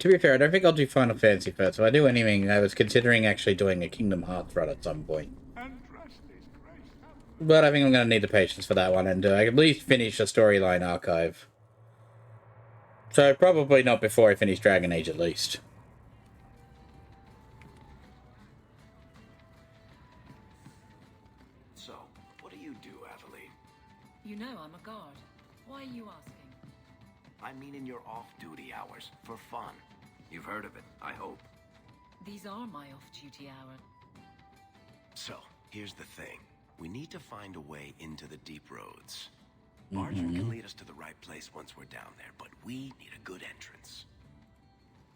to be fair, I don't think I'll do Final Fantasy first. If I do anything, I was considering actually doing a Kingdom Hearts run at some point. But I think I'm going to need the patience for that one, and at least finish the storyline archive. So probably not before I finish Dragon Age, at least. So, what do you do, Aveline? You know I'm a guard. Why are you asking? I mean in your off-duty hours, for fun. You've heard of it, I hope. These are my off-duty hours. So, here's the thing. We need to find a way into the deep roads. Bartram can lead us to the right place once we're down there, but we need a good entrance.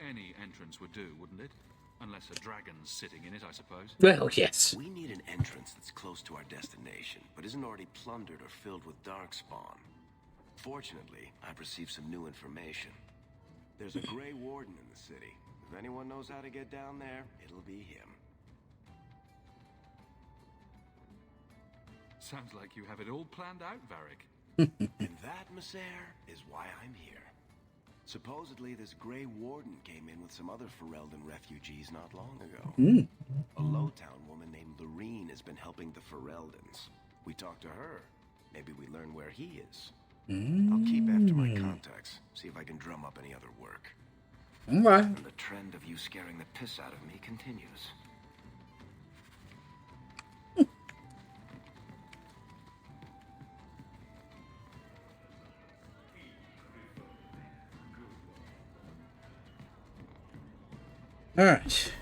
Any entrance would do, wouldn't it? Unless a dragon's sitting in it, I suppose. Well, yes. We need an entrance that's close to our destination, but isn't already plundered or filled with darkspawn. Fortunately, I've received some new information. There's a Grey Warden in the city. If anyone knows how to get down there, it'll be him. Sounds like you have it all planned out, Varric. And that, Masair, is why I'm here. Supposedly, this Grey Warden came in with some other Ferelden refugees not long ago. A Lowtown woman named Lorene has been helping the Fereldans. We talked to her. Maybe we learn where he is. I'll keep after my contacts, see if I can drum up any other work. Alright. And the trend of you scaring the piss out of me continues. Alright.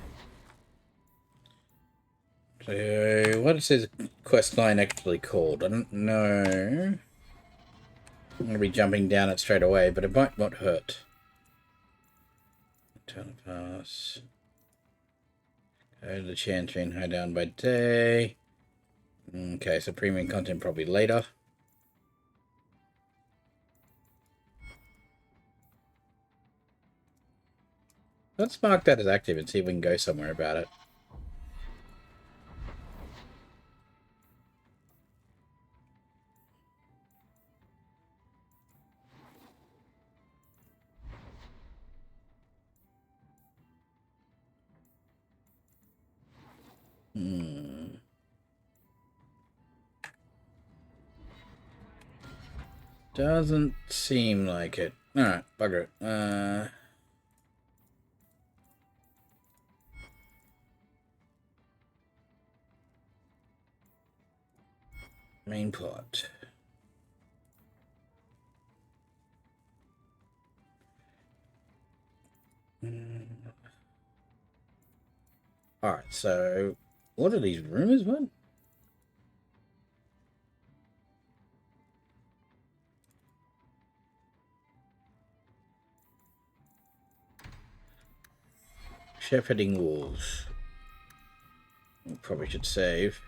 So, what is his quest line actually called? I don't know. I'm going to be jumping down it straight away, but it might not hurt. Turn pass. Go to the Chantry and hide down by day. Okay, so premium content probably later. Let's mark that as active and see if we can go somewhere about it. Doesn't seem like it. Alright, bugger it. Main plot. Alright, so what are these rumors? What? Shepherding wolves. We probably should save.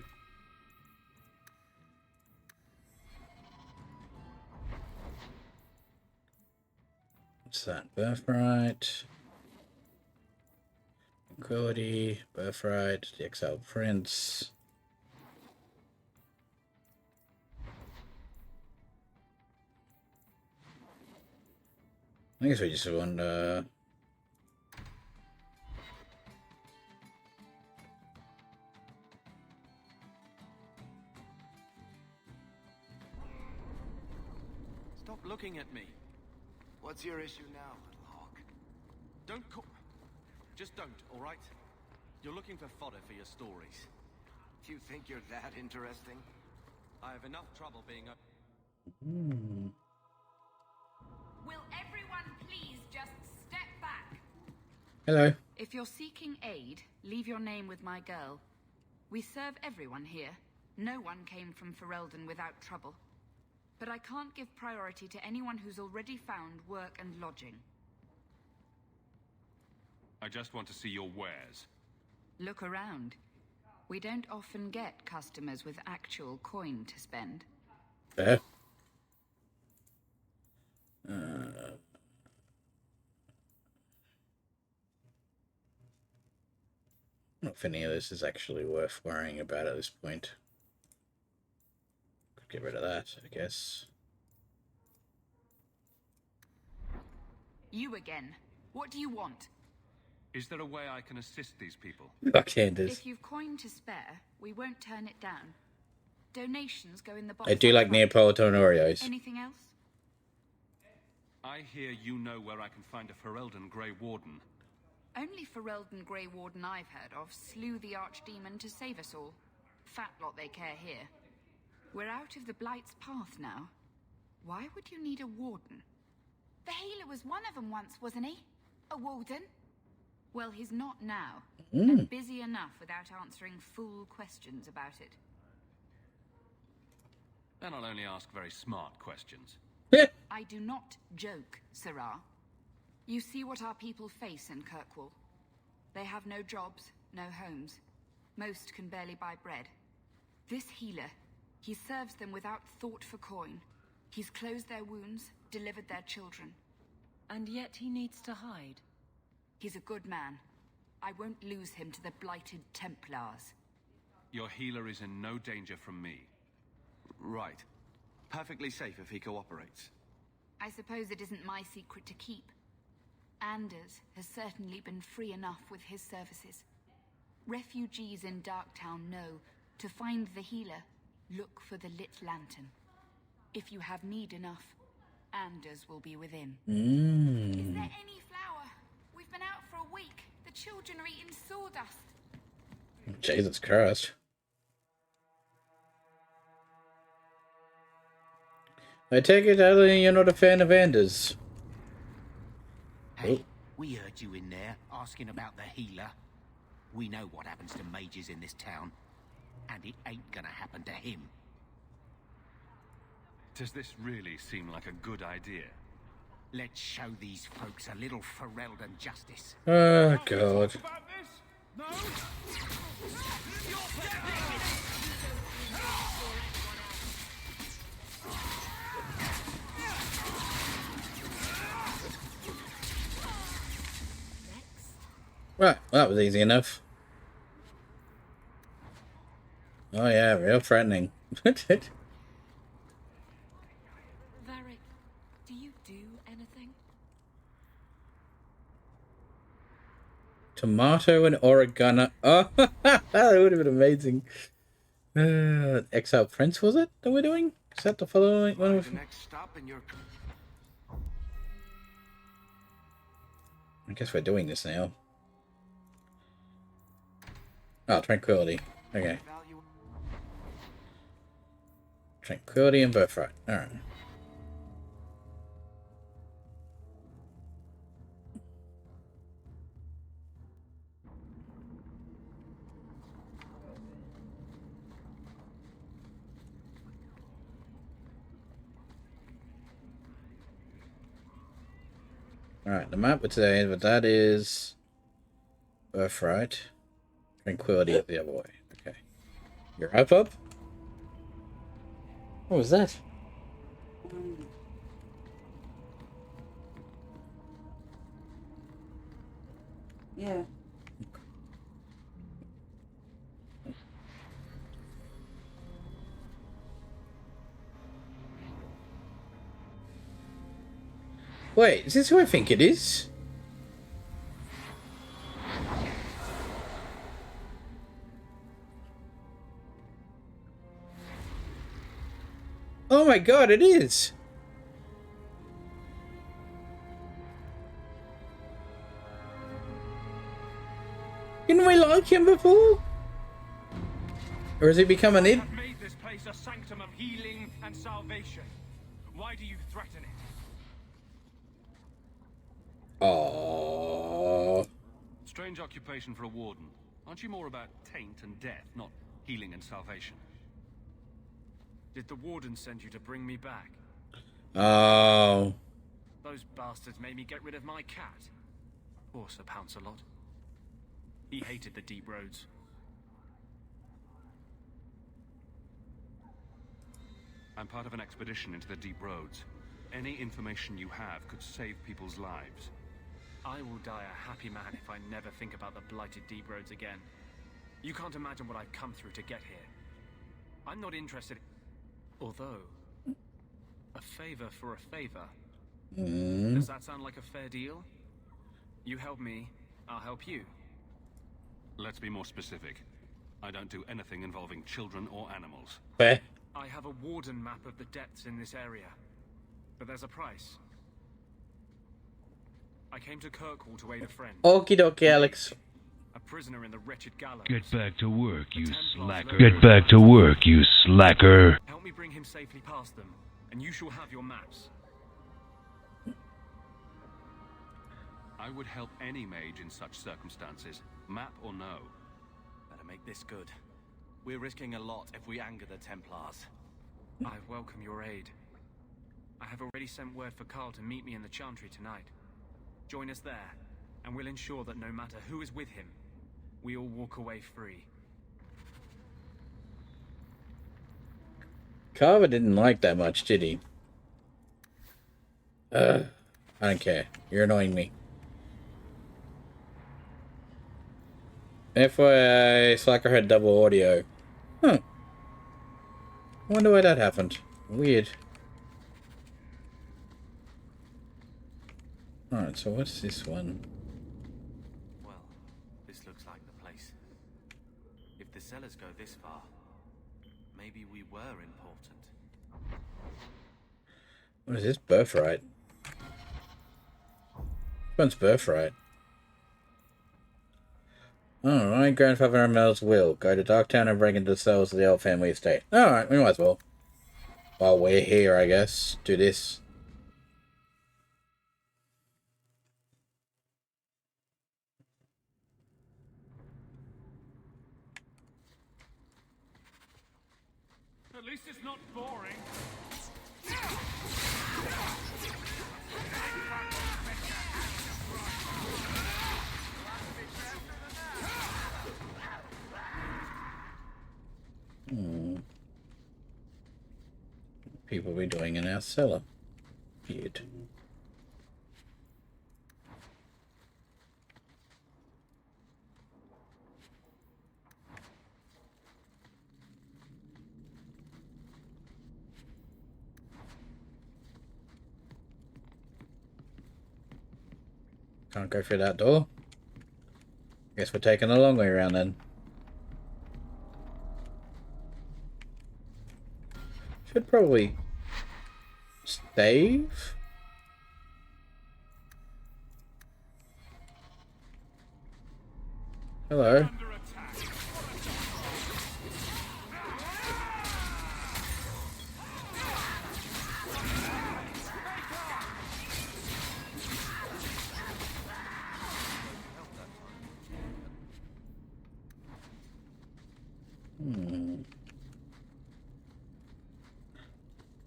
What's that? Birthright. Tranquility. Birthright. The Exiled Prince. I guess we just want Stop looking at me. What's your issue now, little hawk? Don't call... Just don't, all right? You're looking for fodder for your stories. Do you think you're that interesting? I have enough trouble being a... Will everyone please just step back? Hello. If you're seeking aid, leave your name with my girl. We serve everyone here. No one came from Ferelden without trouble. But I can't give priority to anyone who's already found work and lodging. I just want to see your wares. Look around. We don't often get customers with actual coin to spend. Fair. I don't know if any of this is actually worth worrying about at this point. Could get rid of that, I guess. You again. What do you want? Is there a way I can assist these people? Backhanders. If you've coin to spare, we won't turn it down. Donations go in the box. I do like Neapolitan Oreos. Anything else? I hear you know where I can find a Ferelden Grey Warden. Only Ferelden Grey Warden I've heard of slew the Archdemon to save us all. Fat lot they care here. We're out of the Blight's path now. Why would you need a warden? The healer was one of them once, wasn't he? A warden? Well, he's not now. And busy enough without answering fool questions about it. Then I'll only ask very smart questions. I do not joke, Sirrah. You see what our people face in Kirkwall. They have no jobs, no homes. Most can barely buy bread. This healer, he serves them without thought for coin. He's closed their wounds, delivered their children. And yet he needs to hide. He's a good man. I won't lose him to the blighted Templars. Your healer is in no danger from me. Right. Perfectly safe if he cooperates. I suppose it isn't my secret to keep. Anders has certainly been free enough with his services. Refugees in Darktown know to find the healer, look for the lit lantern. If you have need enough, Anders will be within. Is there any flour? We've been out for a week. The children are eating sawdust. Jesus Christ. I take it, Eileen, you're not a fan of Anders. Hey, we heard you in there asking about the healer. We know what happens to mages in this town, and it ain't gonna happen to him. Does this really seem like a good idea? Let's show these folks a little Ferelden justice. Oh, God. Right, well, that was easy enough. Oh yeah, real threatening. Varric, do you do anything? Tomato and oregano. Oh, that would have been amazing. Exile Prince, was it, that we're doing? Is that the following one? The next stop in your... I guess we're doing this now. Oh, Tranquility. Okay. Tranquility and Birthright. Alright. Alright, the map for today, but that is Birthright. Tranquility is the other way. Okay. You're up. What was that? Yeah. Wait, is this who I think it is? Oh my god, it is! Didn't we like him before? Or has he become an id? Have made this place a sanctum of healing and salvation. Why do you threaten it? Oh. Strange occupation for a warden. Aren't you more about taint and death, not healing and salvation? Did the warden send you to bring me back? Oh. Those bastards made me get rid of my cat. Poor Sir Pouncelot. He hated the deep roads. I'm part of an expedition into the deep roads. Any information you have could save people's lives. I will die a happy man if I never think about the blighted deep roads again. You can't imagine what I've come through to get here. I'm not interested. Although, a favor for a favor. Does that sound like a fair deal? You help me, I'll help you. Let's be more specific. I don't do anything involving children or animals. Fair. I have a warden map of the depths in this area. But there's a price. I came to Kirkwall to aid a friend. Okie dokie, Alex. A prisoner in the wretched gallows. Get back to work, you slacker. Get back to work, you slacker. Help me bring him safely past them, and you shall have your maps. I would help any mage in such circumstances, map or no. Better make this good. We're risking a lot if we anger the Templars. I welcome your aid. I have already sent word for Carl to meet me in the Chantry tonight. Join us there, and we'll ensure that no matter who is with him, we all walk away free. Carver didn't like that much, did he? I don't care. You're annoying me. FYI, Slacker had double audio. Huh. Wonder why that happened. Weird. Alright, so what's this one? Well, this looks like the place. If the cellars go this far, maybe we were important. What is this? Birthright? Which one's Birthright? Alright, Grandfather Mel's will. Go to Darktown and break into the cells of the old family estate. Alright, we might as well. While we're here, I guess. Do this. At least it's not boring. People be doing in our cellar. Weird. Can't go through that door. Guess we're taking the long way around then. Should probably save. Hello.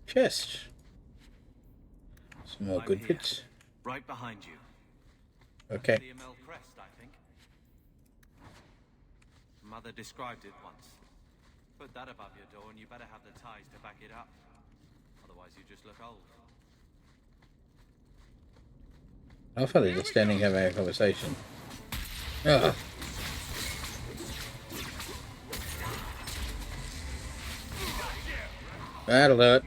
Chest. Some more good bits. Right behind you. Okay. The ML Crest, I think. Mother described it once. Put that above your door and you better have the ties to back it up. Otherwise you just look old. I thought they were just standing having a conversation. Ugh. That'll do it.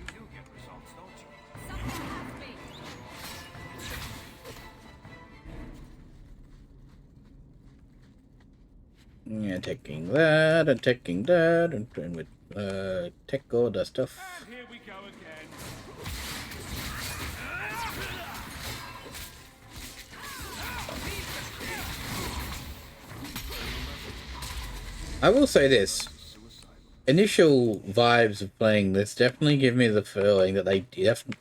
Yeah, taking that and taking that and with take all the stuff. And here we go again. I will say this. Initial vibes of playing this definitely give me the feeling that they definitely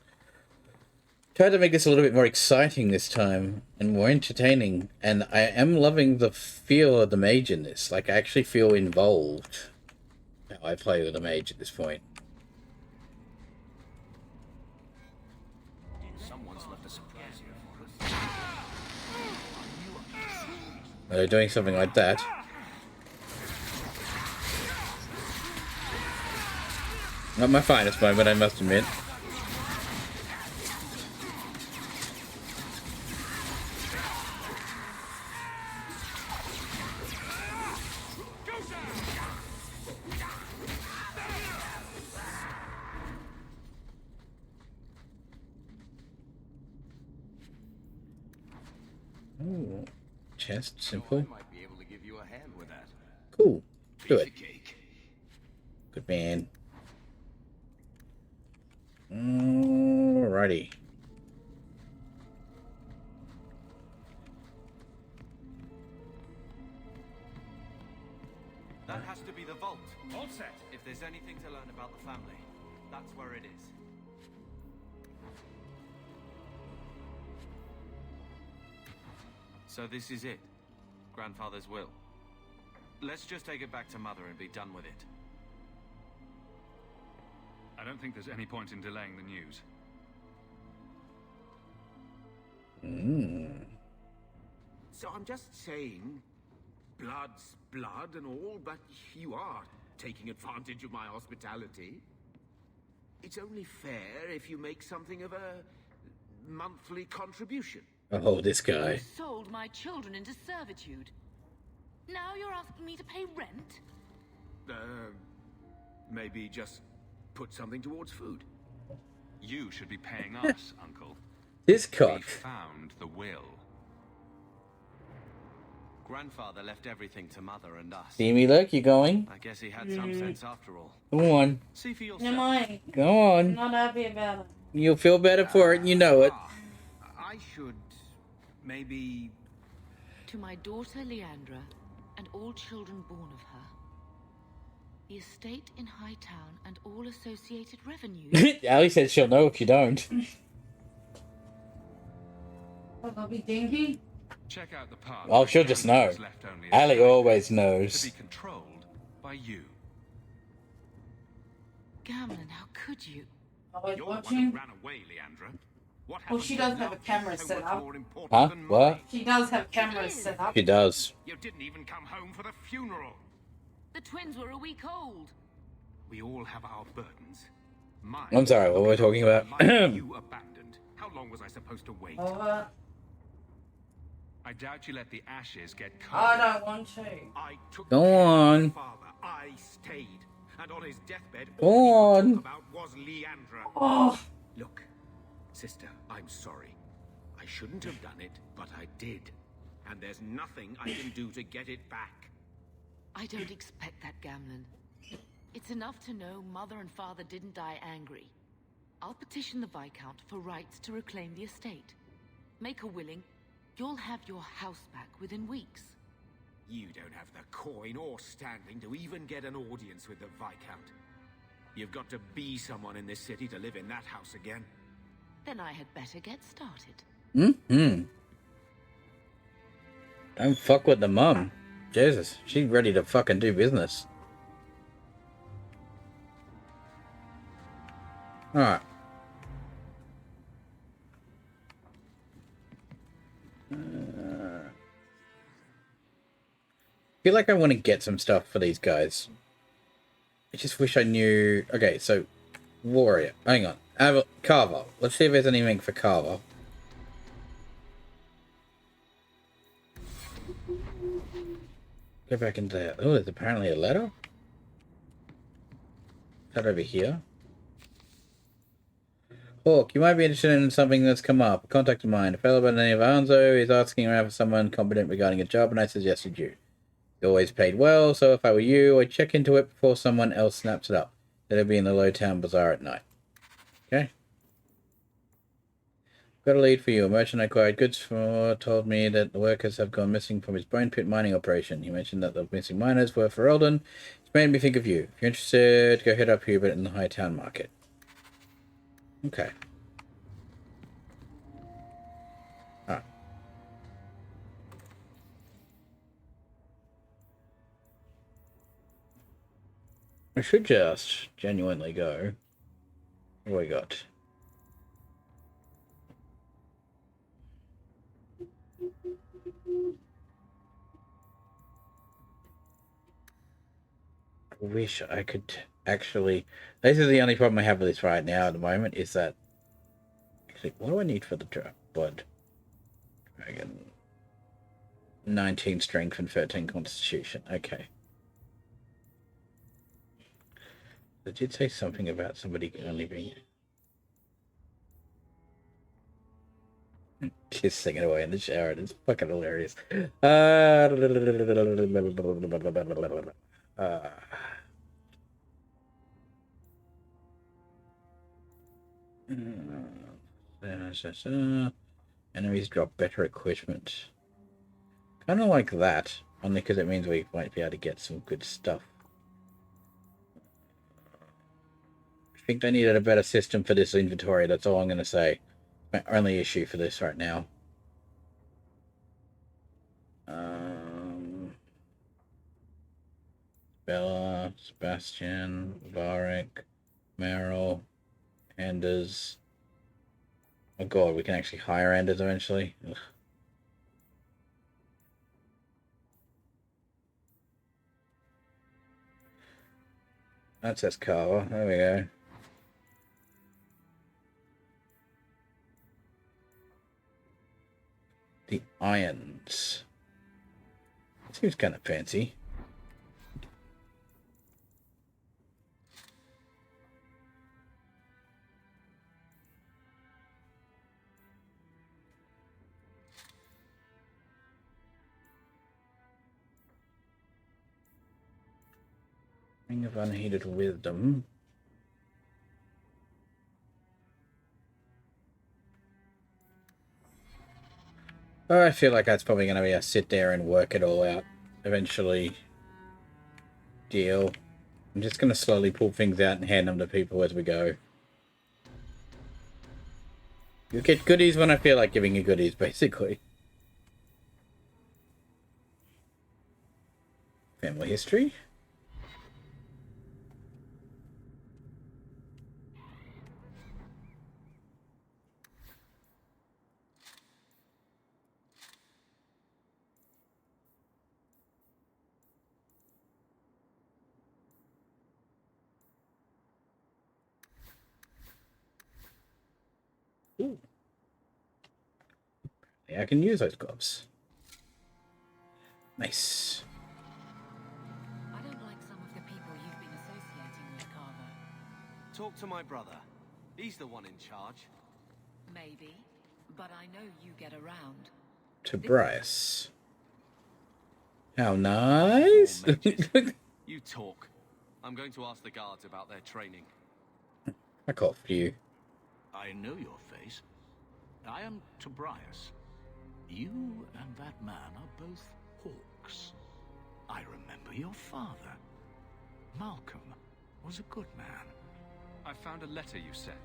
tried to make this a little bit more exciting this time and more entertaining, and I am loving the feel of the mage in this. Like, I actually feel involved how I play with the mage at this point. They're doing something like that. Not my finest moment, I must admit. Ooh, chest, simple. Might be able to give you a hand with that. Cool. Do Piece it. of cake. Good man. Alrighty. That has to be the vault. All set. If there's anything to learn about the family, that's where it is. So this is it. Grandfather's will. Let's just take it back to Mother and be done with it. I don't think there's any point in delaying the news. So I'm just saying, blood's blood and all, but you are taking advantage of my hospitality. It's only fair if you make something of a monthly contribution. Oh, this guy. You sold my children into servitude. Now you're asking me to pay rent? Maybe just put something towards food. You should be paying us, Uncle. This We cock. found the will. Grandfather left everything to Mother and us. See me, look, you going? I guess he had some sense after all. Go on. See for yourself. Never mind. Go I'm on. not happy about it. You'll feel better for it, and you know it. I should maybe... To my daughter Leandra, and all children born of her. The estate in Hightown and all associated revenues. Ali said she'll know if you don't. Oh, I'll be dingy. Check out the part. Oh, where she'll just Gambler know. was left only a Ali slave always to knows. be controlled by you. Gamlin, how could you? Always You're the one watching. who ran away, Leandra. What Well, happened she to does have love a camera so set much up. more important Huh? than What? money? She does have cameras set up. She does. You didn't even come home for the funeral. The twins were a week old. We all have our burdens. Mine. I'm sorry, what were we talking about? Mine you abandoned. How long was I supposed to wait? Over. I doubt you let the ashes get cold. I don't want to. I took Go care of on. my father. I stayed. And on his deathbed, Go all he on. could talk about was Leandra. Oh. Look, sister, I'm sorry. I shouldn't have done it, but I did. And there's nothing I can do to get it back. I don't expect that, Gamlin. It's enough to know Mother and Father didn't die angry. I'll petition the Viscount for rights to reclaim the estate. Make a willing, you'll have your house back within weeks. You don't have the coin or standing to even get an audience with the Viscount. You've got to be someone in this city to live in that house again. Then I had better get started. Don't fuck with the mum. Jesus, she's ready to fucking do business. Alright. I feel like I want to get some stuff for these guys. I just wish I knew... Okay, so... Warrior. Hang on. Carver. Let's see if there's anything for Carver. Go back into there. Oh, there's apparently a letter? Is that over here? Hawk, you might be interested in something that's come up. A contact of mine, a fellow by the name of Anzo, is asking around for someone competent regarding a job, and I suggested you. You always paid well, so if I were you, I'd check into it before someone else snaps it up. It'll be in the Lowtown Bazaar at night. Okay. Got a lead for you. A merchant I acquired goods for told me that the workers have gone missing from his Bone Pit mining operation. He mentioned that the missing miners were Ferelden. It's made me think of you. If you're interested, go head up Hubert in the Hightown Market. Okay. Alright. I should just genuinely go. What do we got? wish I could actually... This is the only problem I have with this right now at the moment, is that... Actually, what do I need for the blood? Dragon. 19 strength and 13 constitution. Okay. It did say something about somebody only being... Just singing away in the shower. It's fucking hilarious. Enemies drop better equipment. Kind of like that, only because it means we might be able to get some good stuff. I think they needed a better system for this inventory, that's all I'm going to say. My only issue for this right now. Bella, Sebastian, Varric, Meryl, Anders. Oh god, we can actually hire Anders eventually. Ugh. That's Escala. There we go. The irons. Seems kind of fancy. Ring of Unheeded Wisdom. I feel like that's probably going to be a sit there and work it all out eventually deal. I'm just going to slowly pull things out and hand them to people as we go. You get goodies when I feel like giving you goodies, basically. Family history. Ooh. Yeah, I can use those gloves. Nice. I don't like some of the people you've been associating with, Carver. Talk to my brother. He's the one in charge. Maybe, but I know you get around. To Bryce. How nice. You talk. I'm going to ask the guards about their training. I call for you. I know your face. I am Tobias. You and that man are both hawks. I remember your father. Malcolm was a good man. I found a letter you sent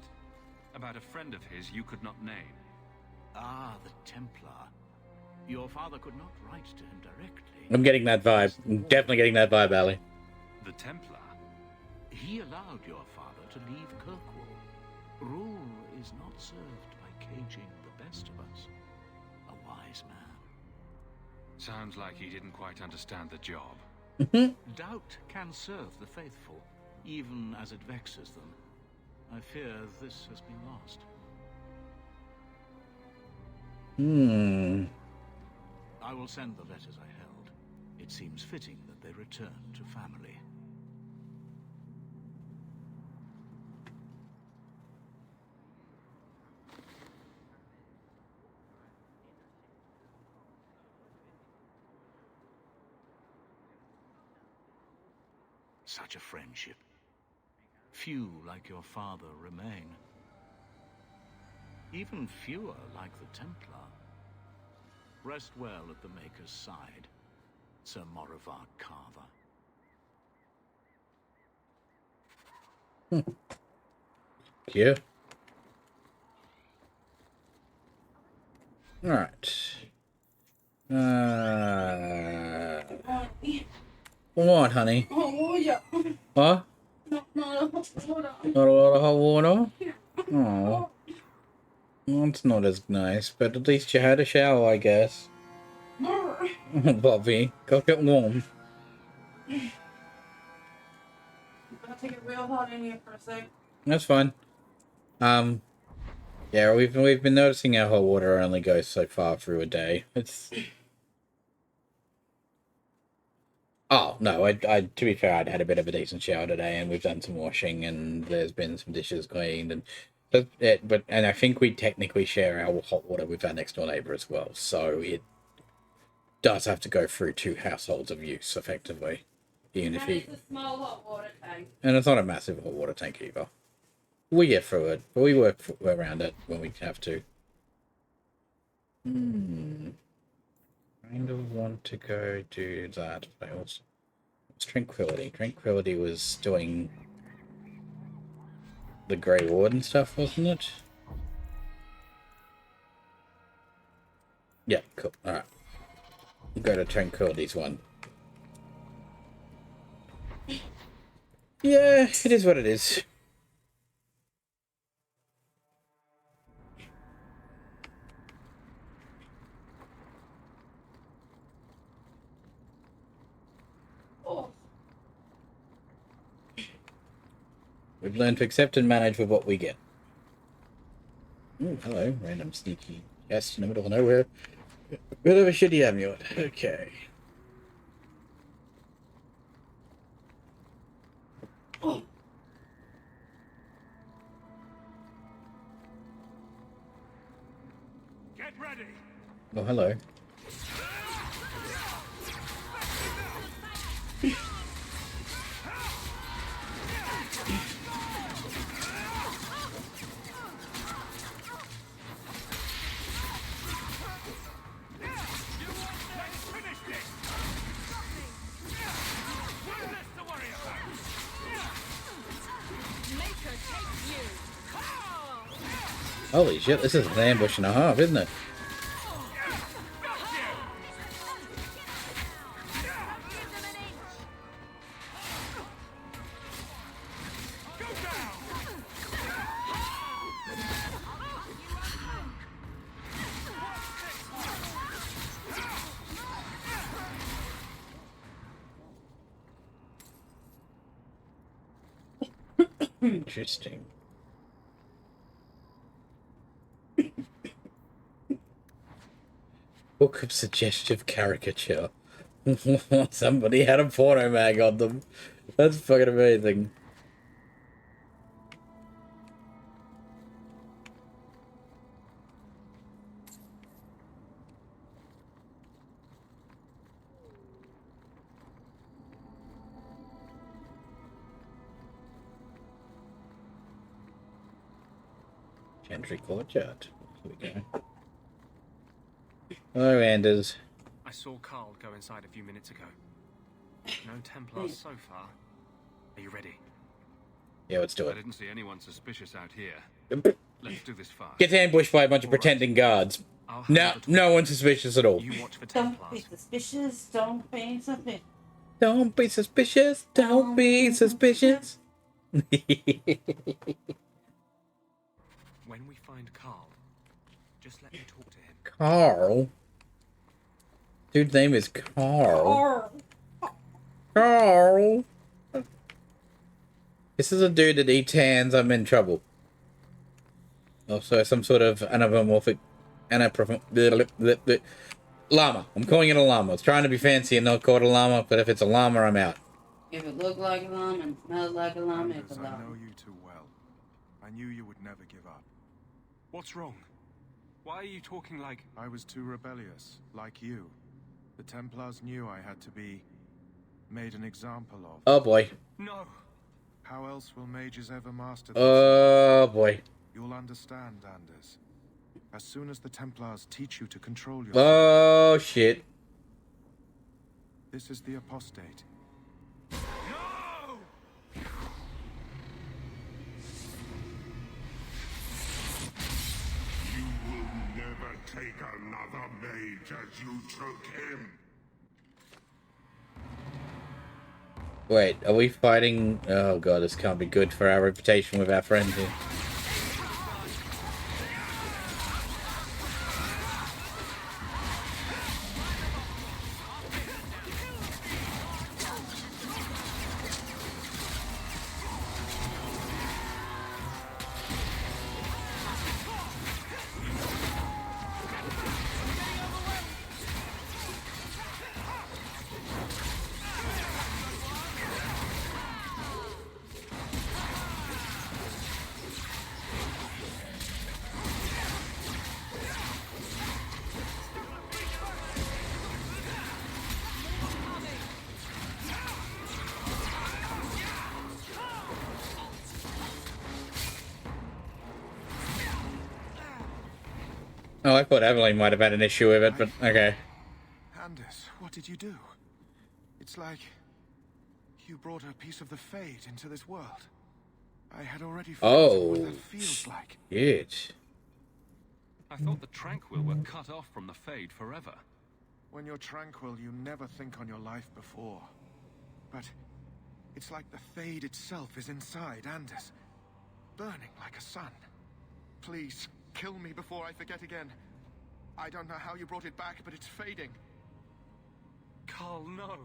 about a friend of his you could not name. Ah, the Templar. Your father could not write to him directly. I'm getting that vibe. I'm definitely getting that vibe, Ali. The Templar? He allowed your father to leave Kirkwall. Rule is not served by caging the best of us. A wise man. Sounds like he didn't quite understand the job. Doubt can serve the faithful, even as it vexes them. I fear this has been lost. I will send the letters I held. It seems fitting that they return to family. Such a friendship. Few like your father remain. Even fewer like the Templar. Rest well at the Maker's side, Sir Morivar Carver. Yeah. Alright. What, honey? Oh, yeah. Huh? No, hold on. Not a lot of hot water? Oh. Well, it's not as nice, but at least you had a shower, I guess. Oh, Bobby, go get warm. to get real hot in here for a sec. That's fine. Yeah, we've been noticing our hot water only goes so far through a day. It's. Oh no, I to be fair, I'd had a bit of a decent shower today, and we've done some washing, and there's been some dishes cleaned, and I think we technically share our hot water with our next door neighbor as well, so it does have to go through 2 households of use effectively, even if it's a small hot water tank. And it's not a massive hot water tank either. We get through it, but we work around it when we have to. Kind of want to go do that, but I also... It's Tranquility. Tranquility was doing the Grey Warden stuff, wasn't it? Yeah, cool. Alright. Go to Tranquility's one. Yeah, it is what it is. We've learned to accept and manage with what we get. Ooh, hello, random sneaky guest in the middle of nowhere. Bit of a shitty amulet. Okay. Oh. Get ready. Oh, hello. Holy shit, this is an ambush and a half, isn't it? Interesting. Book of suggestive caricature. Somebody had a porno mag on them. That's fucking amazing. Chantry Courtyard. Here we go. Hello, Anders. I saw Carl go inside a few minutes ago. No Templars so far. Are you ready? Yeah, let's do I it. didn't see anyone suspicious out here. Let's do this fast. Get ambushed by a bunch of pretending guards. No one's suspicious at all. You watch for Don't Templars. be suspicious. Don't be suspicious. Don't be suspicious. Don't be suspicious. When we find Carl, just let me talk to him. Carl? Dude's name is Carl. Carl. This is a dude that eats hands. I'm in trouble. Also, some sort of anamorphic... llama. I'm calling it a llama. It's trying to be fancy and not call it a llama, but if it's a llama, I'm out. If it looked like a llama and smelled like a llama, it's a I llama. know you too well. I knew you would never give up. What's wrong? Why are you talking like... I was too rebellious, like you. The Templars knew I had to be made an example of. Oh boy. No. How else will mages ever master this? Oh boy. You'll understand, Anders. As soon as the Templars teach you to control yourself. Oh shit. This is the apostate. You will never take another mage as you took him. Wait, are we fighting? Oh god, this can't be good for our reputation with our friends here. Oh, I thought Evelyn might have had an issue with it, but okay. Anders, what did you do? It's like you brought a piece of the fate into this world. I had already forgotten what that feels like. Shit. I thought the Tranquil were cut off from the Fade forever. When you're tranquil, you never think on your life before. But it's like the Fade itself is inside Anders, burning like a sun. Please, kill me before I forget again. I don't know how you brought it back, but it's fading. Carl, no.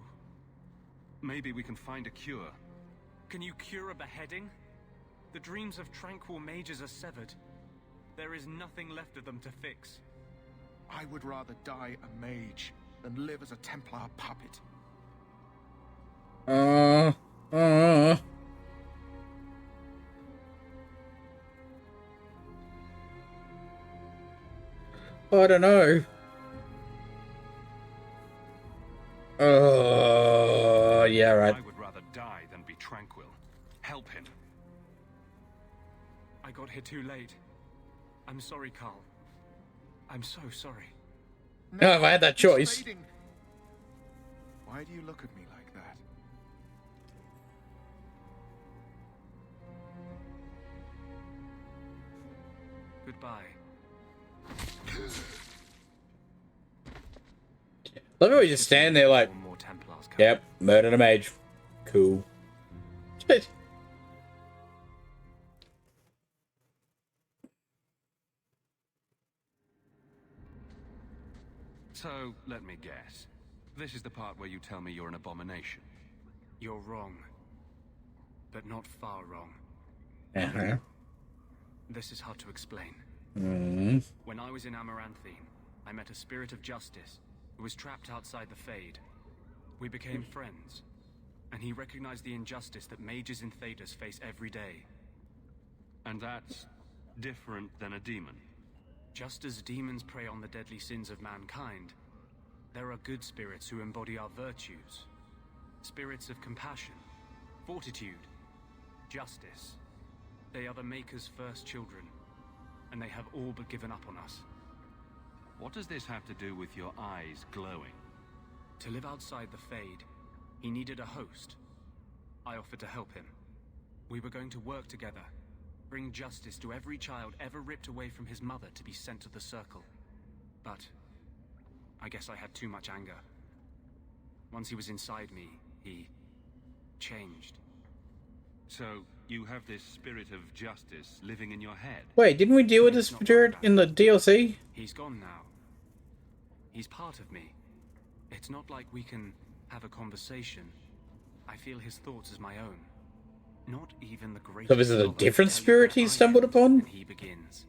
Maybe we can find a cure. Can you cure a beheading? The dreams of tranquil mages are severed. There is nothing left of them to fix. I would rather die a mage than live as a Templar puppet. I don't know. Oh, yeah, right. I would rather die than be tranquil. Help him. I got here too late. I'm sorry, Carl. I'm so sorry. No, if I had that choice. Why do you look at me like that? Goodbye. Let me just stand there like, yep, murdered a mage. Cool. So, let me guess. This is the part where you tell me you're an abomination. You're wrong. But not far wrong. Uh-huh. This is hard to explain. Mm. When I was in Amaranthine, I met a spirit of justice who was trapped outside the Fade. We became friends, and he recognized the injustice that mages in Thedas face every day. And that's different than a demon? Just as demons prey on the deadly sins of mankind, there are good spirits who embody our virtues. Spirits of compassion, fortitude, justice. They are the Maker's first children, and they have all but given up on us. What does this have to do with your eyes glowing? To live outside the Fade, he needed a host. I offered to help him. We were going to work together, bring justice to every child ever ripped away from his mother to be sent to the Circle. But I guess I had too much anger. Once he was inside me, he changed. So, you have this spirit of justice living in your head? Wait, didn't we deal with this spirit in the DLC? He's gone now. He's part of me. It's not like we can have a conversation. I feel his thoughts as my own. Not even the greatest. So this is a different spirit he stumbled upon? He begins.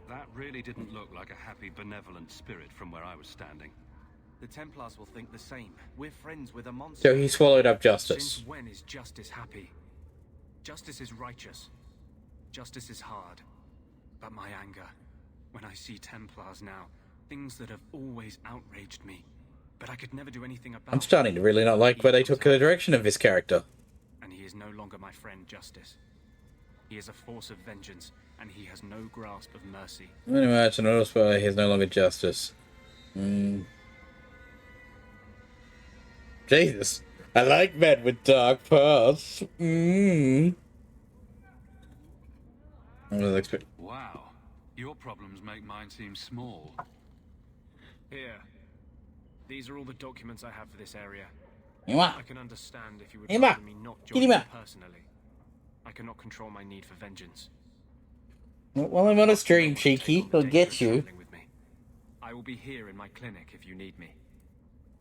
That really didn't look like a happy, benevolent spirit from where I was standing. The Templars will think the same. We're friends with a monster. So he swallowed up justice. Since when is justice happy? Justice is righteous. Justice is hard. But my anger, when I see Templars now, things that have always outraged me, but I could never do anything about. I'm starting to really not like where they took the direction of this character. And he is no longer my friend, Justice. He is a force of vengeance, and he has no grasp of mercy. Anyway, that's another spot. He has no longer justice. Jesus. I like men with dark paths. Wow. Your problems make mine seem small. Here. These are all the documents I have for this area. Ima. I can understand if you would Ima. rather me not join you personally. I cannot control my need for vengeance. Well, I'm on a stream, Cheeky. He'll get you. I will be here in my clinic if you need me.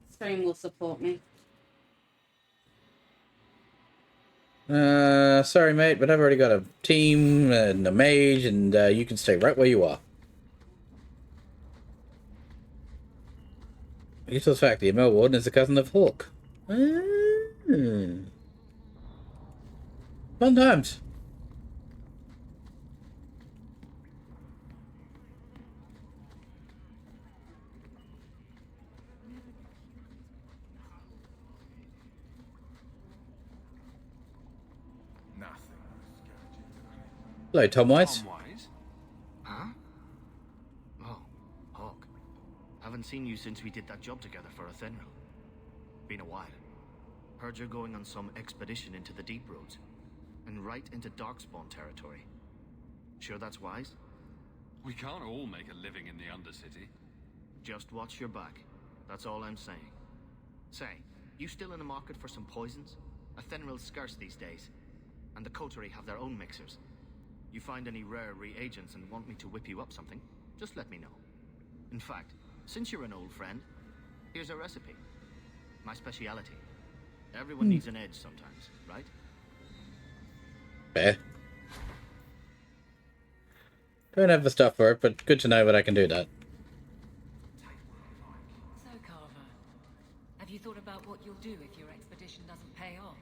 Stream will support me. Sorry, mate, but I've already got a team and a mage, and you can stay right where you are. Useless fact, the ML Warden is a cousin of Hawk. Fun times. Hello, Tom Wise. Huh? Oh, Hawk. Haven't seen you since we did that job together for Athenril. Been a while. Heard you're going on some expedition into the Deep Roads. And right into Darkspawn territory. Sure that's wise? We can't all make a living in the Undercity. Just watch your back. That's all I'm saying. Say, you still in the market for some poisons? Athenril's scarce these days. And the Coterie have their own mixers. You find any rare reagents and want me to whip you up something, just let me know. In fact, since you're an old friend, here's a recipe. My speciality. Everyone needs an edge sometimes, right? Fair. Don't have the stuff for it, but good to know that I can do that. So, Carver, have you thought about what you'll do if your expedition doesn't pay off?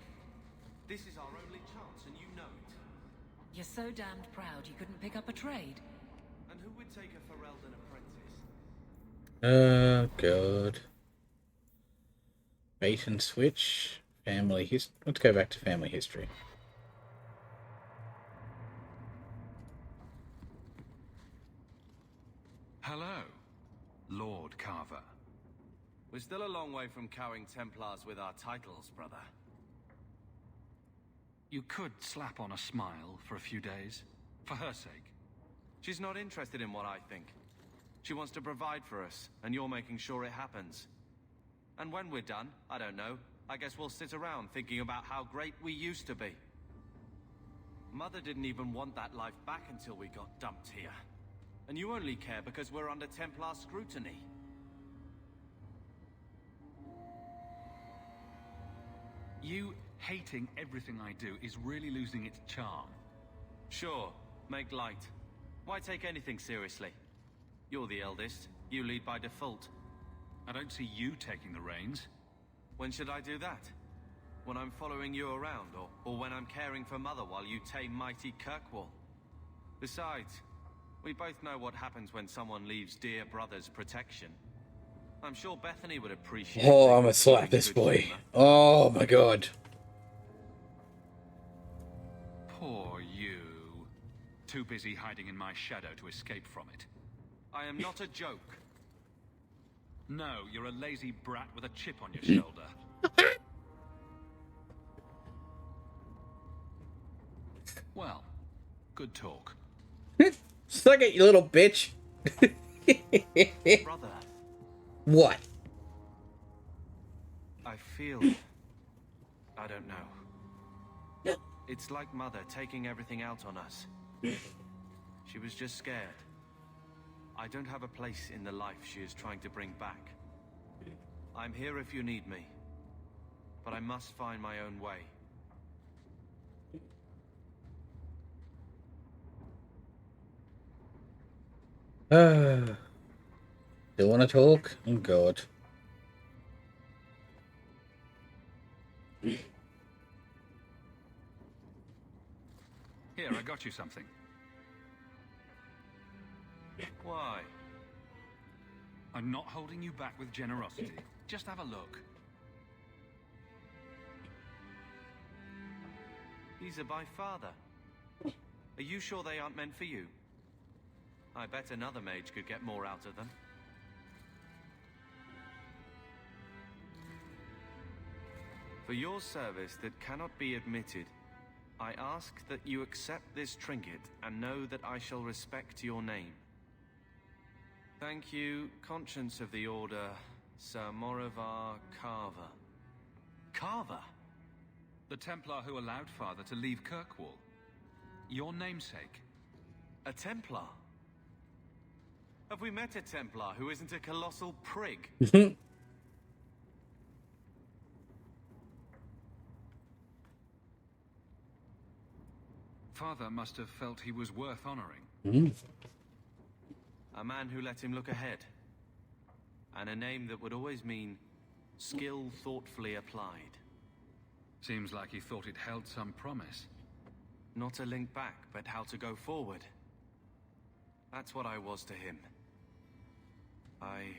This is our only chance, and you know it. You're so damned proud you couldn't pick up a trade. And who would take a Ferelden apprentice? Oh, God. Bait and switch. Family history. Let's go back to family history. Hello, Lord Carver. We're still a long way from cowing Templars with our titles, brother. You could slap on a smile for a few days, for her sake. She's not interested in what I think. She wants to provide for us, and you're making sure it happens. And when we're done, I don't know, I guess we'll sit around thinking about how great we used to be. Mother didn't even want that life back until we got dumped here. And you only care because we're under Templar scrutiny. You hating everything I do is really losing its charm. Sure, make light. Why take anything seriously? You're the eldest. You lead by default. I don't see you taking the reins. When should I do that? When I'm following you around, or when I'm caring for Mother while you tame mighty Kirkwall? Besides, we both know what happens when someone leaves dear brother's protection. I'm sure Bethany would appreciate. Oh, I'm gonna slap this boy. Oh my God. Poor you. Too busy hiding in my shadow to escape from it. I am not a joke. No, you're a lazy brat with a chip on your shoulder. Well, good talk. Suck it, you little bitch. Brother. What? I feel... I don't know. It's like Mother taking everything out on us. She was just scared. I don't have a place in the life she is trying to bring back. I'm here if you need me. But I must find my own way. Still want to talk? Oh God. Here, I got you something. Why? I'm not holding you back with generosity. Just have a look. These are by father. Are you sure they aren't meant for you? I bet another mage could get more out of them. For your service that cannot be admitted, I ask that you accept this trinket and know that I shall respect your name. Thank you, Conscience of the Order, Sir Morivar Carver. Carver? The Templar who allowed Father to leave Kirkwall. Your namesake. A Templar? Have we met a Templar who isn't a colossal prig? Father must have felt he was worth honoring. A man who let him look ahead. And a name that would always mean skill thoughtfully applied. Seems like he thought it held some promise. Not a link back, but how to go forward. That's what I was to him. I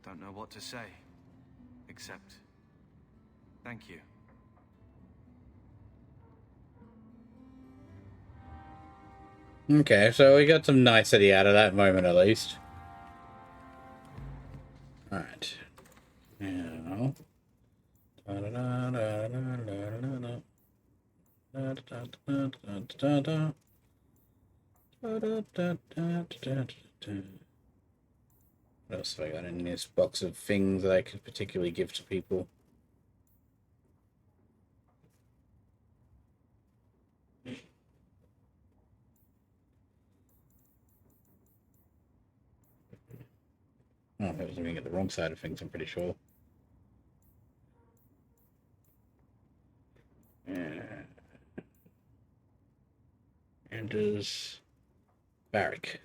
don't know what to say. Except... thank you. Okay, so we got some nicety out of that moment at least. Alright. Now. What else have I got in this box of things that I could particularly give to people? Oh, I was looking at the wrong side of things, I'm pretty sure. Anders Barrick.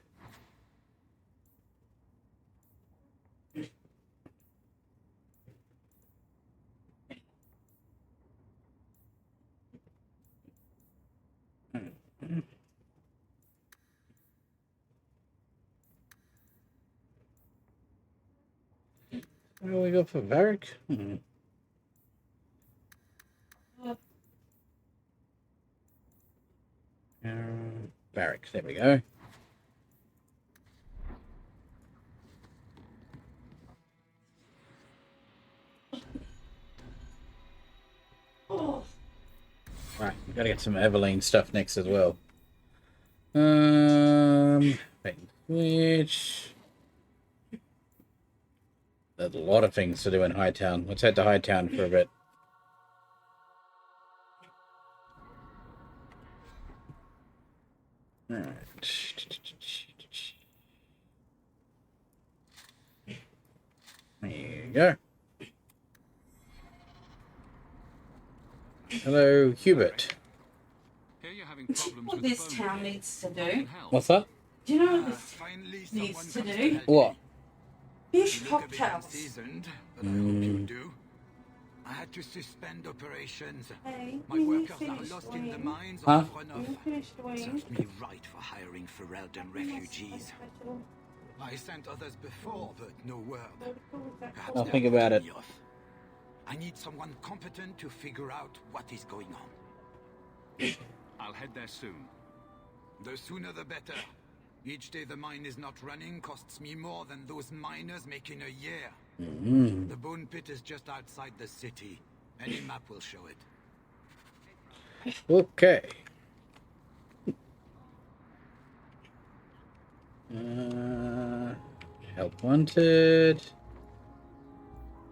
What do we go for Varric? Barrick, there we go. Right, we gotta get some Eveline stuff next as well. Which there's a lot of things to do in Hightown. Let's head to Hightown for a bit. Alright. There you go. Hello, Hubert. Do you know what this town needs to do? What's that? Do you know what this needs to do? What? Fish cocktails. I had to suspend operations. Hey, My workers are lost in the mines Huh? of Fronoff. Serves me right for hiring Ferelden refugees. I sent others before, but no word. Perhaps I'll they're think about putting it. me off. I need someone competent to figure out what is going on. I'll head there soon. The sooner the better. Each day the mine is not running costs me more than those miners make in a year. The bone pit is just outside the city. Any map will show it. Okay. Help wanted.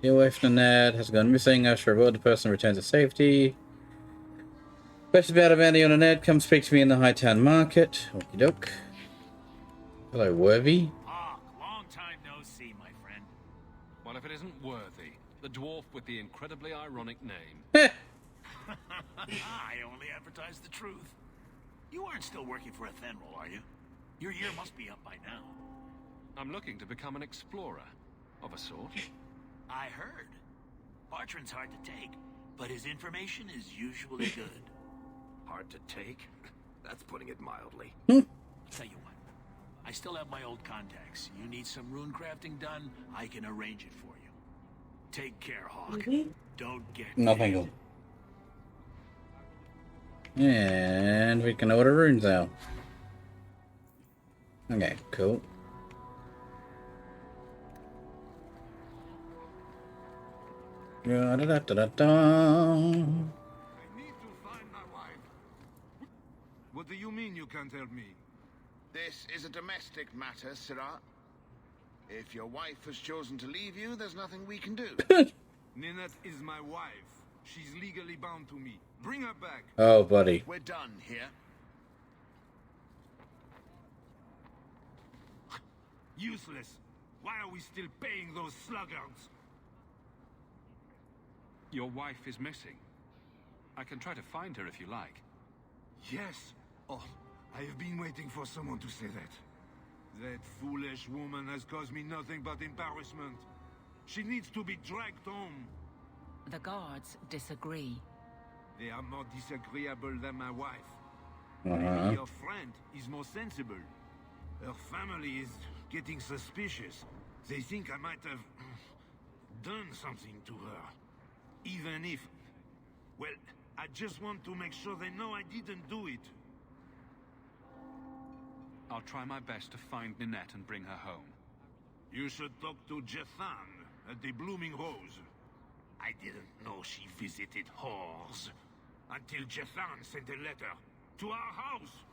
Get away from the net. Has gone missing. I should reward the person who returns to safety. Questions about a bounty on a net. Come speak to me in the Hightown Market. Okie doke. Hello, Worthy. Long time no see, my friend. Well, if it isn't Worthy, the dwarf with the incredibly ironic name. I only advertise the truth. You aren't still working for Athenril, are you? Your year must be up by now. I'm looking to become an explorer, of a sort. I heard. Bartrand's hard to take, but his information is usually good. Hard to take? That's putting it mildly. Tell you what, I still have my old contacts. You need some rune crafting done, I can arrange it for you. Take care, Hawk. Don't get Nothing. And we can order runes now. Okay, cool. Da, da, da, da, da. What do you mean you can't help me? This is a domestic matter, Sirrah. If your wife has chosen to leave you, there's nothing we can do. Ninette is my wife. She's legally bound to me. Bring her back. Oh, buddy. We're done here. Useless. Why are we still paying those sluggards? Your wife is missing. I can try to find her if you like. Yes. Oh, I have been waiting for someone to say that. That foolish woman has caused me nothing but embarrassment. She needs to be dragged home. The guards disagree. They are more disagreeable than my wife. Uh-huh. Maybe your friend is more sensible. Her family is getting suspicious. They think I might have done something to her. Even if... Well, I just want to make sure they know I didn't do it. I'll try my best to find Ninette and bring her home. You should talk to Jethan at the Blooming Rose. I didn't know she visited whores until Jethan sent a letter to our house.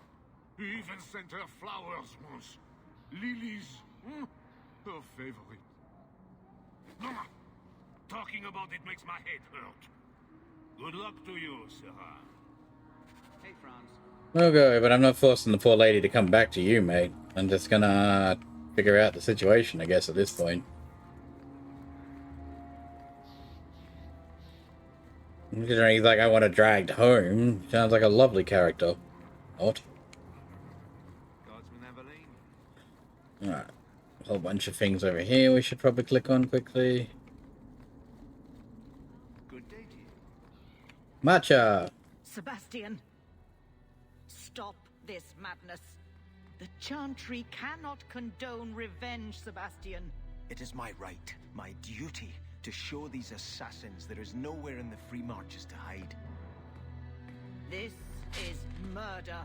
He even sent her flowers once. Lilies. Her favorite. Talking about it makes my head hurt. Good luck to you, Sarah. Hey, Franz. Okay, but I'm not forcing the poor lady to come back to you, mate. I'm just gonna figure out the situation, I guess, at this point. Considering he's like, I want her dragged home. Sounds like a lovely character. What? Alright. A whole bunch of things over here we should probably click on quickly. Good day to you. Matcha! Sebastian, stop this madness. The Chantry cannot condone revenge, Sebastian. It is my right, my duty, to show these assassins there is nowhere in the Free Marches to hide. This is murder.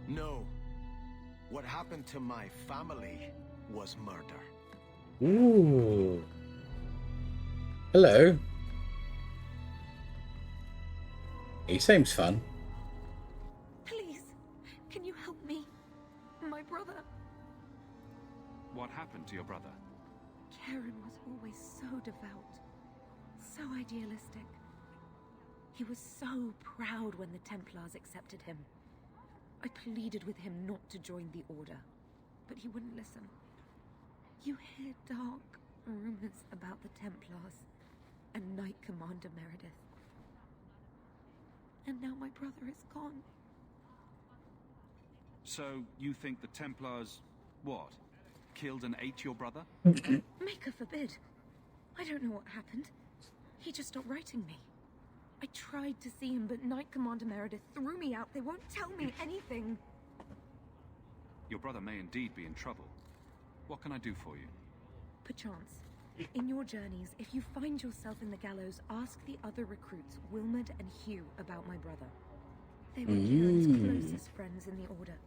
No. What happened to my family was murder. Ooh. Hello. He seems fun. Please, can you help me? My brother. What happened to your brother? Karen was always so devout, so idealistic. He was so proud when the Templars accepted him. I pleaded with him not to join the Order, but he wouldn't listen. You hear dark rumors about the Templars and Knight Commander Meredith. And now my brother is gone. So, you think the Templars, what? Killed and ate your brother? Maker forbid. I don't know what happened. He just stopped writing me. I tried to see him, but Knight Commander Meredith threw me out. They won't tell me anything. Your brother may indeed be in trouble. What can I do for you? Perchance, in your journeys, if you find yourself in the gallows, ask the other recruits, Wilmerd and Hugh, about my brother. They were Kieran's closest friends in the Order.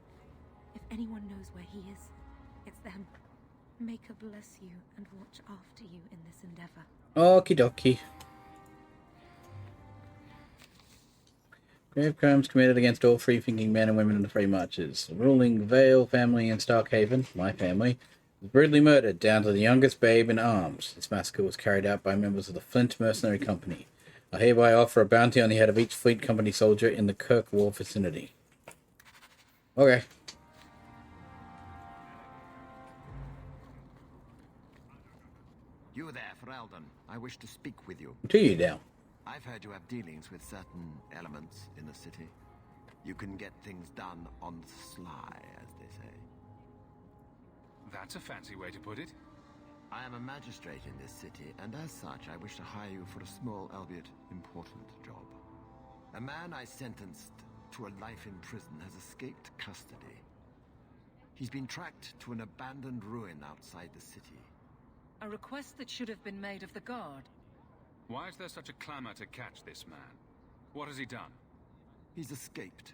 If anyone knows where he is, it's them. Maker bless you and watch after you in this endeavor. Okie dokie. Grave crimes committed against all free-thinking men and women in the Free Marches. The ruling Vale family in Starkhaven, my family, was brutally murdered down to the youngest babe in arms. This massacre was carried out by members of the Flint Mercenary Company. I hereby offer a bounty on the head of each Fleet Company soldier in the Kirkwall vicinity. Okay. You there, Ferelden. I wish to speak with you. To you now. I've heard you have dealings with certain elements in the city. You can get things done on the sly, as they say. That's a fancy way to put it. I am a magistrate in this city, and as such, I wish to hire you for a small, albeit important, job. A man I sentenced to a life in prison has escaped custody. He's been tracked to an abandoned ruin outside the city. A request that should have been made of the guard. Why is there such a clamor to catch this man? What has he done? He's escaped.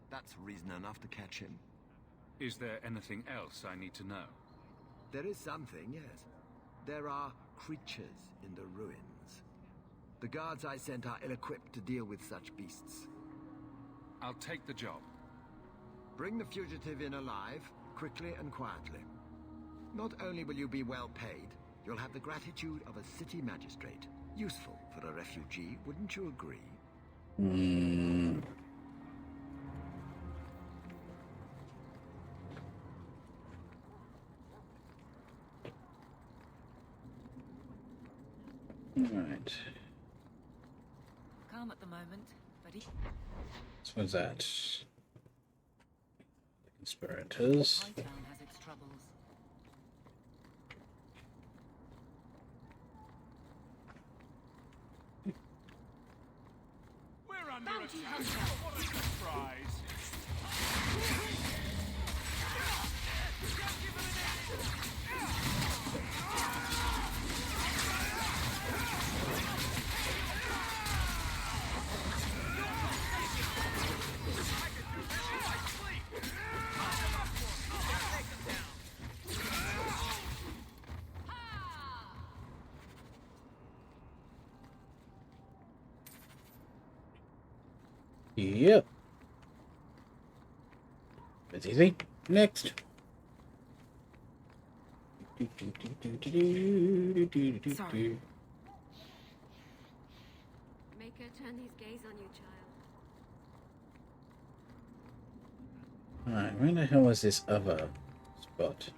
That's reason enough to catch him. Is there anything else I need to know? There is something, yes. There are creatures in the ruins. The guards I sent are ill-equipped to deal with such beasts. I'll take the job. Bring the fugitive in alive, quickly and quietly. Not only will you be well paid, you'll have the gratitude of a city magistrate. Useful for a refugee, wouldn't you agree? Alright. Calm at the moment, but he... So what's that? The conspirators. Hightown has its troubles. We're under attack. What a surprise. Yep. That's easy. Next. Sorry. Make her turn these gaze on you, child. Alright, where the hell is this other spot?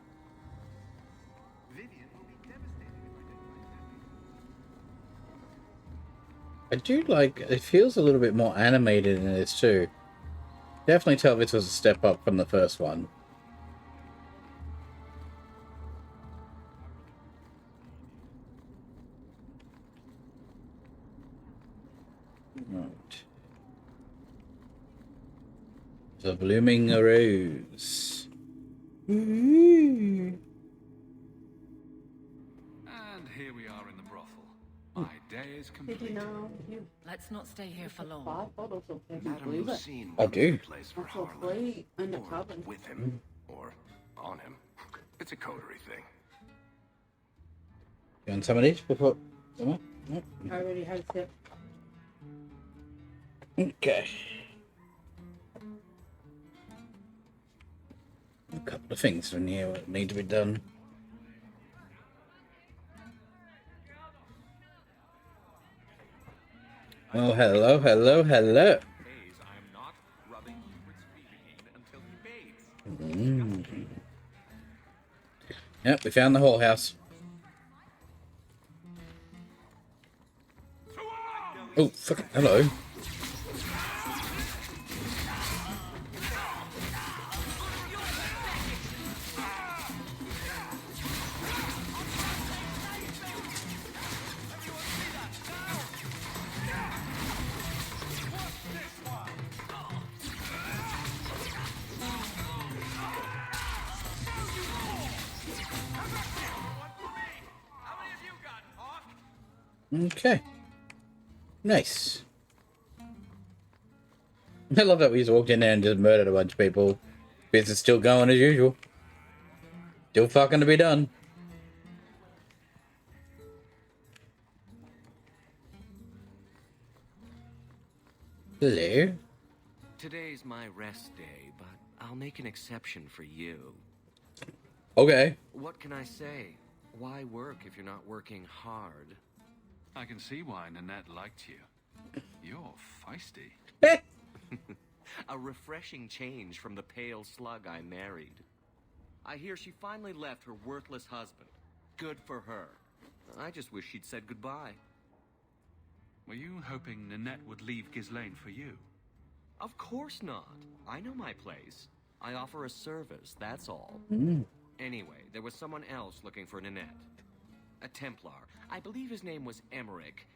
I do like, it feels a little bit more animated in this too. Definitely tell this was a step up from the first one. Right. The Blooming Rose. And here we are in the brothel. My day is complete. Let's not stay here for long. Madam Lucine I do. plays for So Harlan. play in the Or cabin. with him. Or on him. It's a coterie thing. You want some of these before? Nope. I already had a sip. Okay. A couple of things in here that need to be done. Oh, hello, hello, hello. Yep, we found the whole house. Oh, fuck, hello. Okay. Nice. I love that we just walked in there and just murdered a bunch of people. Business still going as usual. Still fucking to be done. Hello. Today's my rest day, but I'll make an exception for you. Okay. What can I say? Why work if you're not working hard? I can see why Nanette liked you. You're feisty. A refreshing change from the pale slug I married. I hear she finally left her worthless husband. Good for her. I just wish she'd said goodbye. Were you hoping Nanette would leave Ghislaine for you? Of course not. I know my place. I offer a service, that's all. Anyway, there was someone else looking for Nanette. A Templar. I believe his name was Emmerich.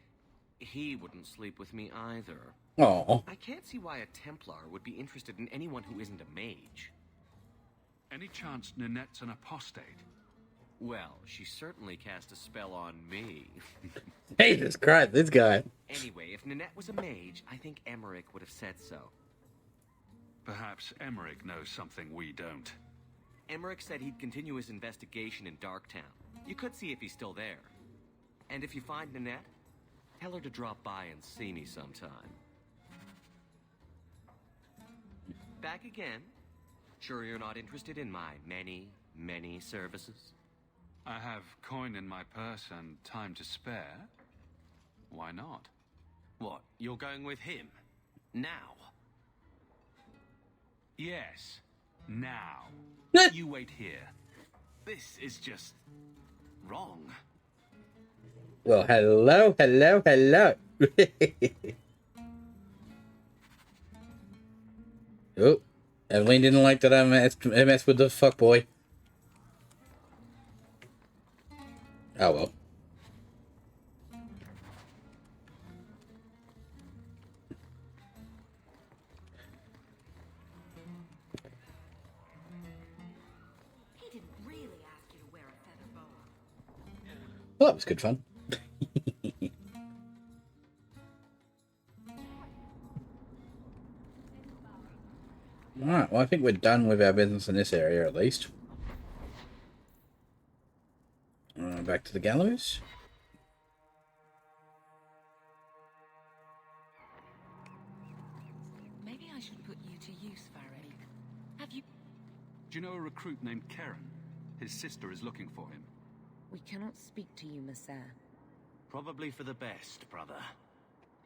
He wouldn't sleep with me either. Oh. I can't see why a Templar would be interested in anyone who isn't a mage. Any chance Nanette's an apostate? Well, she certainly cast a spell on me. Jesus Christ, this guy. Anyway, if Nanette was a mage, I think Emmerich would have said so. Perhaps Emmerich knows something we don't. Emmerich said he'd continue his investigation in Darktown. You could see if he's still there. And if you find Nanette, tell her to drop by and see me sometime. Back again? Sure you're not interested in my many, many services? I have coin in my purse and time to spare. Why not? What, you're going with him? Now? Yes, now. You wait here. This is just wrong. Well, hello, hello, hello. Oh, Evelyn didn't like that I messed with the fuckboy. Oh well. He didn't really ask you to wear a feather boa. Well, that was good fun. Alright, well I think we're done with our business in this area at least. Back to the gallows. you know a recruit named Karen? His sister is looking for him. We cannot speak to you, Messer. Probably for the best, brother.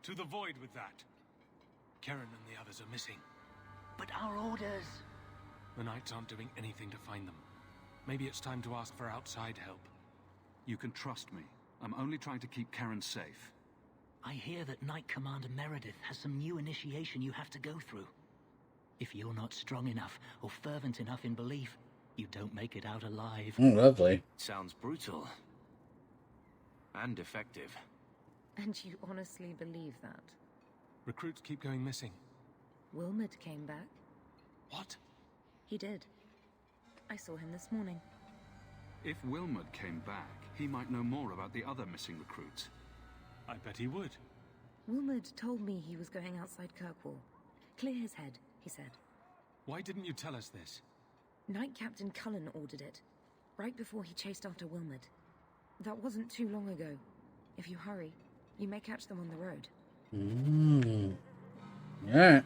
To the void with that. Karen and the others are missing. But our orders... The Knights aren't doing anything to find them. Maybe it's time to ask for outside help. You can trust me. I'm only trying to keep Karen safe. I hear that Knight Commander Meredith has some new initiation you have to go through. If you're not strong enough or fervent enough in belief, you don't make it out alive. Oh, lovely. Sounds brutal. And effective. And you honestly believe that? Recruits keep going missing. Wilmot came back. What? He did. I saw him this morning. If Wilmot came back, he might know more about the other missing recruits. I bet he would. Wilmot told me he was going outside Kirkwall. Clear his head, he said. Why didn't you tell us this? Knight Captain Cullen ordered it, right before he chased after Wilmot. That wasn't too long ago. If you hurry, you may catch them on the road. Yeah.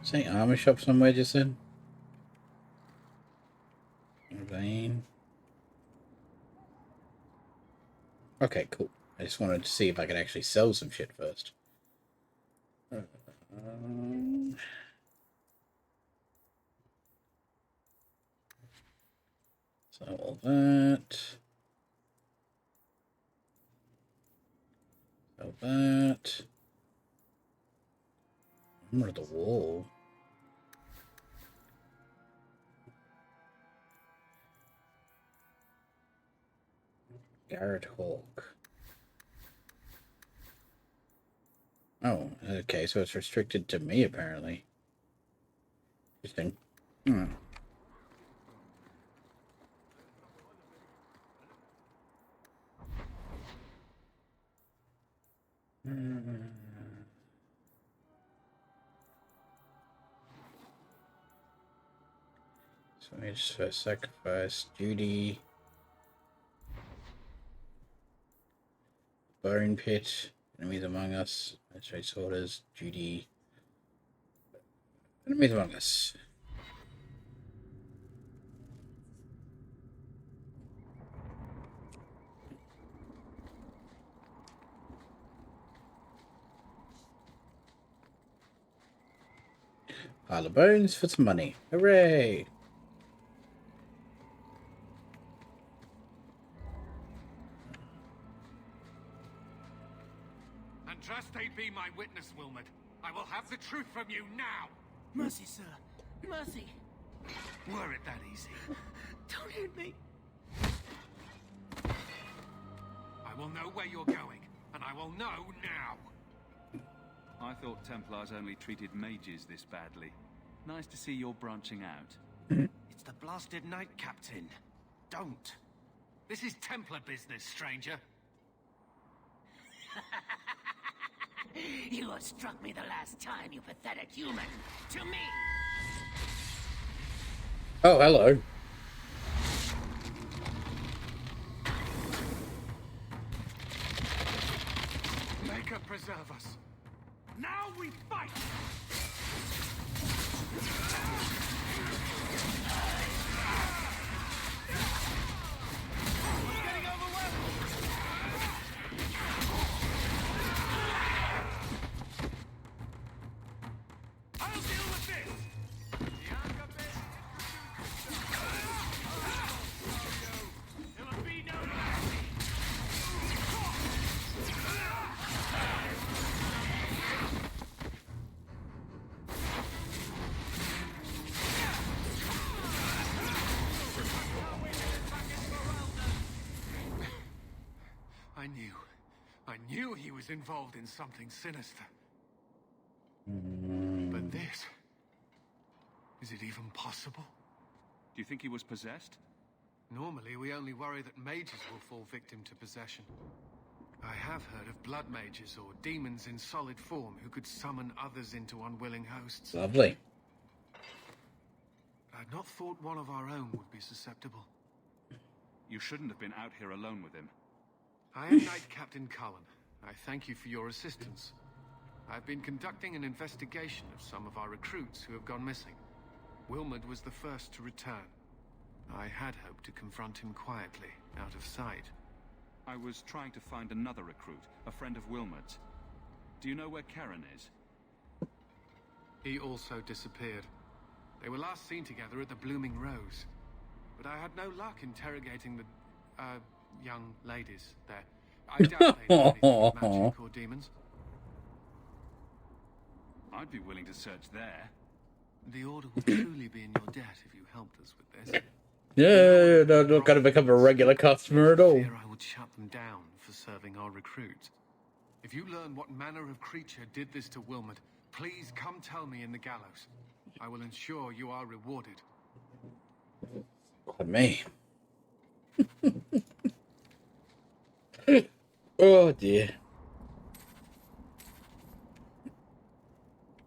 Say armor shop somewhere, just said. Vein. Okay, cool. I just wanted to see if I could actually sell some shit first. So all that. Sell that. Under the wall. Garrett Hawk. Oh, okay, so it's restricted to me, apparently. Interesting. So it's sacrifice, duty, bone pit, enemies among us, magistrate's orders, duty, enemies among us. Pile of bones for some money. Hooray! Andraste be my witness, Wilmot. I will have the truth from you now. Mercy, sir. Mercy. Were it that easy? Don't hit me. I will know where you're going, and I will know now. I thought Templars only treated mages this badly. Nice to see you're branching out. It's the blasted Knight Captain. Don't. This is Templar business, stranger. You have struck me the last time, you pathetic human. To me! Oh, hello. Maker preserve us. Now we fight! I knew he was involved in something sinister. But this... is it even possible? Do you think he was possessed? Normally, we only worry that mages will fall victim to possession. I have heard of blood mages or demons in solid form who could summon others into unwilling hosts. Lovely. I'd not thought one of our own would be susceptible. You shouldn't have been out here alone with him. I am Knight Captain Cullen. I thank you for your assistance. I've been conducting an investigation of some of our recruits who have gone missing. Wilmot was the first to return. I had hoped to confront him quietly, out of sight. I was trying to find another recruit, a friend of Wilmot's. Do you know where Karen is? He also disappeared. They were last seen together at the Blooming Rose. But I had no luck interrogating the, young ladies there. I doubt they know anything of magic or demons. I'd be willing to search there. The Order will truly be in your debt if you helped us with this. Yeah, not gonna become a regular customer at all. Fear I would shut them down for serving our recruits. If you learn what manner of creature did this to Wilmot, please come tell me in the gallows. I will ensure you are rewarded. God, me. Oh dear.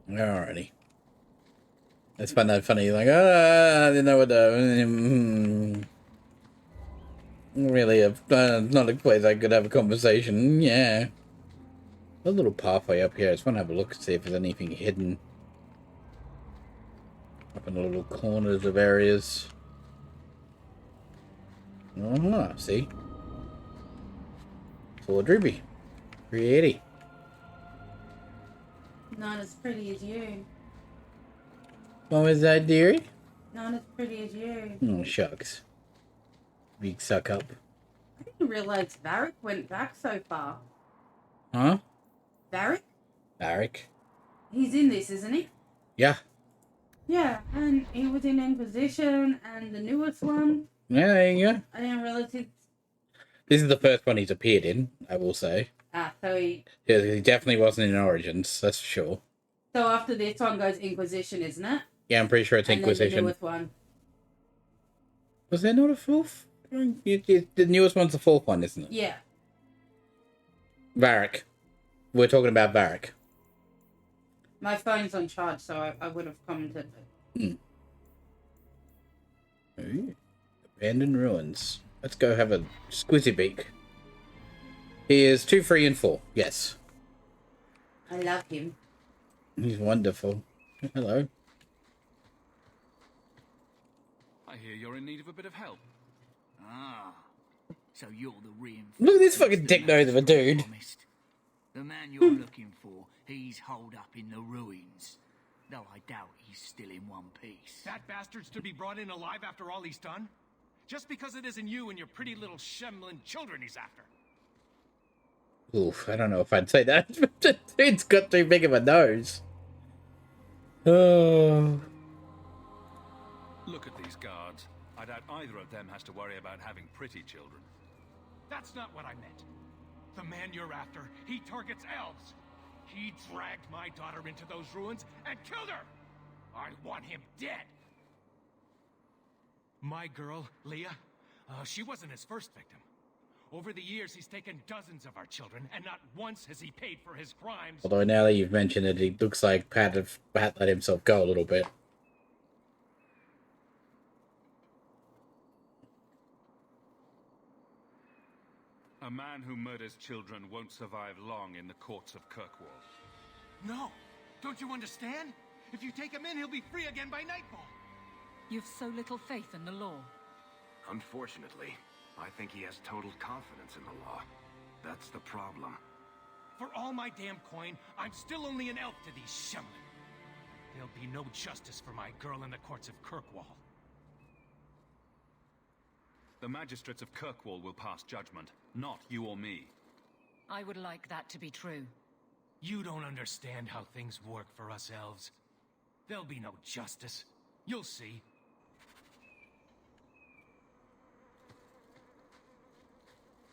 Alrighty. It's fun that funny, like, I didn't know what the... Really, not a place I could have a conversation, yeah. A little pathway up here, I just want to have a look and see if there's anything hidden. Up in the little corners of areas. Oh, see? Full of droopy. 380. Not as pretty as you. What was that, dearie? Not as pretty as you. Oh, shucks. Big suck up. I didn't realize Varric went back so far. Huh? Varric? Varric? He's in this, isn't he? Yeah. Yeah, and he was in Inquisition and the newest one. Yeah, there you go. I didn't realize he... This is the first one he's appeared in, I will say. So he... Yeah, he definitely wasn't in Origins, that's for sure. So after this one goes Inquisition, isn't it? Yeah, I'm pretty sure it's Inquisition. And then the newest one. Was there not a fourth? The newest one's the fourth one, isn't it? Yeah. Varric. We're talking about Varric. My phone's on charge, so I would have commented. Ooh. Abandoned Ruins. Let's go have a squizzy beak. He is 2, 3, and 4. Yes. I love him. He's wonderful. Hello. I hear you're in need of a bit of help. Ah, so you're the reinforcement. Look at this fucking dick nose of a dude. The man you're looking for, he's holed up in the ruins. Though I doubt he's still in one piece. That bastard's to be brought in alive after all he's done? Just because it isn't you and your pretty little Shemlin children he's after. Oof, I don't know if I'd say that. It's got too big of a nose. Oh. Look at these guards. I doubt either of them has to worry about having pretty children. That's not what I meant. The man you're after, he targets elves. He dragged my daughter into those ruins and killed her. I want him dead. My girl, Leah, she wasn't his first victim. Over the years, he's taken dozens of our children, and not once has he paid for his crimes. Although now that you've mentioned it, he looks like Pat let himself go a little bit. A man who murders children won't survive long in the courts of Kirkwall. No! Don't you understand? If you take him in, he'll be free again by nightfall. You've so little faith in the law. Unfortunately, I think he has total confidence in the law. That's the problem. For all my damn coin, I'm still only an elf to these Shemlin. There'll be no justice for my girl in the courts of Kirkwall. The magistrates of Kirkwall will pass judgment, not you or me. I would like that to be true. You don't understand how things work for us elves. There'll be no justice. You'll see.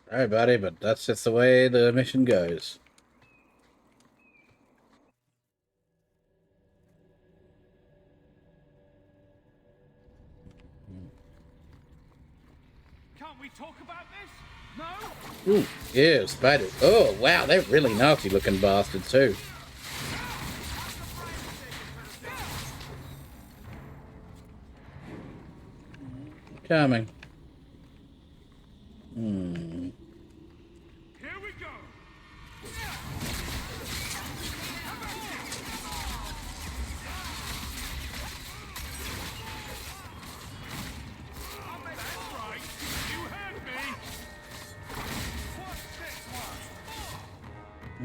Alright, buddy, but that's just the way the mission goes. Can't we talk about this? No? Ooh, yeah, spiders. Oh, wow, they're really nasty looking bastards, too. Coming. Here we go.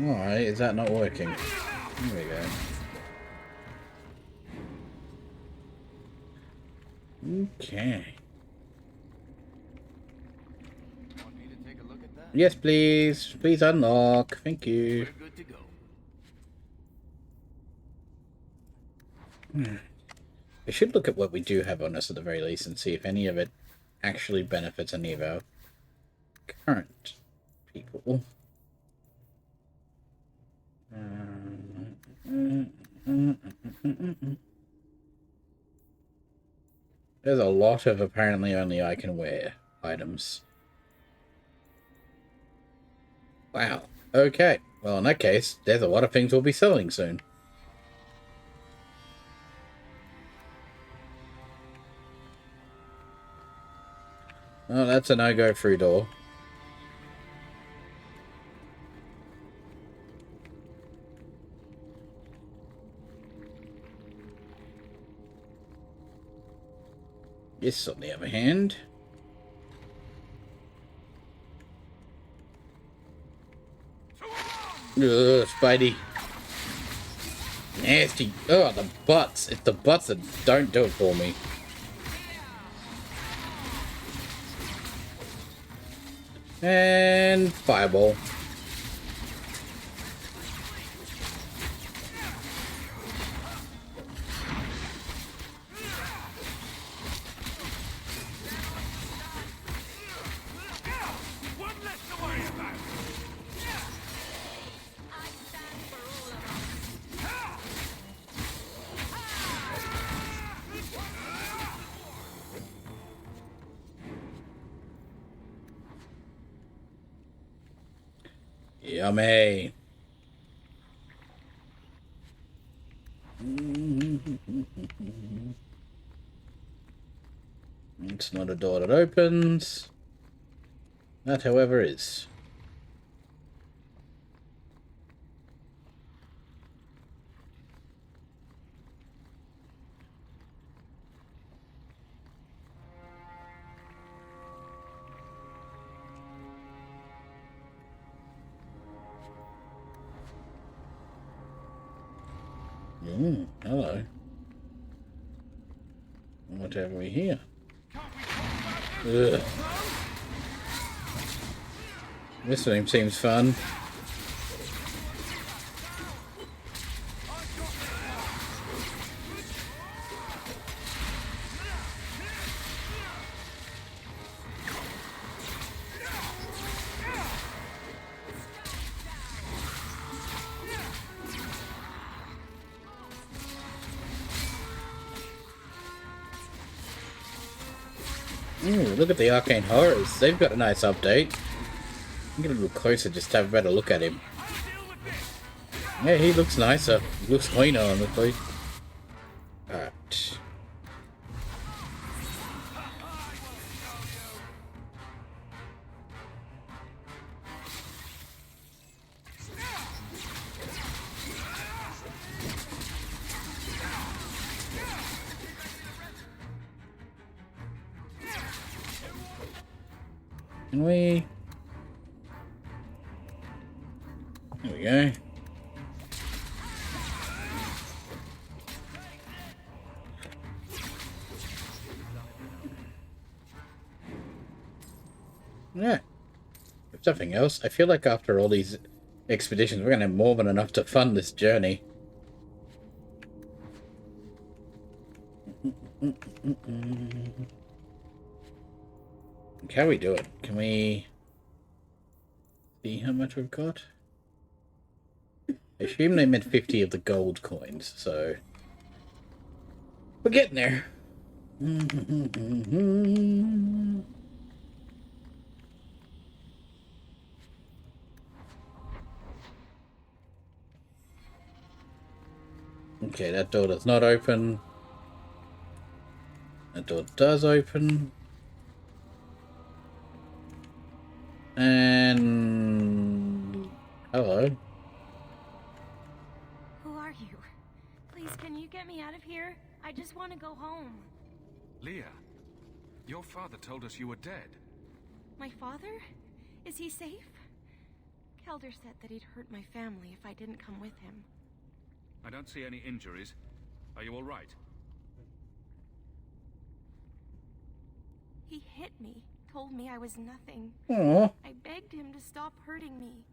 Alright, is that not working? There we go. Okay. Want me to take a look at that? Yes, please. Please unlock. Thank you. We're good to go. I should look at what we do have on us at the very least and see if any of it actually benefits any of our current people. There's a lot of apparently only I can wear items. Wow. Okay. Well, in that case, there's a lot of things we'll be selling soon. Oh, that's a no-go through door. This, on the other hand... Ugh, Spidey. Nasty. Oh, the butts. It's the butts that don't do it for me. And fireball. Yummy. It's not a door that opens. That, however, is. Hello. What have we here? Ugh. This one seems fun. Ooh, look at the Arcane Horrors. They've got a nice update. Get a little closer just to have a better look at him. Yeah, he looks nicer. He looks cleaner, honestly. Alright. Can we... There we go. Yeah. If nothing else, I feel like after all these expeditions, we're going to have more than enough to fund this journey. How we do it? Can we see how much we've got? I assume they meant 50 of the gold coins, so we're getting there. Okay, that door does not open. That door does open. And... hello. Who are you? Please, can you get me out of here? I just want to go home. Leah, your father told us you were dead. My father? Is he safe? Kelder said that he'd hurt my family if I didn't come with him. I don't see any injuries. Are you all right? He hit me, told me I was nothing. Aww. I begged him to stop hurting me.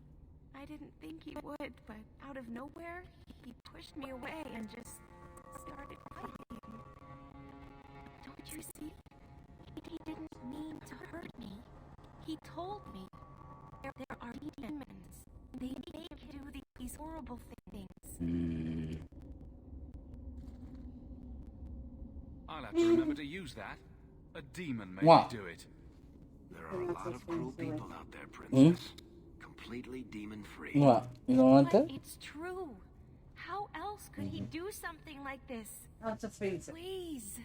I didn't think he would, but out of nowhere, he pushed me away and just started fighting. Don't you see? He didn't mean to hurt me. He told me there are demons. They make him do these horrible things. I'll have to remember to use that. A demon made What? me do it. There are a lot of cruel people out there, Princess. Completely demon-free. What? You don't want But that? it's true. How else could he do something like this? I was just Vincent. Please.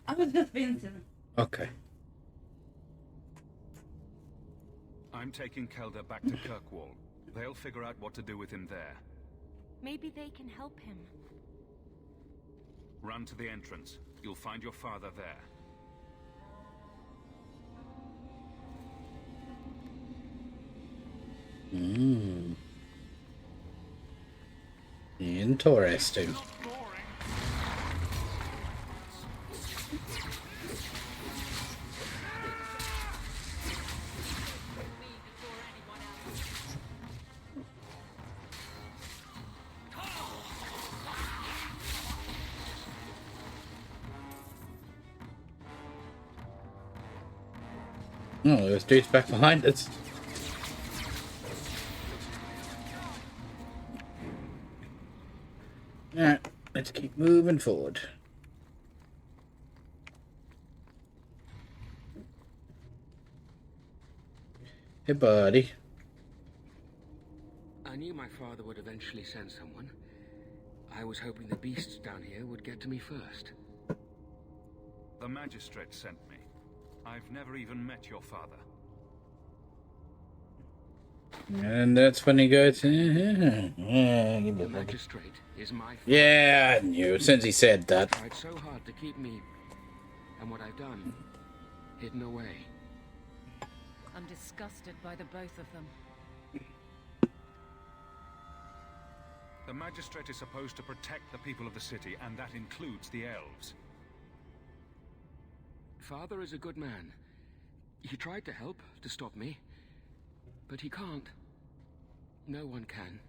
I was just Vincent. Okay. I'm taking Kelder back to Kirkwall. They'll figure out what to do with him there. Maybe they can help him. Run to the entrance. You'll find your father there. Interesting. Oh, there's dudes back behind us. Alright, let's keep moving forward. Hey, buddy. I knew my father would eventually send someone. I was hoping the beasts down here would get to me first. The magistrate sent me. I've never even met your father. And that's when he goes. The magistrate is my father. Yeah, I knew since he said that. Tried so hard to keep me and what I've done hidden away. I'm disgusted by the both of them. The magistrate is supposed to protect the people of the city, and that includes the elves. Father is a good man. He tried to help, to stop me. But he can't. No one can.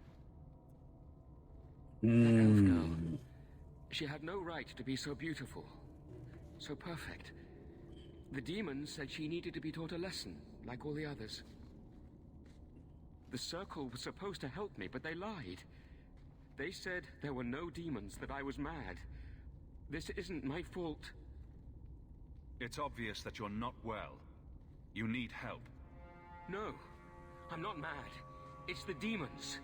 That elf girl. She had no right to be so beautiful. So perfect. The demons said she needed to be taught a lesson, like all the others. The Circle was supposed to help me, but they lied. They said there were no demons, that I was mad. This isn't my fault. It's obvious that you're not well. You need help. No, I'm not mad. It's the demons.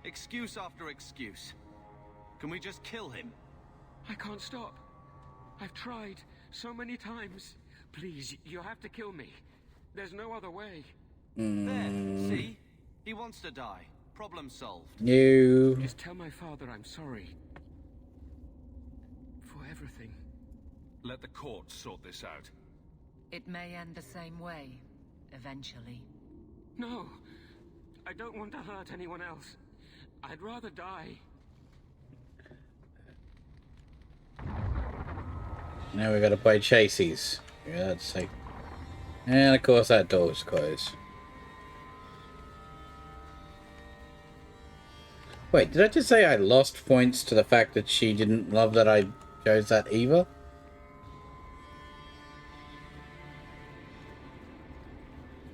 Excuse after excuse. Can we just kill him? I can't stop. I've tried so many times. Please, you have to kill me. There's no other way. There, see? He wants to die. Problem solved. No. Just tell my father I'm sorry. For everything. Let the court sort this out. It may end the same way, eventually. No. I don't want to hurt anyone else. I'd rather die. Now we gotta play Chasey's. For God's sake. And of course that door's closed. Wait, did I just say I lost points to the fact that she didn't love that I chose that either?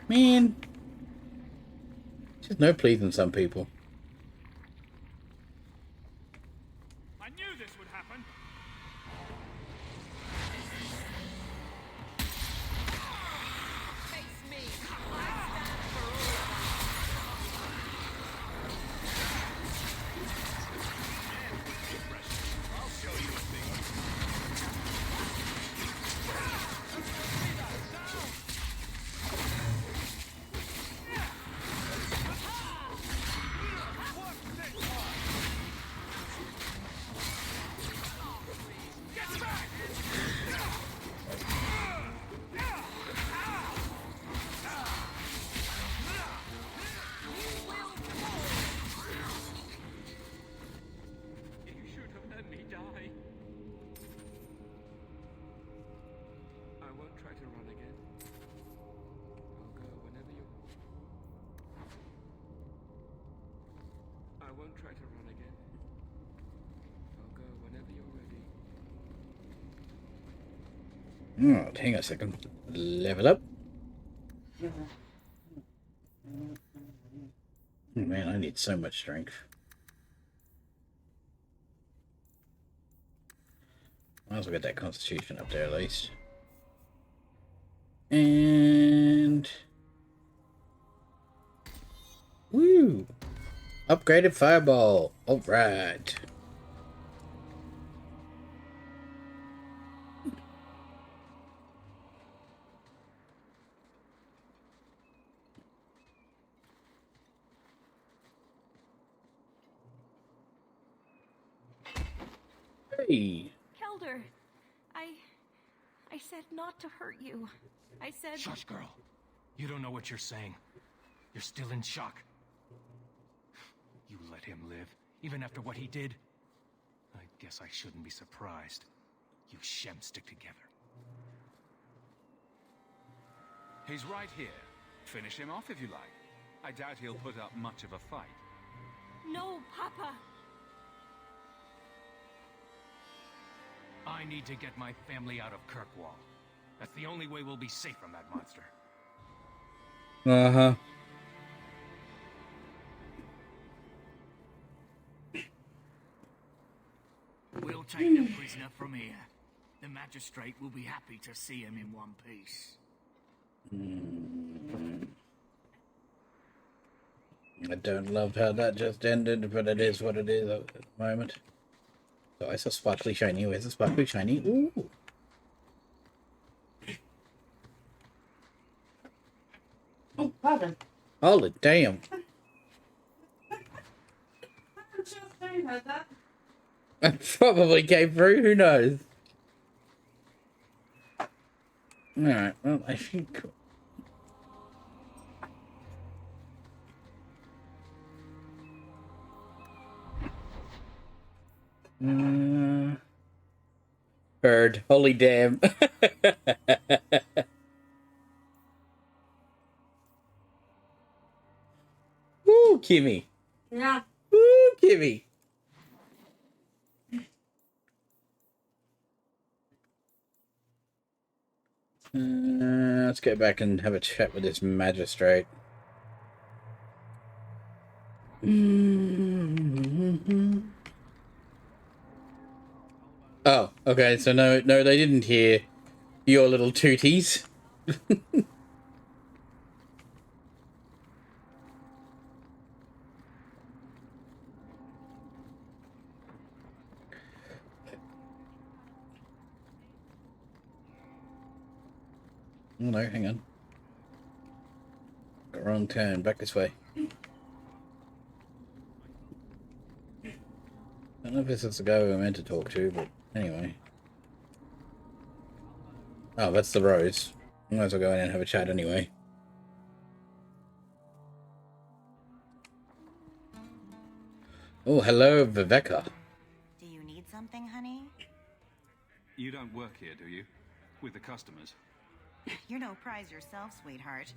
Man. Just no pleasing some people. I knew this would happen. Face me. I stand for all of us. I'll show you a thing. Don't try to run again. I'll go whenever you're ready. Oh, hang on a second. Level up. Oh, man, I need so much strength. Might as well get that constitution up there at least. And... woo! Upgraded fireball. Alright. Hey. Kelder, I said not to hurt you. I said... Shush, girl. You don't know what you're saying. You're still in shock. You let him live, even after what he did? I guess I shouldn't be surprised. You Shem stick together. He's right here. Finish him off if you like. I doubt he'll put up much of a fight. No, Papa! I need to get my family out of Kirkwall. That's the only way we'll be safe from that monster. Uh-huh. We'll take the prisoner from here. The magistrate will be happy to see him in one piece. I don't love how that just ended, but it is what it is at the moment. So I saw sparkly shiny. Where's the sparkly shiny? Ooh. Oh, pardon. Holy damn. I'm just saying that. I probably came through, who knows? Alright, well, I think... Bird, holy damn. Woo, Kimmy. Yeah. Woo, Kimmy. Let's go back and have a chat with this magistrate. Oh, okay, so no, they didn't hear your little tooties. Oh no, hang on. Got wrong turn, back this way. I don't know if this is the guy we're meant to talk to, but anyway. Oh, that's the Rose. Might as well go in and have a chat anyway. Oh, hello, Viveka. Do you need something, honey? You don't work here, do you? With the customers? You're no prize yourself, sweetheart.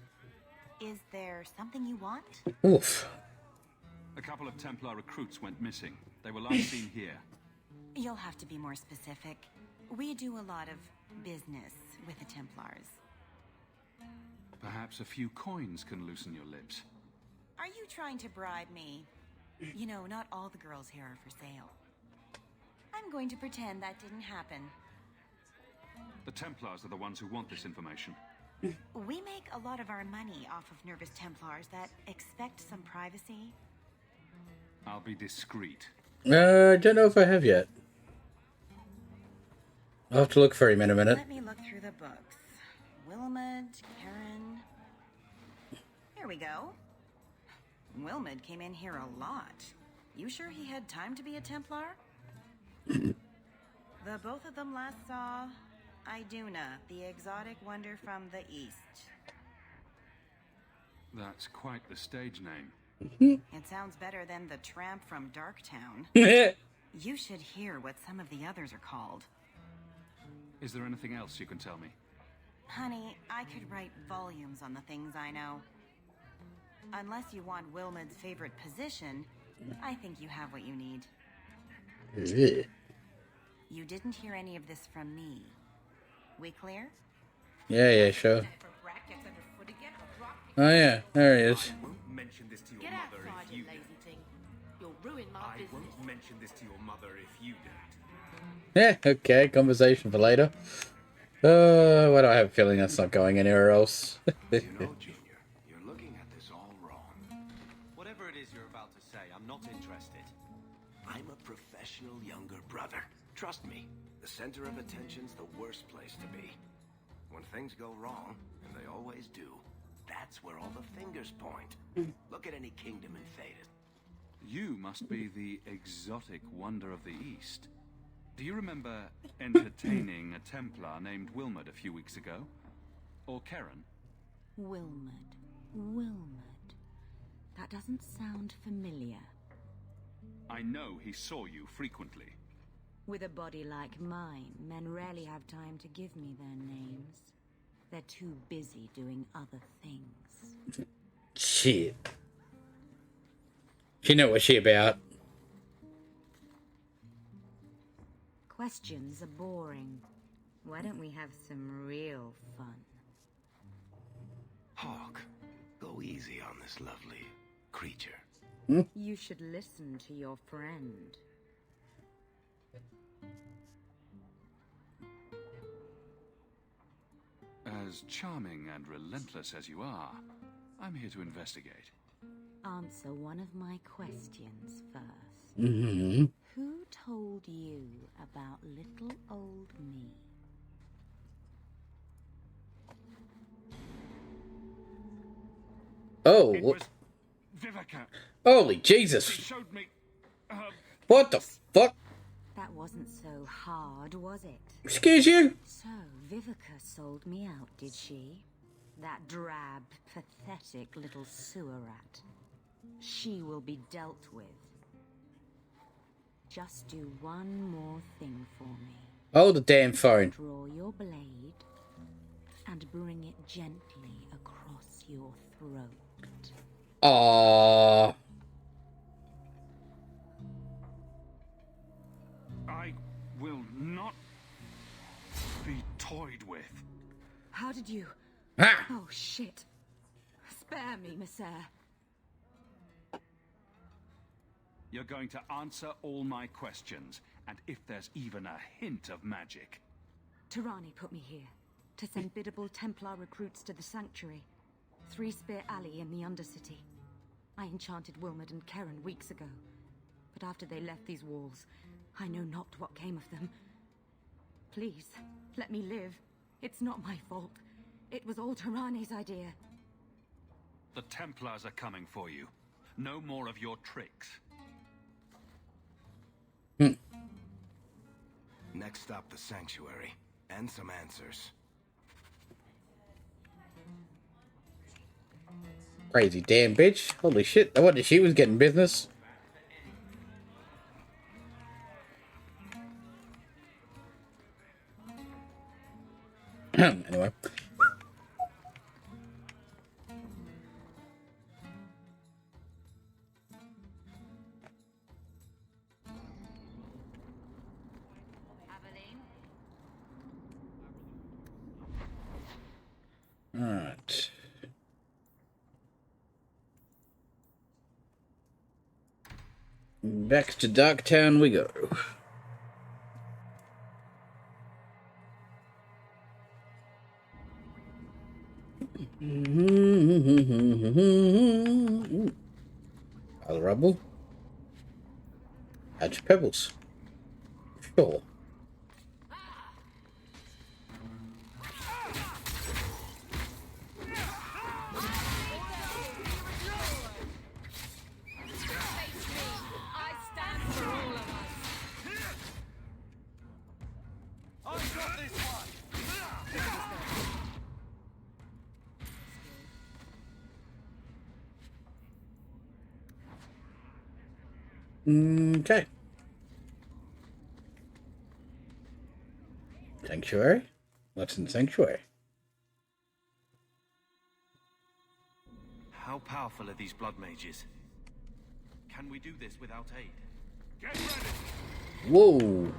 Is there something you want? Oof. A couple of Templar recruits went missing. They were last seen here. You'll have to be more specific. We do a lot of business with the Templars. Perhaps a few coins can loosen your lips. Are you trying to bribe me? You know, not all the girls here are for sale. I'm going to pretend that didn't happen. The Templars are the ones who want this information. We make a lot of our money off of nervous Templars that expect some privacy. I'll be discreet. I don't know if I have yet. I'll have to look for him in a minute. Let me look through the books. Wilmot, Karen... Here we go. Wilmot came in here a lot. You sure he had time to be a Templar? The both of them last saw Iduna, the exotic wonder from the east. That's quite the stage name. It sounds better than the tramp from Darktown. You should hear what some of the others are called. Is there anything else you can tell me? Honey, I could write volumes on the things I know. Unless you want Wilmot's favorite position, I think you have what you need. Ugh. You didn't hear any of this from me. We clear? Yeah, sure. Oh yeah, there he is. I won't mention this to your Get mother outside, if you you lazy thing. You'll ruin my I business. won't mention this to your mother if you don't. Yeah, okay, conversation for later. Why do I have a feeling that's not going anywhere else? You know, Junior, you're looking at this all wrong. Whatever it is you're about to say, I'm not interested. I'm a professional younger brother. Trust me, the center of attention's the worst place to be. When things go wrong, and they always do, that's where all the fingers point. Look at any kingdom in Thedas. You must be the exotic wonder of the East. Do you remember entertaining a Templar named Wilmot a few weeks ago? Or Karen? Wilmot. Wilmot. That doesn't sound familiar. I know he saw you frequently. With a body like mine, men rarely have time to give me their names. They're too busy doing other things. Shit. She know what she about. Questions are boring. Why don't we have some real fun? Hawk, go easy on this lovely creature. You should listen to your friend. As charming and relentless as you are, I'm here to investigate. Answer one of my questions first. Mm-hmm. Who told you about little old me? Oh, It was Vivica. holy She Jesus. showed me... What the fuck? That wasn't so hard, was it? Excuse you? So, Vivica sold me out, did she? That drab, pathetic little sewer rat. She will be dealt with. Just do one more thing for me. Hold the damn phone. Draw your blade and bring it gently across your throat. Aww. I will not be toyed with. How did you... Ah! Oh, shit. Spare me, Miss Eyre. You're going to answer all my questions, and if there's even a hint of magic. Tirani put me here to send biddable Templar recruits to the Sanctuary. Three Spear Alley in the Undercity. I enchanted Wilmot and Karen weeks ago. But after they left these walls, I know not what came of them. Please, let me live. It's not my fault. It was all Tirani's idea. The Templars are coming for you. No more of your tricks. Next stop, the Sanctuary. And some answers. Crazy damn bitch. Holy shit. I wonder if she was getting business. Anyway. Alright. Back to Darktown we go. Other rubble. Patch of pebbles. Sure. Okay. Sanctuary? What's in Sanctuary? How powerful are these blood mages? Can we do this without aid? Get ready! Whoa.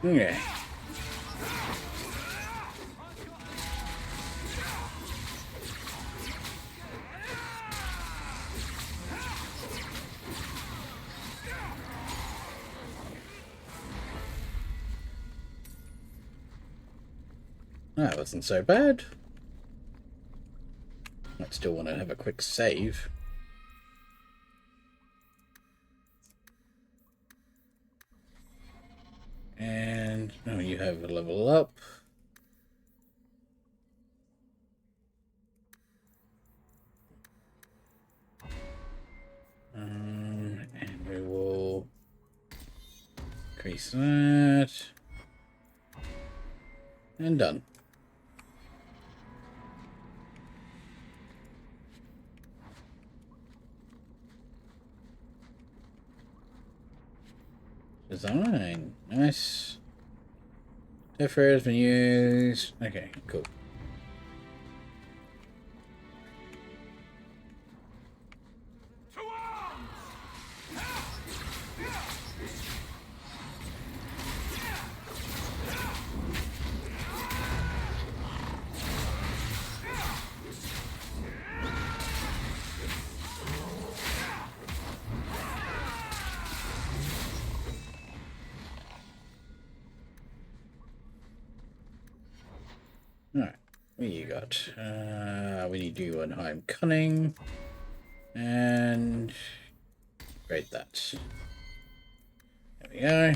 Yeah. That wasn't so bad. I still want to have a quick save. And now you have a level up. And we will increase that. And done. Design. Nice. Differ has been used. Okay, cool. Alright, what you got? We need to do Unheim Cunning. And grade that. There we go.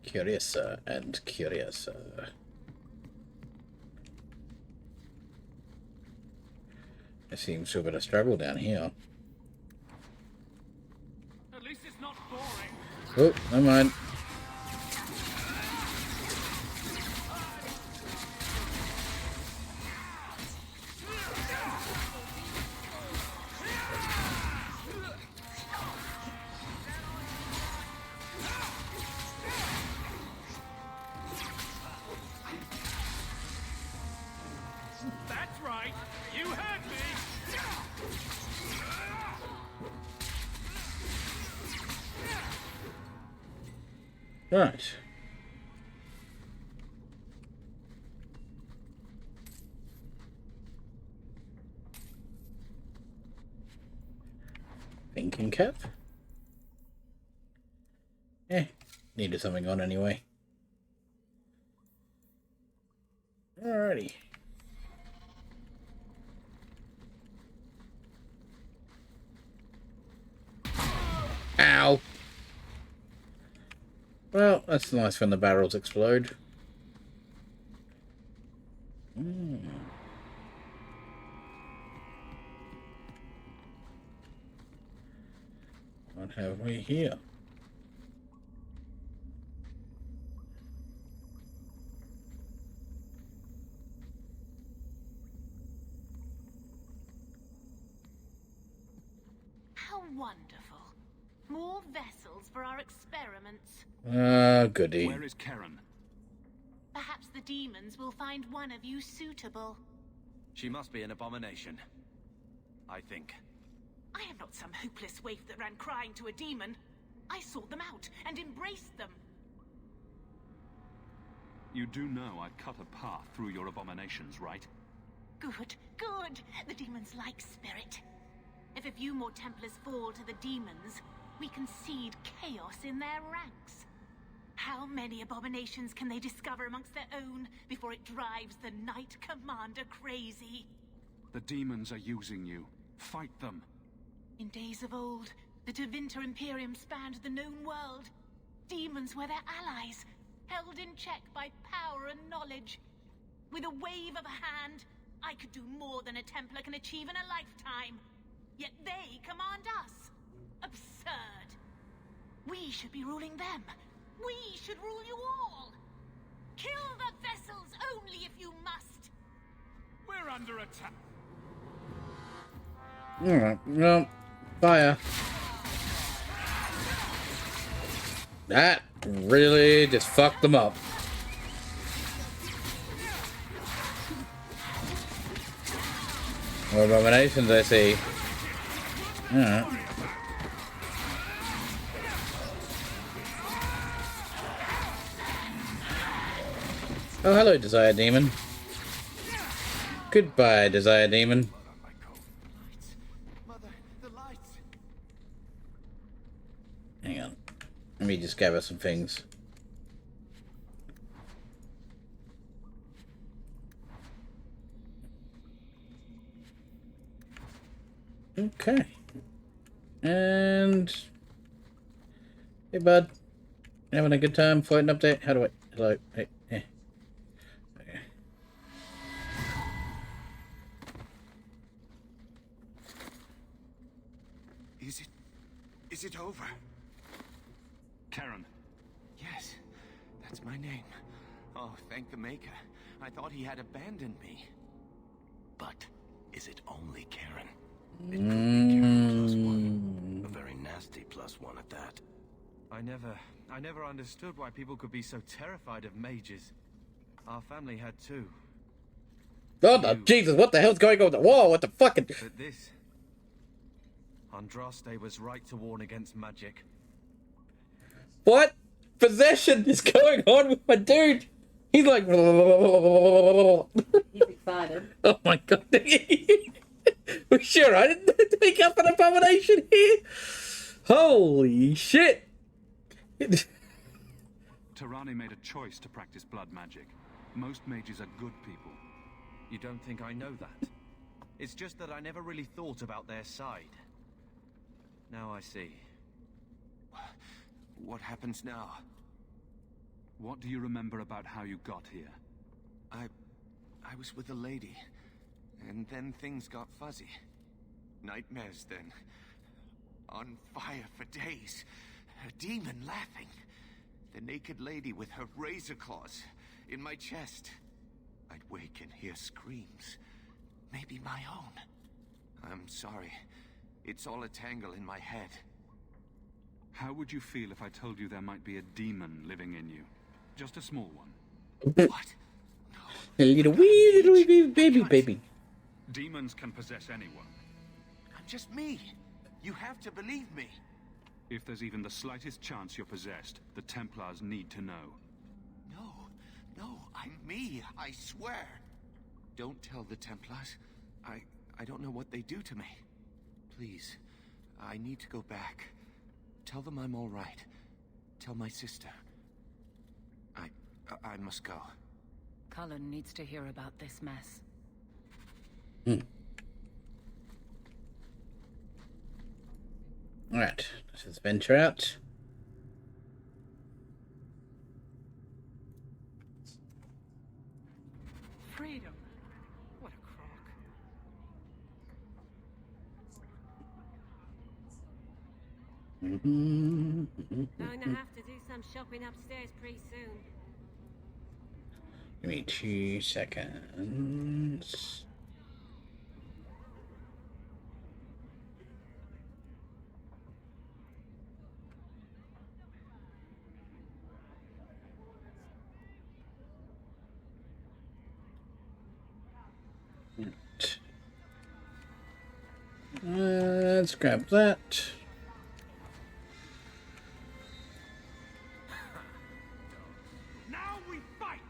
Curiouser and curiouser. It seems to have been a struggle down here. At least it's not boring. Oh, never mind. That's right. You heard me. Right. Thinking cap? Needed something on anyway. Alrighty. Ow! Well, that's nice when the barrels explode. What have we here? How wonderful. More vessels for our experiments. Goody. Where is Karen? Perhaps the demons will find one of you suitable. She must be an abomination. I think. I am not some hopeless waif that ran crying to a demon. I sought them out and embraced them. You do know I cut a path through your abominations, right? Good, good. The demons like spirit. If a few more Templars fall to the demons, we can seed chaos in their ranks. How many abominations can they discover amongst their own before it drives the Knight Commander crazy? The demons are using you. Fight them. In days of old, the Tevinter Imperium spanned the known world. Demons were their allies, held in check by power and knowledge. With a wave of a hand, I could do more than a Templar can achieve in a lifetime. Yet they command us. Absurd. We should be ruling them. We should rule you all. Kill the vessels only if you must. We're under attack. Alright, well, fire. That really just fucked them up. More abominations, I see. Alright. Oh, hello, Desire Demon. Goodbye, Desire Demon. Hang on. Let me just gather some things. Okay. And... Hey, bud. Having a good time? Fighting update? How do I... Hello? Hey. Okay. Is it over? Karen. Yes, that's my name. Oh, thank the Maker. I thought he had abandoned me. But is it only Karen? It could be Karen +1. A very nasty +1 at that. I never understood why people could be so terrified of mages. Our family had too. Oh, no, Jesus, what the hell's going on with the wall? What the fucking... But this... Andraste was right to warn against magic. What possession is going on with my dude? He's like... He's excited. Oh my god. Sure, I didn't take up an abomination here. Holy shit. Tirani made a choice to practice blood magic. Most mages are good people. You don't think I know that? It's just that I never really thought about their side. Now I see. What happens now? What do you remember about how you got here? I was with a lady, and then things got fuzzy. Nightmares then. On fire for days. A demon laughing. The naked lady with her razor claws in my chest. I'd wake and hear screams. Maybe my own. I'm sorry. It's all a tangle in my head. How would you feel if I told you there might be a demon living in you? Just a small one. What? A little wee baby. Demons can possess anyone. I'm just me. You have to believe me. If there's even the slightest chance you're possessed, the Templars need to know. No, I'm me, I swear. Don't tell the Templars. I don't know what they do to me. Please, I need to go back. Tell them I'm all right. Tell my sister. I must go. Cullen needs to hear about this mess. Alright, let's venture out. Freedom. What a crock. Going to have to do some shopping upstairs pretty soon. Give me 2 seconds. Let's grab that. Now we fight.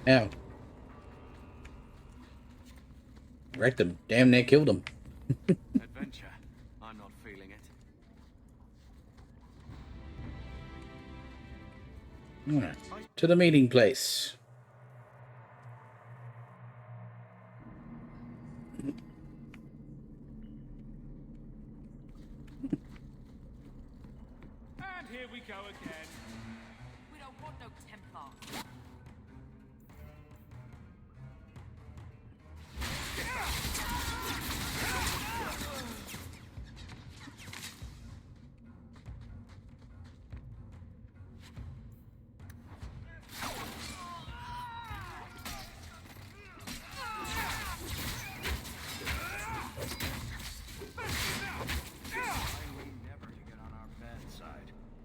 Ow. Wrecked him. Damn near killed him. Adventure. I'm not feeling it. Alright. To the meeting place. And here we go again. We don't want no Templar.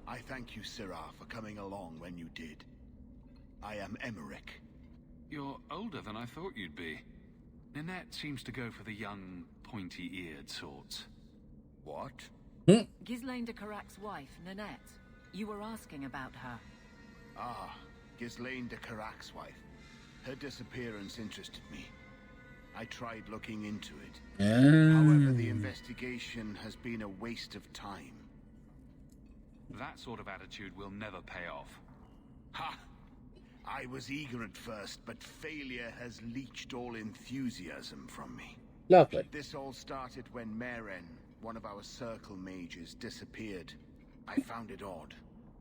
I thank you, Sirah, for coming along when you did. I am Emmerich. You're older than I thought you'd be. Ninette seems to go for the young, pointy-eared sorts. What? Ghislaine de Carac's wife, Ninette. You were asking about her. Ah, Ghislaine de Carac's wife. Her disappearance interested me. I tried looking into it. However, the investigation has been a waste of time. That sort of attitude will never pay off. Ha! I was eager at first, but failure has leached all enthusiasm from me. Lovely. This all started when Meren, one of our circle mages, disappeared. I found it odd.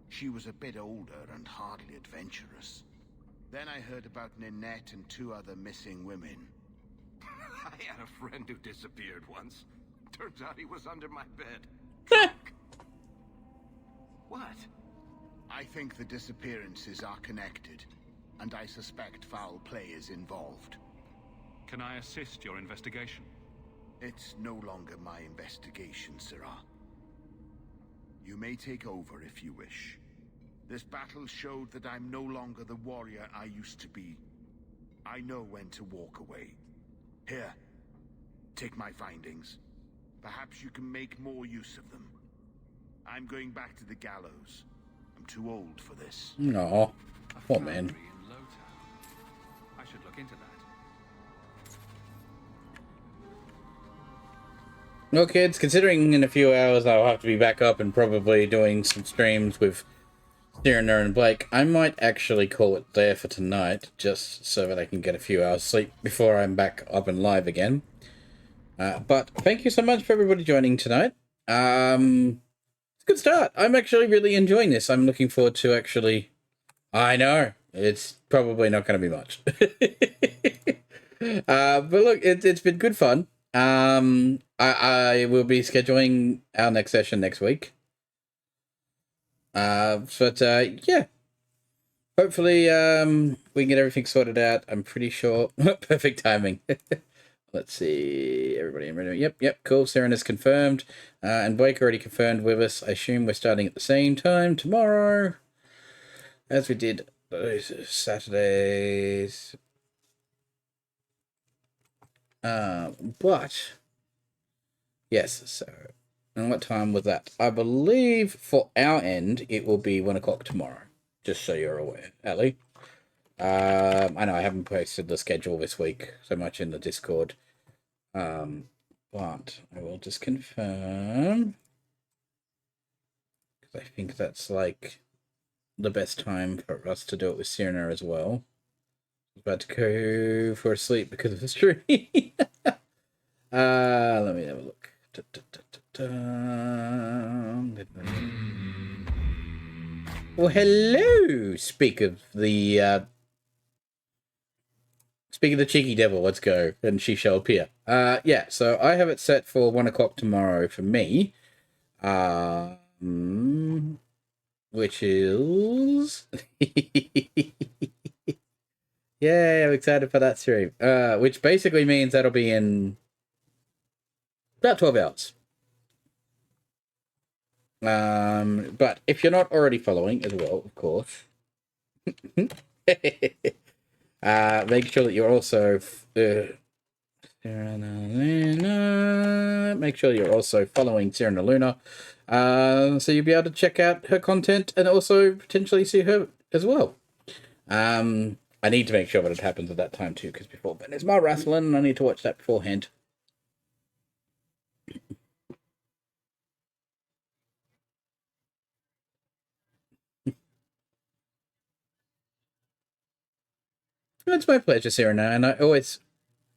She was a bit older and hardly adventurous. Then I heard about Ninette and 2 other missing women. I had a friend who disappeared once. Turns out he was under my bed. What? I think the disappearances are connected, and I suspect foul play is involved. Can I assist your investigation? It's no longer my investigation, Sirah. You may take over if you wish. This battle showed that I'm no longer the warrior I used to be. I know when to walk away. Here, take my findings. Perhaps you can make more use of them. I'm going back to the gallows. I'm too old for this. No. Poor man. In Lowtown. I should look into that. Well, kids, considering in a few hours I'll have to be back up and probably doing some streams with Cyrano and Blake, I might actually call it there for tonight, just so that I can get a few hours sleep before I'm back up and live again. But thank you so much for everybody joining tonight. It's a good start. I'm actually really enjoying this. I'm looking forward to actually... I know, it's probably not going to be much. But look, it's been good fun. I will be scheduling our next session next week. Yeah. Hopefully, we can get everything sorted out. I'm pretty sure. Perfect timing. Let's see. Everybody. Yep. Cool. Serena's confirmed. And Blake already confirmed with us. I assume we're starting at the same time tomorrow. As we did those Saturdays. But yes, so and what time was that? I believe for our end it will be 1 o'clock tomorrow. Just so you're aware, Ali. I know I haven't posted the schedule this week so much in the Discord. But I will just confirm. Because I think that's like the best time for us to do it with Cyrano as well. About to go for a sleep because of the stream. Let me have a look. Well, hello. Speak of the cheeky devil. Let's go, and she shall appear. Yeah. So I have it set for 1 o'clock tomorrow for me. Which is. Yay, I'm excited for that stream. Which basically means that'll be in about 12 hours. But if you're not already following as well, of course, make sure that you're also make sure you're also following Cyrano Luna, so you'll be able to check out her content and also potentially see her as well. I need to make sure that it happens at that time too, because before then it's my wrestling and I need to watch that beforehand. It's my pleasure, Serena, and I always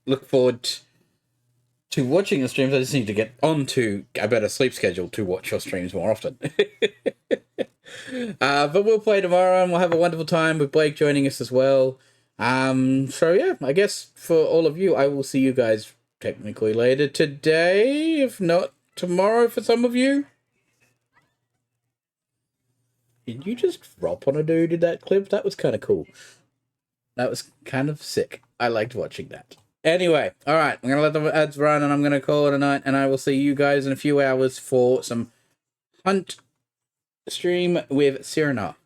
look forward to watching your streams. I just need to get onto a better sleep schedule to watch your streams more often. But we'll play tomorrow and we'll have a wonderful time with Blake joining us as well. So yeah, I guess for all of you, I will see you guys technically later today, if not tomorrow for some of you. Did you just drop on a dude in that clip? That was kind of cool. That was kind of sick. I liked watching that. Anyway, alright, I'm going to let the ads run and I'm going to call it a night, and I will see you guys in a few hours for some Hunt stream with Serena.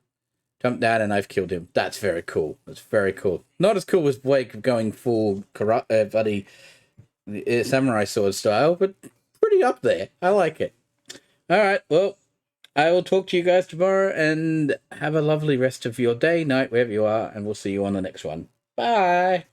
Jumped down and I've killed him. That's very cool. That's very cool. Not as cool as Blake going full bloody samurai sword style, but pretty up there. I like it. Alright, well, I will talk to you guys tomorrow, and have a lovely rest of your day, night, wherever you are, and we'll see you on the next one. Bye!